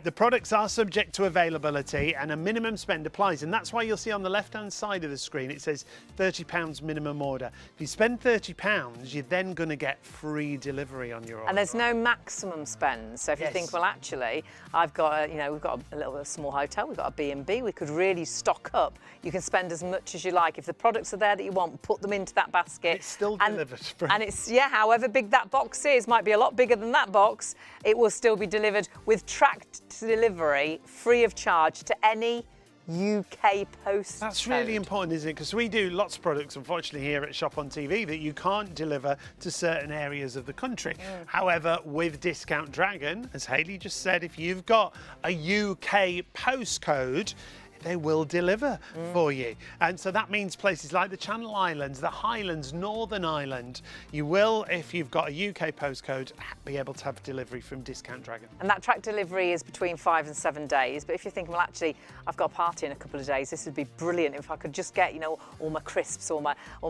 The products are subject to availability and a minimum spend applies. And that's why you'll see on the left-hand side of the screen, it says £30 minimum order. If you spend £30, you're then going to get free delivery on your order. And there's no maximum spend. So if you think, well, actually, I've got, we've got a little bit of small hotel, we've got a B&B, we could really stock up. You can spend as much as you like. If the products are there that you want, put them into that basket. It's still delivered. And it's, however big that box is, might be a lot bigger than that box, it will still be delivered with tracked delivery, free of charge to any UK post. That's really important, isn't it? Because we do lots of products, unfortunately, here at Shop on TV that you can't deliver to certain areas of the country. However, with Discount Dragon, as Hayley just said, if you've got a UK postcode, they will deliver for you. And so that means places like the Channel Islands, the Highlands, Northern Ireland, you will, if you've got a UK postcode, be able to have delivery from Discount Dragon. And that track delivery is between 5 and 7 days. But if you're thinking, well, actually, I've got a party in a couple of days, this would be brilliant if I could just get, all my crisps, all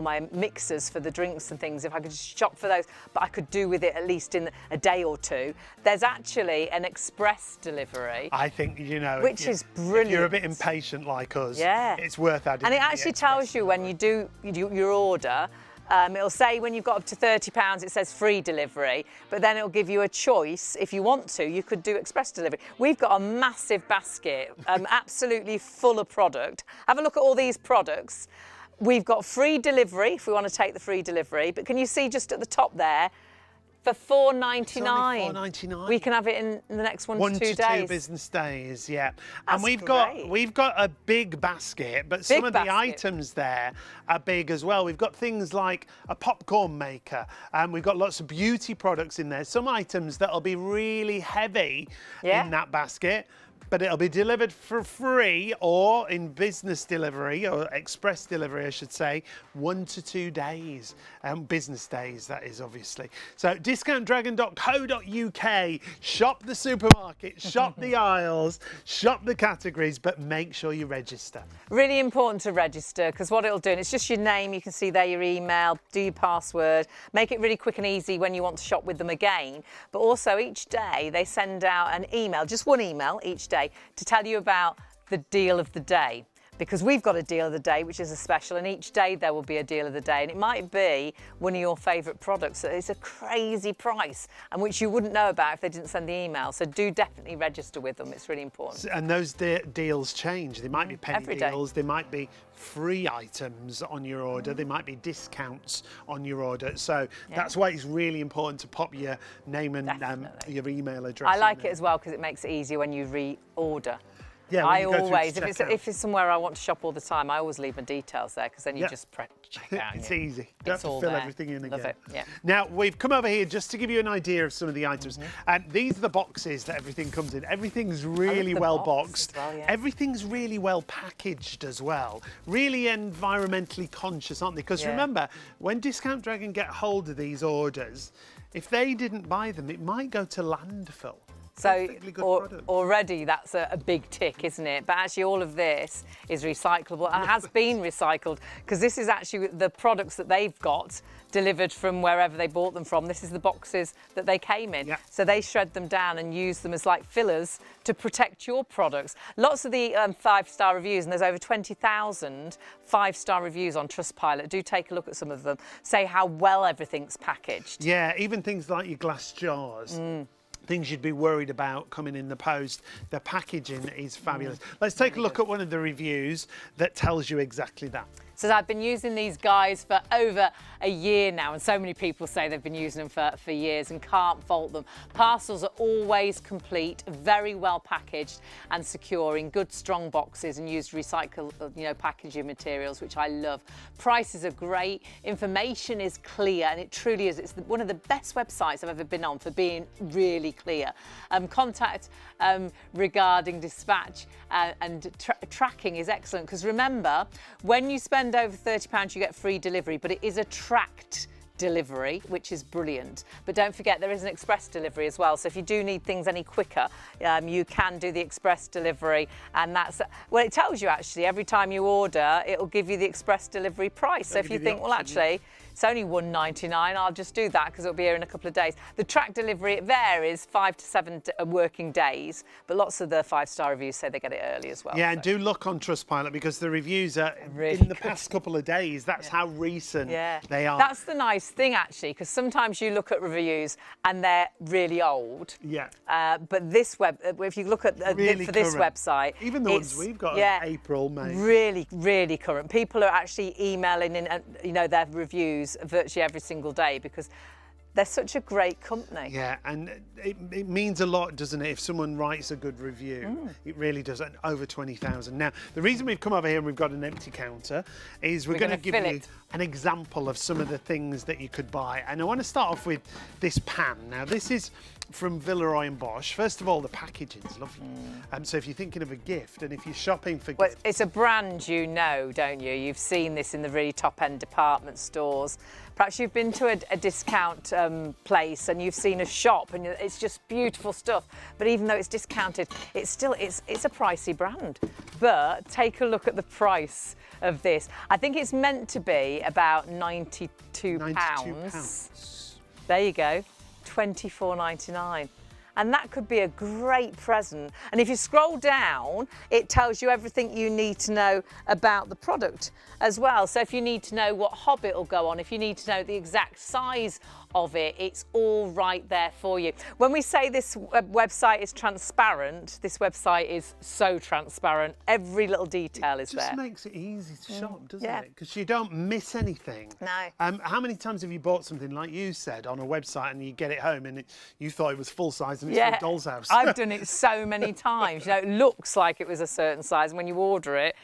my mixers for the drinks and things, if I could just shop for those, but I could do with it at least in a day or two. There's actually an express delivery. I think, which is brilliant. If you're a bit impatient like us, it's worth adding. And it actually tells you when you do your order, it'll say when you've got up to £30, it says free delivery, but then it'll give you a choice. If you want to, you could do express delivery. We've got a massive basket, absolutely full of product. Have a look at all these products. We've got free delivery, if we want to take the free delivery, but can you see just at the top there, for £4.99. £4.99. We can have it in the next 1 to 2 days. 1 to 2 business days, yeah. That's and we've great. got a big basket, but some of the items there are big as well. We've got things like a popcorn maker, and we've got lots of beauty products in there. Some items that'll be really heavy in that basket. but it'll be delivered for free, or in business delivery, or express delivery, I should say, 1 to 2 days. Business days, that is, obviously. So discountdragon.co.uk. Shop the supermarket, shop the aisles, shop the categories, but make sure you register. Really important to register, because what it'll do, and it's just your name, you can see there your email, do your password, make it really quick and easy when you want to shop with them again. But also each day they send out an email, just one email each day, to tell you about the deal of the day. Because we've got a deal of the day, which is a special, and each day there will be a deal of the day, and it might be one of your favourite products that is a crazy price and which you wouldn't know about if they didn't send the email. So do definitely register with them, it's really important. And those deals change. They might be penny deals, they might be free items on your order, they might be discounts on your order. So that's why it's really important to pop your name and your email address. I like it as well because it makes it easier when you reorder. Yeah, I always, if it's somewhere I want to shop all the time, I always leave my details there, because then you just check out. It's easy. You don't have to fill everything in again. Love it. Yeah. Now, we've come over here just to give you an idea of some of the items. And these are the boxes that everything comes in. Everything's really well boxed. Well, yeah. Everything's really well packaged as well. Really environmentally conscious, aren't they? Because remember, when Discount Dragon get hold of these orders, if they didn't buy them, it might go to landfill. So already that's a big tick, isn't it? But actually all of this is recyclable and has been recycled, because this is actually the products that they've got delivered from wherever they bought them from. This is the boxes that they came in. So they shred them down and use them as like fillers to protect your products. Lots of the 5-star reviews, and there's over 20,000 5-star reviews on Trustpilot. Do take a look at some of them. Say how well everything's packaged. Yeah, even things like your glass jars. Things you'd be worried about coming in the post. The packaging is fabulous. Let's take a look at one of the reviews that tells you exactly that. So I've been using these guys for over a year now, and so many people say they've been using them for years and can't fault them. Parcels are always complete, very well packaged and secure in good, strong boxes, and use recycled, packaging materials, which I love. Prices are great, information is clear, and it truly is. It's one of the best websites I've ever been on for being really clear. Contact regarding dispatch and tracking is excellent, because remember, when you spend over £30 you get free delivery, but it is a tracked delivery, which is brilliant. But don't forget, there is an express delivery as well, so if you do need things any quicker, you can do the express delivery, and that's, well, it tells you actually every time you order, it'll give you the express delivery price. So if you think, well, actually it's only £1.99, I'll just do that because it'll be here in a couple of days. The track delivery, it varies 5 to 7 working days, but lots of the 5-star reviews say they get it early as well. Yeah, and do look on Trustpilot, because the reviews are really in the past couple of days. That's how recent they are. That's the nice thing, actually, because sometimes you look at reviews and they're really old. Yeah. But this if you look at really for this website, even the ones we've got in April, May. Really, really current. People are actually emailing in, their reviews virtually every single day, because they're such a great company. Yeah, and it means a lot, doesn't it, if someone writes a good review? It really does, and over 20,000. Now, the reason we've come over here and we've got an empty counter is we're going to give you an example of some of the things that you could buy. And I want to start off with this pan. Now, this is from Villeroy and Bosch. First of all, the packaging's lovely. So if you're thinking of a gift, and if you're shopping for gifts... It's a brand don't you? You've seen this in the really top-end department stores. Perhaps you've been to a discount place and you've seen a shop and it's just beautiful stuff. But even though it's discounted, it's still it's a pricey brand. But take a look at the price of this. I think it's meant to be about £92. There you go, £24.99. And that could be a great present. And if you scroll down, it tells you everything you need to know about the product as well. So if you need to know what hob it'll go on, if you need to know the exact size of it, it's all right there for you. When we say this website is transparent, this website is so transparent. Every little detail is there. It just makes it easy to shop, doesn't it? Because you don't miss anything. No. How many times have you bought something, like you said, on a website and you get it home and you thought it was full size and it's from a doll's house? I've done it so many times. It looks like it was a certain size, and when you order it,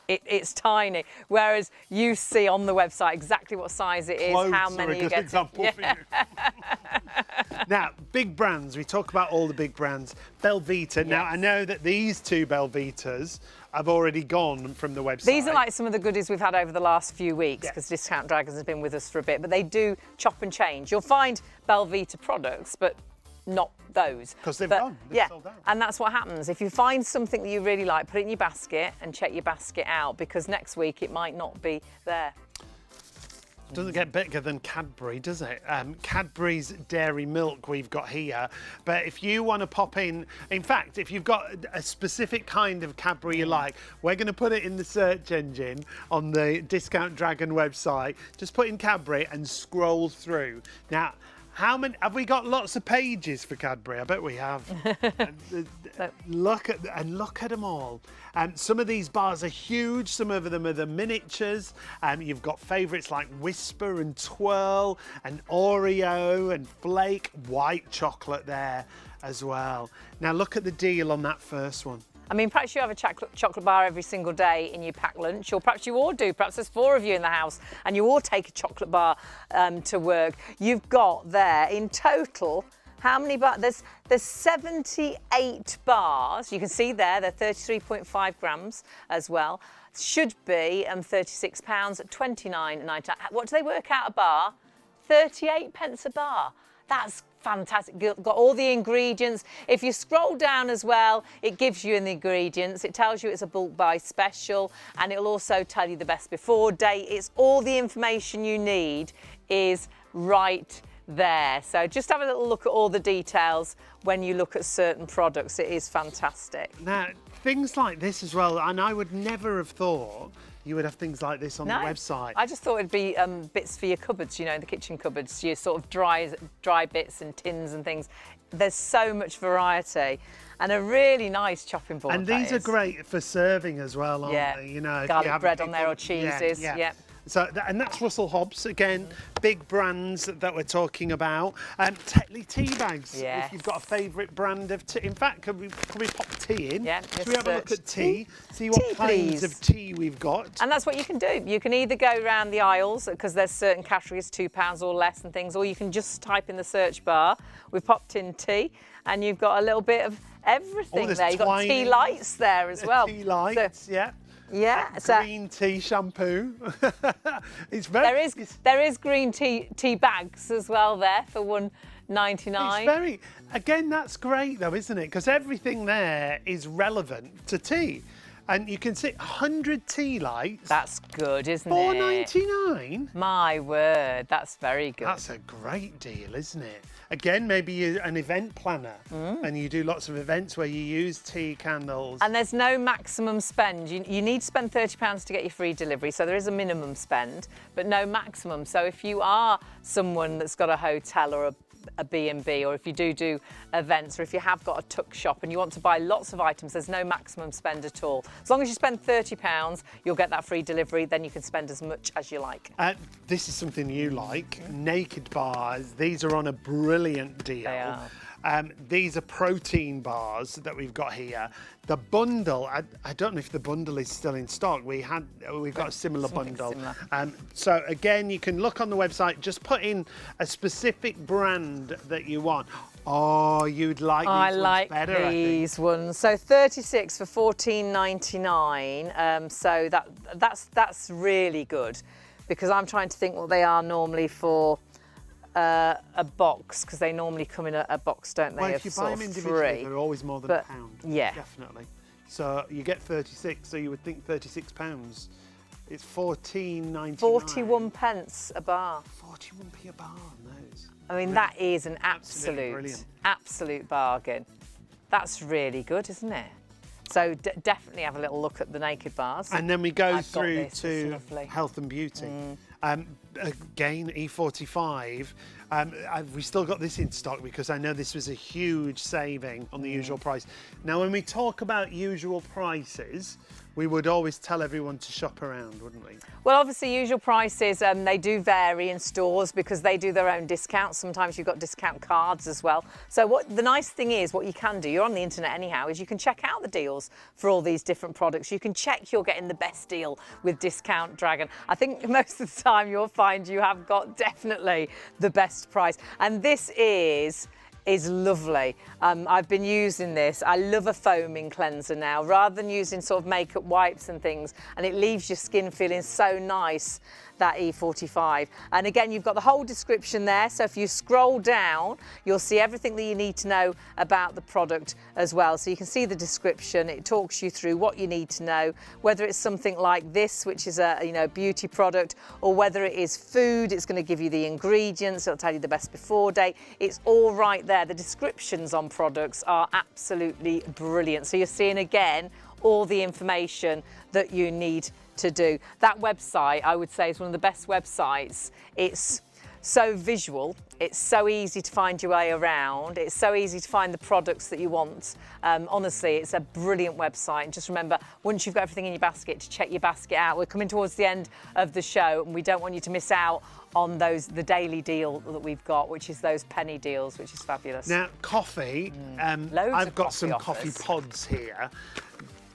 it's tiny. Whereas you see on the website exactly what size it is, how many you get. Example for you. Now, big brands. We talk about all the big brands. Belvita. Now, I know that these two Belvitas have already gone from the website. These are like some of the goodies we've had over the last few weeks because Discount Dragons has been with us for a bit, but they do chop and change. You'll find Belvita products, but not those. Because they've gone. They've sold out. And that's what happens. If you find something that you really like, put it in your basket and check your basket out because next week it might not be there. Doesn't get bigger than Cadbury, does it? Cadbury's dairy milk we've got here. But if you want to pop in fact, if you've got a specific kind of Cadbury you like, we're going to put it in the search engine on the Discount Dragon website. Just put in Cadbury and scroll through. Now, how many have we got? Lots of pages for Cadbury. I bet we have. Look at them all. Some of these bars are huge. Some of them are the miniatures. You've got favourites like Whisper and Twirl and Oreo and Flake. White chocolate there as well. Now look at the deal on that first one. I mean, perhaps you have a chocolate bar every single day in your packed lunch, or perhaps you all do. Perhaps there's 4 of you in the house and you all take a chocolate bar to work. You've got there in total, how many bars? There's 78 bars. You can see there, they're 33.5 grams as well. Should be £36 at £29.99. What do they work out a bar? 38 pence a bar. That's fantastic. Got all the ingredients. If you scroll down as well, it gives you the ingredients. It tells you it's a bulk buy special, and it'll also tell you the best before date. It's all the information you need is right there. So just have a little look at all the details when you look at certain products. It is fantastic. Now, things like this as well, and I would never have thought you would have things like this on the website. I just thought it'd be bits for your cupboards, you know, the kitchen cupboards, your sort of dry bits and tins and things. There's so much variety and a really nice chopping board. And these are great for serving as well, aren't they? You know, garlic bread on there or cheeses. Yeah. So, and that's Russell Hobbs again, big brands that we're talking about. Tetley tea bags. Yes. If you've got a favourite brand of tea, in fact, can we pop tea in? Yeah. Should we have a look at tea? See what kinds of tea we've got. And that's what you can do. You can either go around the aisles because there's certain categories, £2 or less and things, or you can just type in the search bar. We've popped in tea, and you've got a little bit of everything there. You've got tea lights there as well. Tea lights, yeah. So green tea shampoo. It's very. There is green tea bags as well there for £1.99. It's very. Again, that's great though, isn't it? Because everything there is relevant to tea, and you can see 100 tea lights. That's good, isn't it? £4.99. My word, that's very good. That's a great deal, isn't it? Again, maybe you're an event planner and you do lots of events where you use tea candles. And there's no maximum spend. You need to spend £30 to get your free delivery, so there is a minimum spend, but no maximum. So if you are someone that's got a hotel or a B&B, or if you do events, or if you have got a tuck shop and you want to buy lots of items, there's no maximum spend at all. As long as you spend £30, you'll get that free delivery, then you can spend as much as you like. This is something you like, naked bars. These are on a brilliant deal. They are. These are protein bars that we've got here. The bundle, I don't know if the bundle is still in stock. We've got a similar bundle. Similar. So again, you can look on the website, just put in a specific brand that you want. Oh, you'd like these ones better, I think. These ones. So 36 for £14.99. So that's really good, because I'm trying to think what they are normally for a box, because they normally come in a box, don't they? Well, if you buy them individually, they're always more than a pound. Yeah. Definitely. So you get 36, so you would think £36. It's £14.99. 41 pence a bar. 41p a bar on those. I mean, that is an absolute bargain. That's really good, isn't it? So definitely have a little look at the naked bars. And then we go through to health and beauty. Again, E45. We still got this in stock because I know this was a huge saving on the usual price. Now, when we talk about usual prices, we would always tell everyone to shop around, wouldn't we? Well, obviously, usual prices, they do vary in stores because they do their own discounts. Sometimes you've got discount cards as well. So the nice thing is, what you can do, you're on the internet anyhow, is you can check out the deals for all these different products. You can check you're getting the best deal with Discount Dragon. I think most of the time you'll find find you have got definitely the best price. And this is lovely. I've been using this. I love a foaming cleanser now, rather than using sort of makeup wipes and things, and it leaves your skin feeling so nice, that E45. And again, you've got the whole description there, so if you scroll down, you'll see everything that you need to know about the product as well. So you can see the description. It talks you through what you need to know, whether it's something like this, which is a beauty product, or whether it is food. It's going to give you the ingredients, it'll tell you the best before date. It's all right there. The descriptions on products are absolutely brilliant. So you're seeing again all the information that you need to do. That website, I would say, is one of the best websites. It's so visual, it's so easy to find your way around, it's so easy to find the products that you want. Honestly, it's a brilliant website. And just remember, once you've got everything in your basket, to check your basket out. We're coming towards the end of the show, and we don't want you to miss out on the daily deal that we've got, which is those penny deals, which is fabulous. Now, coffee, Loads I've of got coffee some offers. coffee pods here.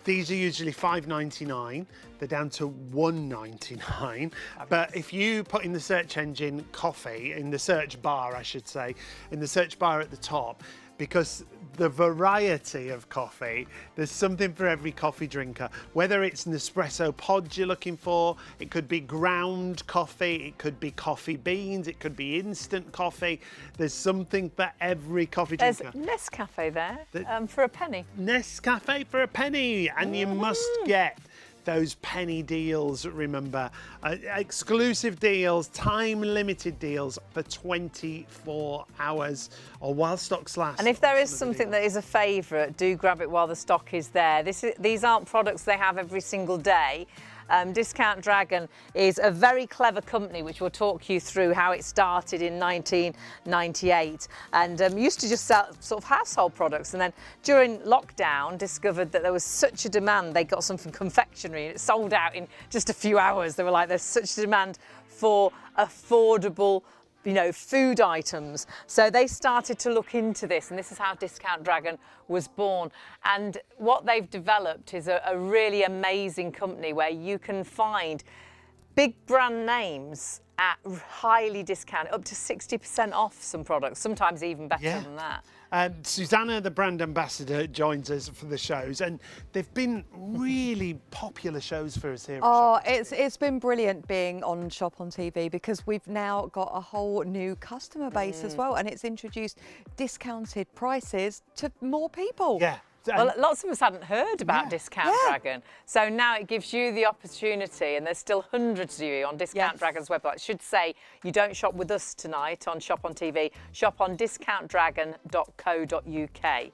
These are usually $5.99. They're down to $1.99. But if you put in the search engine coffee, in the search bar, I should say, in the search bar at the top, because the variety of coffee, there's something for every coffee drinker. Whether it's Nespresso pods you're looking for, it could be ground coffee, it could be coffee beans, it could be instant coffee. There's something for every coffee There's drinker. Nescafe there for a penny. Nescafe for a penny, and you must get those penny deals, remember. Exclusive deals, time-limited deals for 24 hours or while stocks last. And if there is Some of the something that is a favourite, do grab it while the stock is there. These aren't products they have every single day. Discount Dragon is a very clever company, which will talk you through how it started in 1998, and used to just sell sort of household products, and then during lockdown discovered that there was such a demand. They got some from confectionery and it sold out in just a few hours. They were like, there's such a demand for affordable food items. So they started to look into this, and this is how Discount Dragon was born. And what they've developed is a really amazing company where you can find big brand names at highly discounted, up to 60% off some products, sometimes even better than that. Susanna, the brand ambassador, joins us for the shows, and they've been really popular shows for us here. Oh, it's been brilliant being on ShopOnTV, because we've now got a whole new customer base as well, and it's introduced discounted prices to more people. Yeah. Well, lots of us hadn't heard about Discount Dragon, so now it gives you the opportunity, and there's still hundreds of you on Discount Dragon's website. I should say, you don't shop with us tonight on ShopOnTV, shop on discountdragon.co.uk.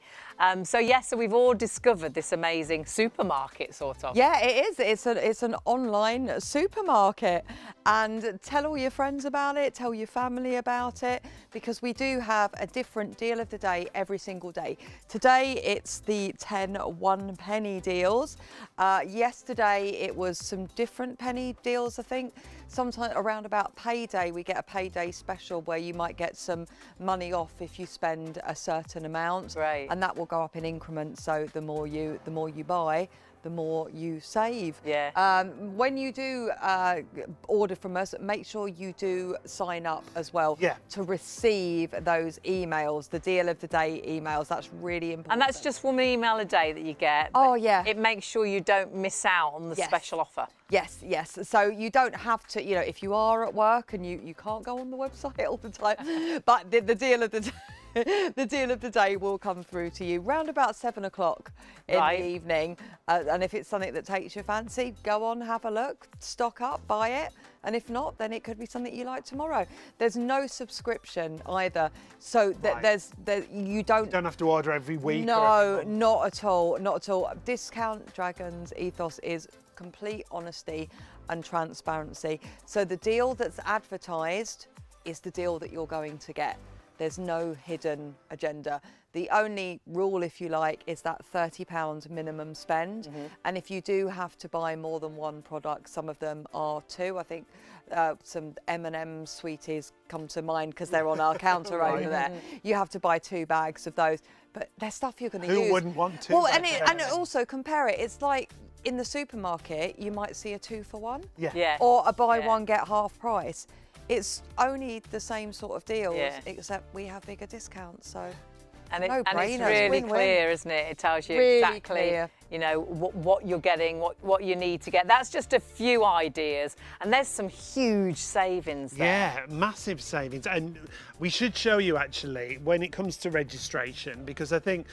So we've all discovered this amazing supermarket, sort of. Yeah, it is. It's an online supermarket, and tell all your friends about it, tell your family about it, because we do have a different deal of the day every single day. Today it's the 10 1 penny deals. Yesterday it was some different penny deals, I think. Sometime around about payday, we get a payday special where you might get some money off if you spend a certain amount. Right. And that will go up in increments, so the more you buy, the more you save. Yeah. When you do order from us, make sure you do sign up as well to receive those emails, the deal of the day emails. That's really important. And that's just one email a day that you get. Oh, yeah. It makes sure you don't miss out on the special offer. Yes. So you don't have to, if you are at work and you can't go on the website all the time, but the deal of the day. The deal of the day will come through to you round about 7 o'clock in the evening. And if it's something that takes your fancy, go on, have a look, stock up, buy it. And if not, then it could be something you like tomorrow. There's no subscription either. So you don't have to order every week. No, not at all. Not at all. Discount Dragon's ethos is complete honesty and transparency. So the deal that's advertised is the deal that you're going to get. There's no hidden agenda. The only rule, if you like, is that £30 minimum spend. And if you do have to buy more than one product, some of them are two. I think some M&M sweeties come to mind because they're on our counter over there. You have to buy 2 bags of those. But they're stuff you're going to use. Who wouldn't want to? Well, and also compare it. It's like in the supermarket, you might see a 2 for 1. Yeah. Or a buy one, get half price. It's only the same sort of deals, Yeah. except we have bigger discounts, so And, and it's no-brainer. really Win-win. clear, isn't it? It tells you Really exactly, clear. you know, what you're getting, what you need to get. That's just a few ideas, and there's some huge savings there. Yeah, massive savings. And we should show you actually when it comes to registration, because I think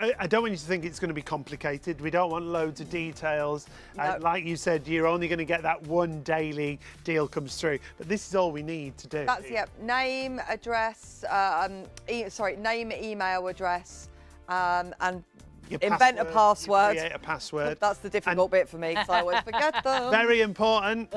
I don't want you to think it's going to be complicated. We don't want loads of details. No. Like you said, you're only going to get that one daily deal comes through. But this is all we need to do. That's name, address, name, email, address, and Your invent a password. Create a password. That's the difficult bit for me because I always forget them. Very important.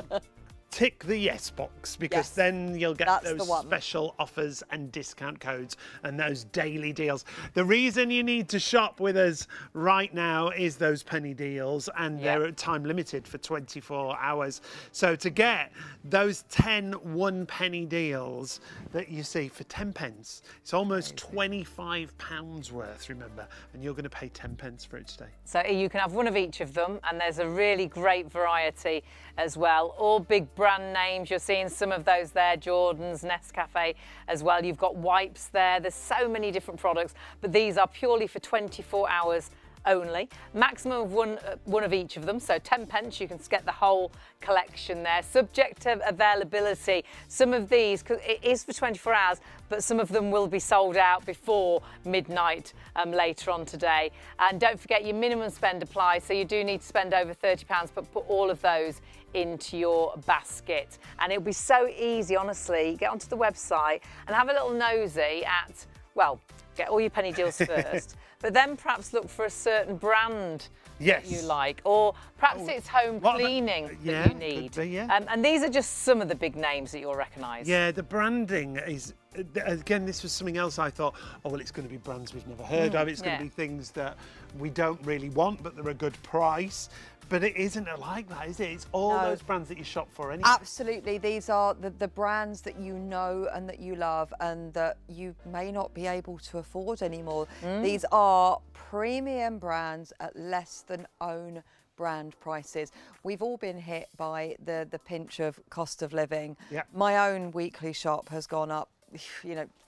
Tick the yes box, because Yes. then you'll get That's the those one. special offers and discount codes and those daily deals. The reason you need to shop with us right now is those penny deals, and they're time limited for 24 hours. So to get those 10 1-penny deals that you see for 10 pence, it's almost £25 worth, remember, and you're going to pay 10 pence for it today. So you can have one of each of them, and there's a really great variety as well. All big brand names. You're seeing some of those there, Jordan's, Nescafe as well. You've got wipes there. There's so many different products, but these are purely for 24 hours only. Maximum of one of each of them, so 10 pence, you can get the whole collection there. Subject to availability. Some of these, because it is for 24 hours, but some of them will be sold out before midnight later on today. And don't forget, your minimum spend applies, so you do need to spend over £30, but put all of those into your basket. And it'll be so easy, honestly. Get onto the website and have a little nosy at, well, get all your penny deals first, but then perhaps look for a certain brand that you like, or perhaps it's home cleaning that you need. Could be, yeah. And these are just some of the big names that you'll recognise. Yeah, the branding is, again, this was something else I thought, oh, well, it's going to be brands we've never heard of. It's going to be things that we don't really want, but they're a good price. But it isn't like that, is it? It's all those brands that you shop for anyway. Absolutely. These are the brands that you know and that you love and that you may not be able to afford anymore. These are premium brands at less than own brand prices. We've all been hit by the pinch of cost of living. Yeah. My own weekly shop has gone up,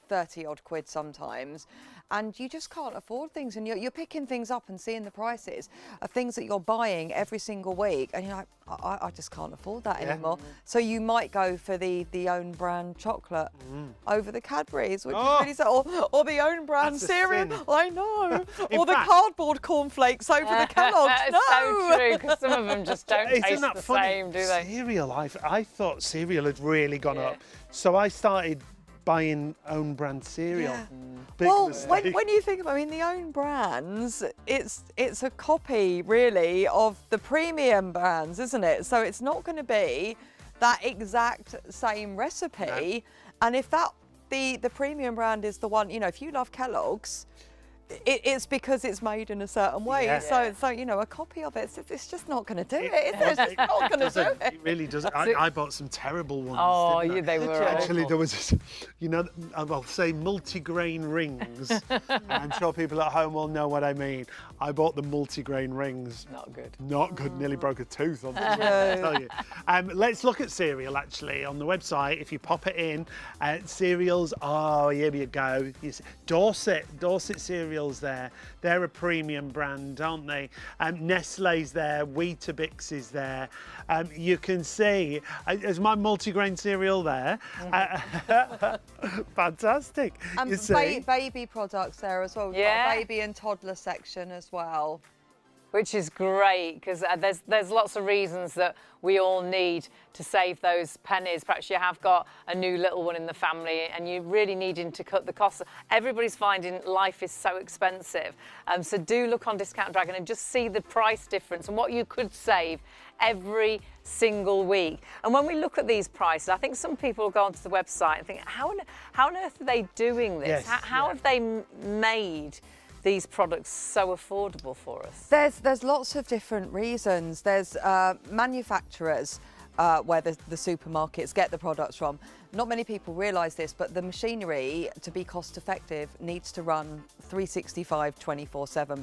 30 odd quid sometimes, and you just can't afford things, and you're picking things up and seeing the prices of things that you're buying every single week, and you're like, I just can't afford that anymore. So you might go for the own brand chocolate over the Cadbury's, which is really sad, or the own brand That's a cereal. sin. I know. In Or the fact- cardboard cornflakes over the Kellogg's. It's No. so true, because some of them just don't Isn't taste that the funny? same, do they? Cereal, I thought cereal had really gone up. So I started buying own brand cereal. Yeah. Big Well, mistake. when you think about, the own brands, it's a copy really of the premium brands, isn't it? So it's not going to be that exact same recipe. And if the premium brand is the one, if you love Kellogg's, it's because it's made in a certain way. Yeah. So a copy of it, it's just not going to do it. It's just not going to do it. It really doesn't. I bought some terrible ones. Oh, didn't I? they were Actually, awful. there was, I'll say multi-grain rings. I'm sure people at home will know what I mean. I bought the multi-grain rings. Not good. Not good. Nearly broke a tooth on this one, I tell you. Let's look at cereal, actually, on the website. If you pop it in, cereals, here we go. You see, Dorset cereals there. They're a premium brand, aren't they? Nestle's there, Weetabix is there. You can see, there's my multigrain cereal there. Fantastic. And you see? baby products there as well. We've got a baby and toddler section as well. Which is great, because there's lots of reasons that we all need to save those pennies. Perhaps you have got a new little one in the family and you're really needing to cut the costs. Everybody's finding life is so expensive. So do look on Discount Dragon and just see the price difference and what you could save every single week. And when we look at these prices, I think some people will go onto the website and think, how on earth are they doing this? Yes, How have they made these products so affordable for us? There's lots of different reasons. There's manufacturers where the supermarkets get the products from. not many people realise this, but the machinery, to be cost effective, needs to run 365 24/7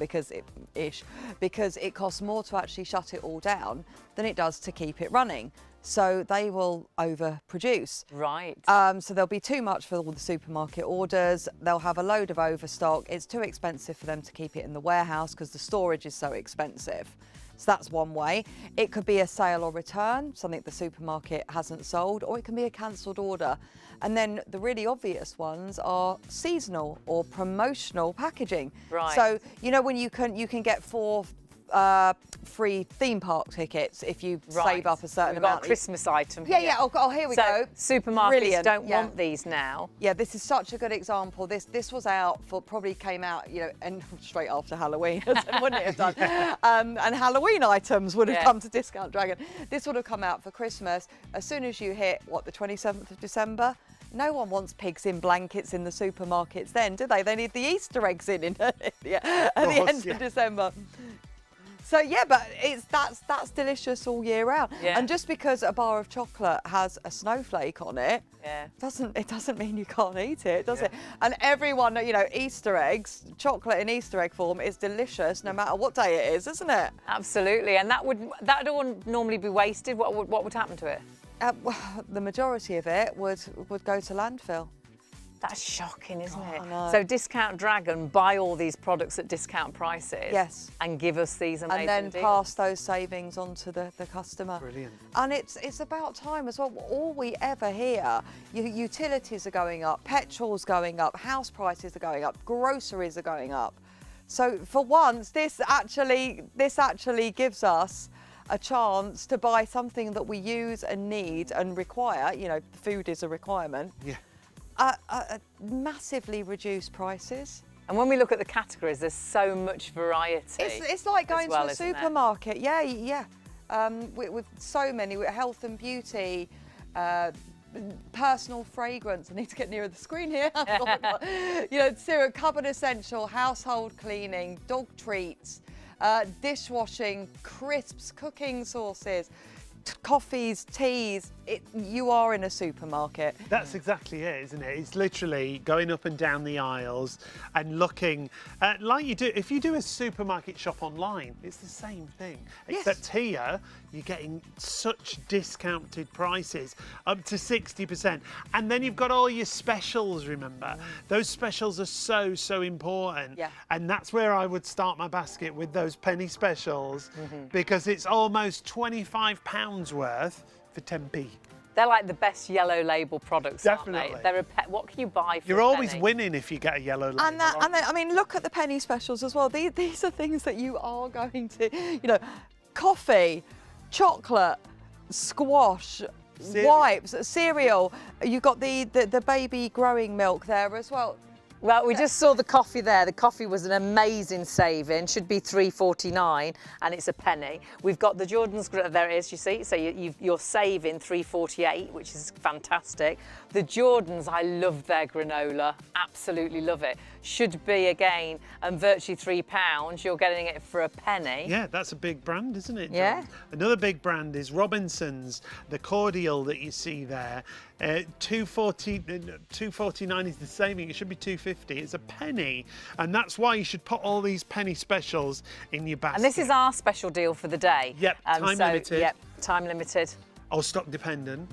because it costs more to actually shut it all down than it does to keep it running. So they will overproduce. Right. So there'll be too much for all the supermarket orders. They'll have a load of overstock. It's too expensive for them to keep it in the warehouse because the storage is so expensive. So that's one way. It could be a sale or return, something the supermarket hasn't sold, or it can be a cancelled order. And then the really obvious ones are seasonal or promotional packaging. Right. So, you know, when you can get 4 free theme park tickets if you save up a certain We've amount. got a Christmas item Yeah, here. yeah. Oh, here we So go. supermarkets Brilliant, don't yeah. want these now. Yeah, this is such a good example. This was out probably came out, you know, and straight after Halloween, wouldn't it have done? And Halloween items would have come to Discount Dragon. This would have come out for Christmas. As soon as you hit, what, the 27th of December? No one wants pigs in blankets in the supermarkets then, do they? They need the Easter eggs in at the end of December. So yeah, but that's delicious all year round. Yeah. And just because a bar of chocolate has a snowflake on it, doesn't mean you can't eat it, does it? And everyone, you know, Easter eggs, chocolate in Easter egg form is delicious no matter what day it is, isn't it? Absolutely, and that would normally be wasted. What would happen to it? Well, the majority of it would go to landfill. That's shocking, isn't it? I know. So Discount Dragon buy all these products at discount prices. Yes. And give us these amazing And then deals. pass those savings on to the customer. Brilliant. And it's about time as well. All we ever hear, utilities are going up, petrol's going up, house prices are going up, groceries are going up. So for once, this actually gives us a chance to buy something that we use and need and require. You know, food is a requirement. Yeah. Massively reduced prices. And when we look at the categories, there's so much variety. It's like going well, to a isn't it? supermarket. Yeah. With so many, with health and beauty, personal fragrance. I need to get nearer the screen here. You know, cereal, cupboard essential, household cleaning, dog treats, dishwashing, crisps, cooking sauces, coffees, teas. You are in a supermarket. That's exactly it, isn't it? It's literally going up and down the aisles and looking like you do. If you do a supermarket shop online, it's the same thing. Yes. Except here, you're getting such discounted prices, up to 60%. And then you've got all your specials, remember? Those specials are so important. Yeah. And that's where I would start my basket, with those penny specials, because it's almost £25 worth for 10p. They're like the best yellow label products, Definitely. aren't they? They're what can you buy for You're a always penny? winning if you get a yellow label. And then, I mean, look at the penny specials as well. These are things that you are going to, you know, coffee, chocolate, squash, wipes, cereal. You've got the baby growing milk there as well. Well, we just saw the coffee there. The coffee was an amazing saving. Should be $3.49, and it's a penny. We've got the Jordan's. There it is. You see. So you're saving $3.48, which is fantastic. The Jordans, I love their granola. Absolutely love it. Should be again, and virtually £3. You're getting it for a penny. Yeah, that's a big brand, isn't it, John? Yeah. Another big brand is Robinson's. The cordial that you see there, $2.49 is the saving. It should be $2.50. It's a penny, and that's why you should put all these penny specials in your basket. And this is our special deal for the day. Yep, time limited. Yep, time limited. or stock dependent.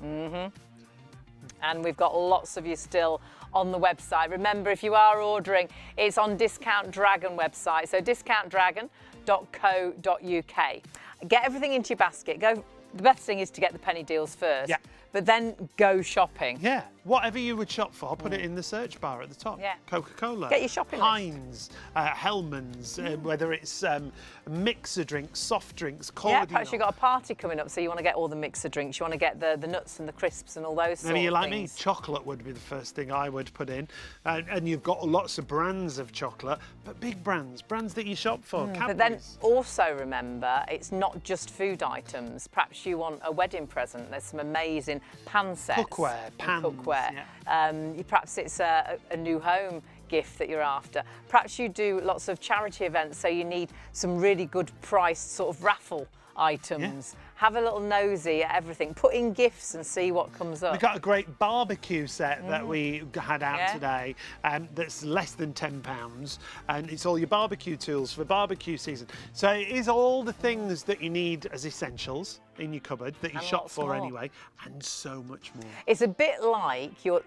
And we've got lots of you still on the website. Remember, if you are ordering, it's on Discount Dragon website, so discountdragon.co.uk. Get everything into your basket. The best thing is to get the penny deals first, but then go shopping. Yeah, whatever you would shop for, put it in the search bar at the top. Yeah. Coca-Cola. Get your shopping list. Heinz, Hellmann's, whether it's mixer drinks, soft drinks, cordial. Yeah, perhaps you've got a party coming up, so you want to get all the mixer drinks. You want to get the nuts and the crisps and all those Maybe you sort of like things. me, chocolate would be the first thing I would put in. And you've got lots of brands of chocolate, but big brands that you shop for. But then also remember, it's not just food items. Perhaps you want a wedding present. There's some amazing pan sets. Cookware, pans, Cookware. yeah. Perhaps it's a new home gift that you're after. Perhaps you do lots of charity events, so you need some really good priced sort of raffle items. have a little nosy at everything, put in gifts and see what comes up. We've got a great barbecue set that we had out Yeah. today that's less than £10, and it's all your barbecue tools for barbecue season. So it is all the things that you need as essentials in your cupboard that you And shop lots for more. anyway, and so much more. It's a bit like your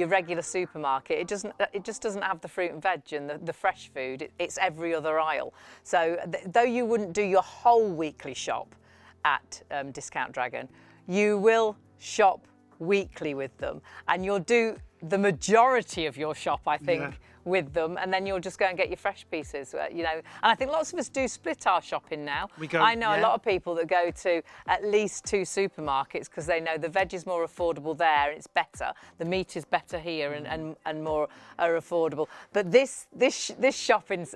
regular supermarket. It just doesn't have the fruit and veg and the fresh food. It's every other aisle. So though you wouldn't do your whole weekly shop at Discount Dragon, you will shop weekly with them, and you'll do the majority of your shop, I think. Yeah. With them, and then you'll just go and get your fresh pieces, you know. And I think lots of us do split our shopping now. I know a lot of people that go to at least 2 supermarkets because they know the veg is more affordable there, and it's better. The meat is better here, and more are affordable. But this shopping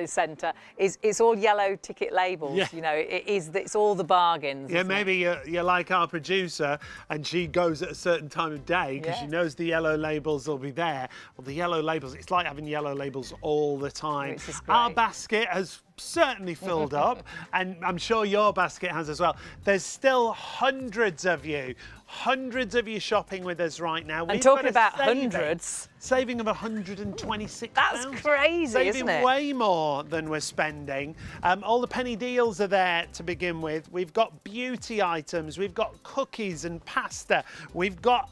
centre it's all yellow ticket labels. Yeah. You know, it's all the bargains. Yeah, isn't it? maybe you're like our producer, and she goes at a certain time of day because Yeah. she knows the yellow labels will be there. Well, the yellow labels, it's like having yellow labels all the time. Which is Our great. basket has certainly filled up, and I'm sure your basket has as well. There's still hundreds of you shopping with us right now. And talking about hundreds. Saving of £126. That's crazy, Saving isn't it? way more than we're spending. All the penny deals are there to begin with. We've got beauty items, we've got cookies and pasta, we've got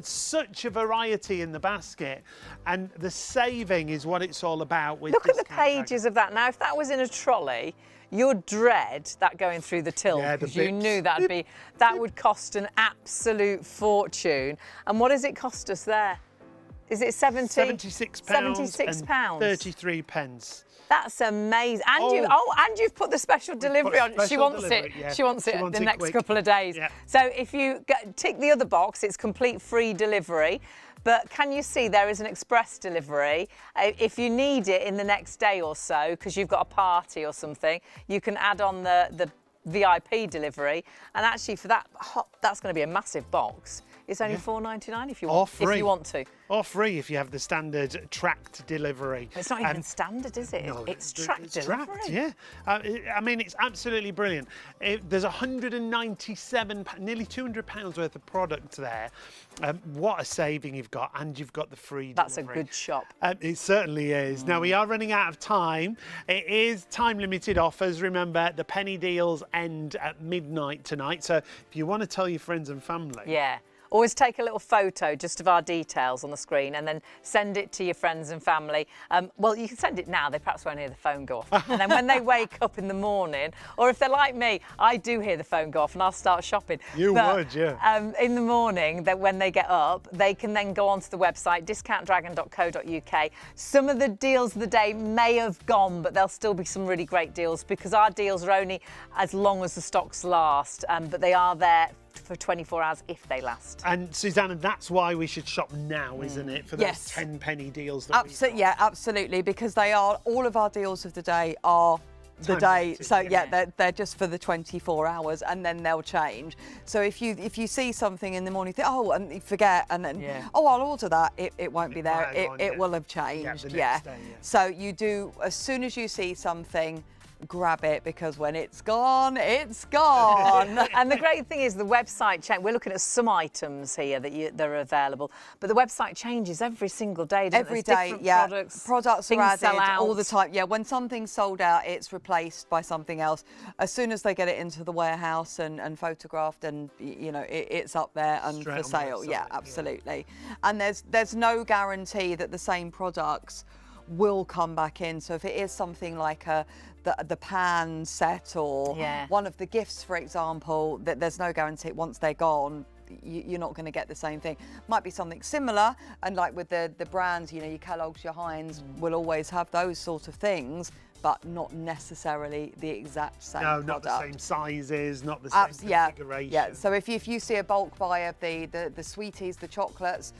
such a variety in the basket, and the saving is what it's all about. With Look at the Discount Dragon. pages of that. Now, if that was in a trolley, you'd dread that going through the till, Yeah, the because you bips. knew that would cost an absolute fortune. And what does it cost us there? Is it 70? £76 £76. and 33 pence. That's amazing. And you've put the special delivery on. She special wants delivery, it. yeah. She wants it the next quick. couple of days. Yeah. So if you tick the other box, it's complete free delivery. But can you see there is an express delivery? If you need it in the next day or so, because you've got a party or something, you can add on the VIP delivery. And actually, for that's going to be a massive box. It's only £4.99 if you want. Or free. If you want to. Or free if you have the standard tracked delivery. It's not even standard, is it? No, it's tracked delivery. Tracked, yeah. I mean, it's absolutely brilliant. There's 197, nearly £200 worth of product there. What a saving you've got, and you've got the free That's delivery. a good shop. It certainly is. Now, we are running out of time. It is time-limited offers. Remember, the penny deals end at midnight tonight. So if you want to tell your friends and family. Yeah. Always take a little photo just of our details on the screen and then send it to your friends and family. Well, you can send it now. They perhaps won't hear the phone go off. And then when they wake up in the morning, or if they're like me, I do hear the phone go off and I'll start shopping. Would, yeah. In the morning, when they get up, they can then go onto the website, discountdragon.co.uk. Some of the deals of the day may have gone, but there'll still be some really great deals because our deals are only as long as the stocks last, but they are there for 24 hours if they last. And Susanna, that's why we should shop now, isn't it? For those Yes. 10 penny deals. That Absolutely, yeah, absolutely, because they are all of our deals of the day are the day. Time-limited, So yeah. they're just for the 24 hours, and then they'll change. So if you see something in the morning, you think, oh, and you forget, and then oh, I'll order that. It won't be there. might have gone, It yeah. will have changed. the Yeah. next day, yeah. So you do, as soon as you see something, grab it, because when it's gone, it's gone. And the great thing is the website change. We're looking at some items here that are available, but the website changes every single day. Doesn't it? Every There's day, different yeah. Products are things sell added out. all the time. Yeah, when something's sold out, it's replaced by something else. As soon as they get it into the warehouse and photographed, and you know, it's up there and Straight for on the sale. website, Yeah, yeah. absolutely. And there's no guarantee that the same products will come back in. So if it is something like the pan set or one of the gifts, for example, that there's no guarantee once they're gone, you're not going to get the same thing. Might be something similar, and like with the brands, you know, your Kellogg's, your Heinz will always have those sort of things, but not necessarily the exact same No, product. not the same sizes, not the same configuration. Yeah. So if you see a bulk buy of the sweeties, the chocolates,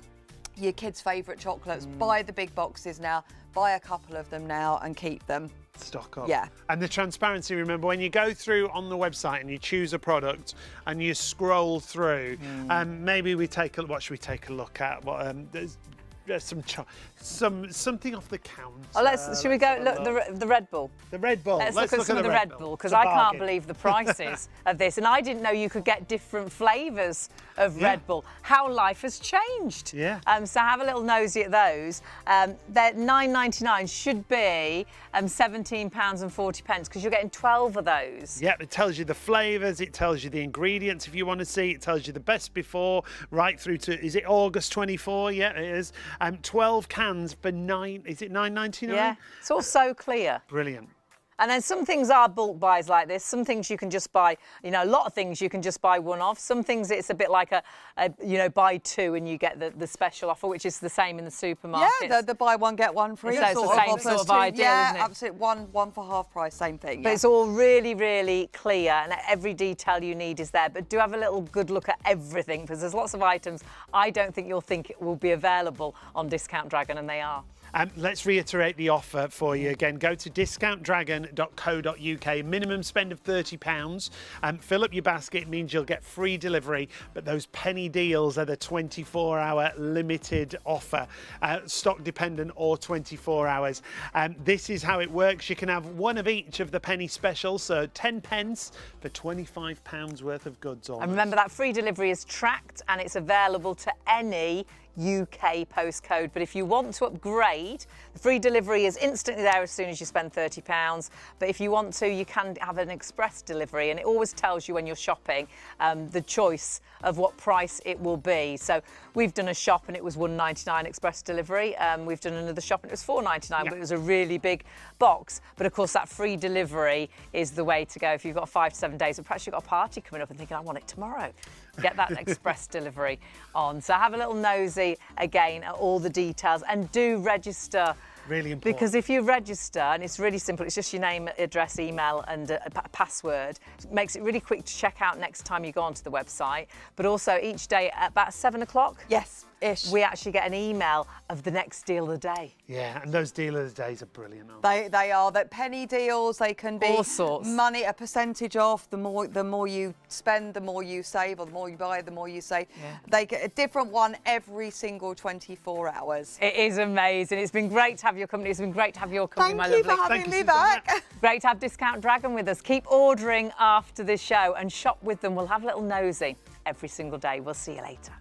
your kids' favourite chocolates, buy the big boxes now, buy a couple of them now and keep them. Stock up. Yeah. And the transparency, remember, when you go through on the website and you choose a product and you scroll through, maybe what should we take a look at? something off the counter. Oh, should we go look the Red Bull? The Red Bull. Let's look at some of the Red Bull because It's a I can't bargain. believe the prices of this, and I didn't know you could get different flavours of Red Bull. How life has changed. Yeah. So have a little nosy at those. They're £9.99. Should be £17.40 because you're getting 12 of those. Yeah, it tells you the flavours, it tells you the ingredients if you want to see, it tells you the best before, right through to, is it August 24? Yeah, it is. 12 cans for £9.99? Yeah, it's all so clear. Brilliant. And then some things are bulk buys like this. Some things you can just buy, a lot of things you can just buy one off. Some things it's a bit like a buy two and you get the special offer, which is the same in the supermarket. Yeah, the buy one, get one free. So it's the same sort of idea, yeah, isn't it? absolutely. One for half price, same thing. But it's all really, really clear and every detail you need is there. But do have a little good look at everything because there's lots of items I don't think you'll think will be available on Discount Dragon, and they are. Let's reiterate the offer for you again. Go to discountdragon.co.uk. Minimum spend of £30. Fill up your basket. It means you'll get free delivery. But those penny deals are the 24-hour limited offer, stock dependent or 24 hours. This is how it works. You can have one of each of the penny specials, so 10 pence for £25 worth of goods. And remember that free delivery is tracked and it's available to any UK postcode. But if you want to upgrade, the free delivery is instantly there as soon as you spend £30. But if you want to, you can have an express delivery, and it always tells you when you're shopping the choice of what price it will be. So we've done a shop and it was £1.99 express delivery. We've done another shop and it was £4.99, but it was a really big box. But of course that free delivery is the way to go if you've got 5 to 7 days, but perhaps you've got a party coming up and thinking, I want it tomorrow. Get that express delivery on. So have a little nosy again at all the details and do register. Really important. Because if you register, and it's really simple, it's just your name, address, email and a password. It makes it really quick to check out next time you go onto the website. But also each day at about 7 o'clock, Yes-ish. we actually get an email of the next deal of the day. Yeah, and those deal of the days are brilliant, aren't they? They are. That penny deals, they can be All sorts. money, a percentage off. The more you spend, the more you save, or the more you buy, the more you save. Yeah. They get a different one every single 24 hours. It is amazing. It's been great to have your company. It's been great to have your company, my Thank you lovely. for having Thank me you so much. back. Great to have Discount Dragon with us. Keep ordering after this show and shop with them. We'll have a little nosy every single day. We'll see you later.